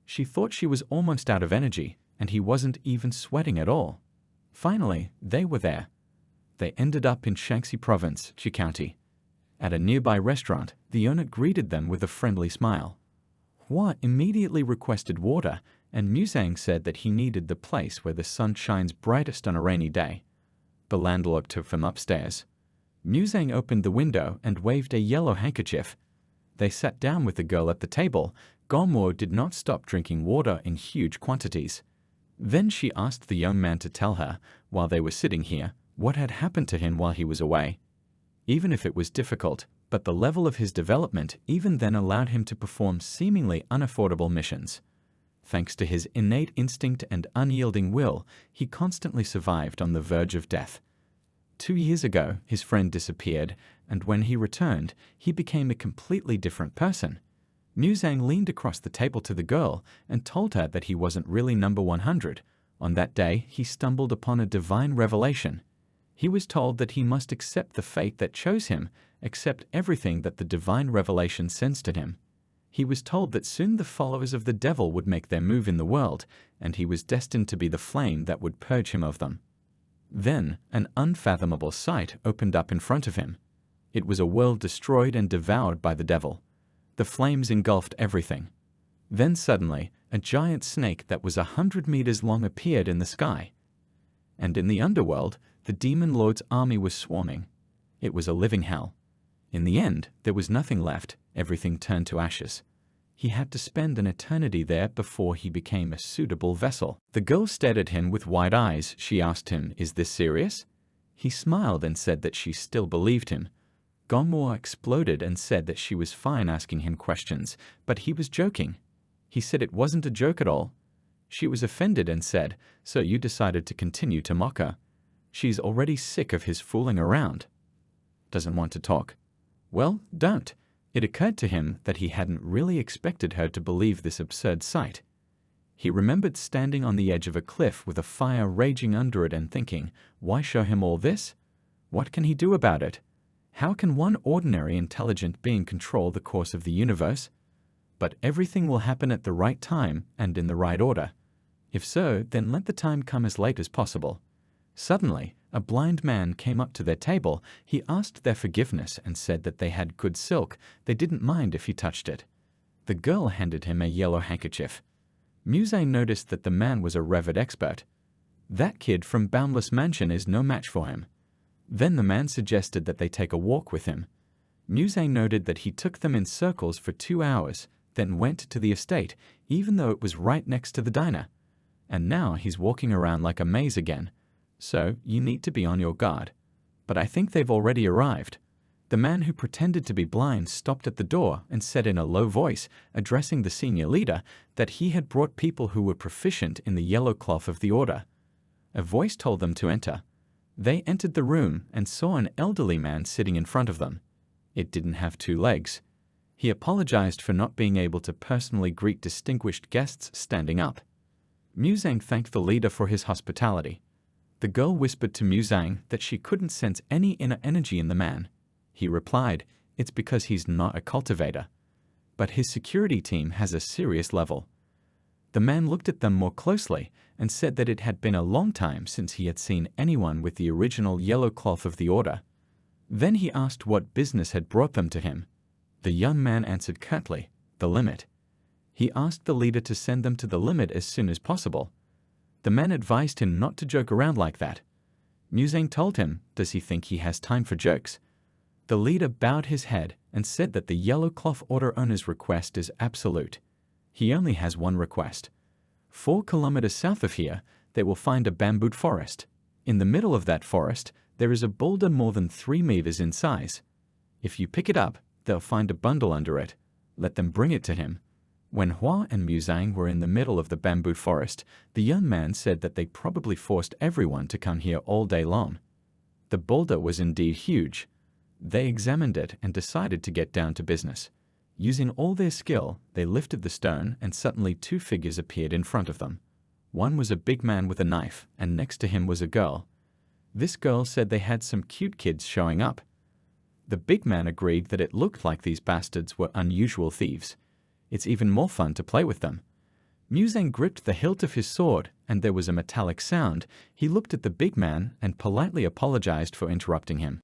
She thought she was almost out of energy, and he wasn't even sweating at all. Finally, they were there. They ended up in Shanxi Province, Chi County. At a nearby restaurant, the owner greeted them with a friendly smile. Hua immediately requested water, and Muzang said that he needed the place where the sun shines brightest on a rainy day. The landlord took them upstairs. Muzang opened the window and waved a yellow handkerchief. They sat down with the girl at the table. Gomwo did not stop drinking water in huge quantities. Then she asked the young man to tell her, while they were sitting here, what had happened to him while he was away. Even if it was difficult, but the level of his development even then allowed him to perform seemingly unaffordable missions. Thanks to his innate instinct and unyielding will, he constantly survived on the verge of death. 2 years ago, his friend disappeared, and when he returned, he became a completely different person. Muzang leaned across the table to the girl and told her that he wasn't really number 100. On that day, he stumbled upon a divine revelation. He was told that he must accept the fate that chose him, accept everything that the divine revelation sends to him. He was told that soon the followers of the devil would make their move in the world, and he was destined to be the flame that would purge him of them. Then, an unfathomable sight opened up in front of him. It was a world destroyed and devoured by the devil. The flames engulfed everything. Then suddenly, a giant snake that was 100 meters long appeared in the sky. And in the underworld, the demon lord's army was swarming. It was a living hell. In the end, there was nothing left. Everything turned to ashes. He had to spend an eternity there before he became a suitable vessel. The girl stared at him with wide eyes. She asked him, "Is this serious?" He smiled and said that she still believed him. Gonmore exploded and said that she was fine asking him questions, but he was joking. He said it wasn't a joke at all. She was offended and said, "So you decided to continue to mock her?" She's already sick of his fooling around. Doesn't want to talk. Well, don't. It occurred to him that he hadn't really expected her to believe this absurd sight. He remembered standing on the edge of a cliff with a fire raging under it and thinking, why show him all this? What can he do about it? How can one ordinary intelligent being control the course of the universe? But everything will happen at the right time and in the right order. If so, then let the time come as late as possible. Suddenly, a blind man came up to their table. He asked their forgiveness and said that they had good silk. They didn't mind if he touched it. The girl handed him a yellow handkerchief. Muzang noticed that the man was a revered expert. That kid from Boundless Mansion is no match for him. Then the man suggested that they take a walk with him. Muzang noted that he took them in circles for 2 hours, then went to the estate, even though it was right next to the diner. And now he's walking around like a maze again. So you need to be on your guard. But I think they've already arrived. The man who pretended to be blind stopped at the door and said in a low voice, addressing the senior leader, that he had brought people who were proficient in the yellow cloth of the order. A voice told them to enter. They entered the room and saw an elderly man sitting in front of them. It didn't have 2 legs. He apologized for not being able to personally greet distinguished guests standing up. Muzang thanked the leader for his hospitality. The girl whispered to Muzang that she couldn't sense any inner energy in the man. He replied, "It's because he's not a cultivator. But his security team has a serious level." The man looked at them more closely and said that it had been a long time since he had seen anyone with the original yellow cloth of the order. Then he asked what business had brought them to him. The young man answered curtly, "The limit." He asked the leader to send them to the limit as soon as possible. The man advised him not to joke around like that. Muzang told him, does he think he has time for jokes? The leader bowed his head and said that the yellow cloth order owner's request is absolute. He only has one request. 4 kilometers south of here, they will find a bamboo forest. In the middle of that forest, there is a boulder more than 3 meters in size. If you pick it up, they'll find a bundle under it. Let them bring it to him. When Hua and Muzang were in the middle of the bamboo forest, the young man said that they probably forced everyone to come here all day long. The boulder was indeed huge. They examined it and decided to get down to business. Using all their skill, they lifted the stone and suddenly 2 figures appeared in front of them. One was a big man with a knife, and next to him was a girl. This girl said they had some cute kids showing up. The big man agreed that it looked like these bastards were unusual thieves. It's even more fun to play with them. Muzang gripped the hilt of his sword, and there was a metallic sound. He looked at the big man and politely apologized for interrupting him.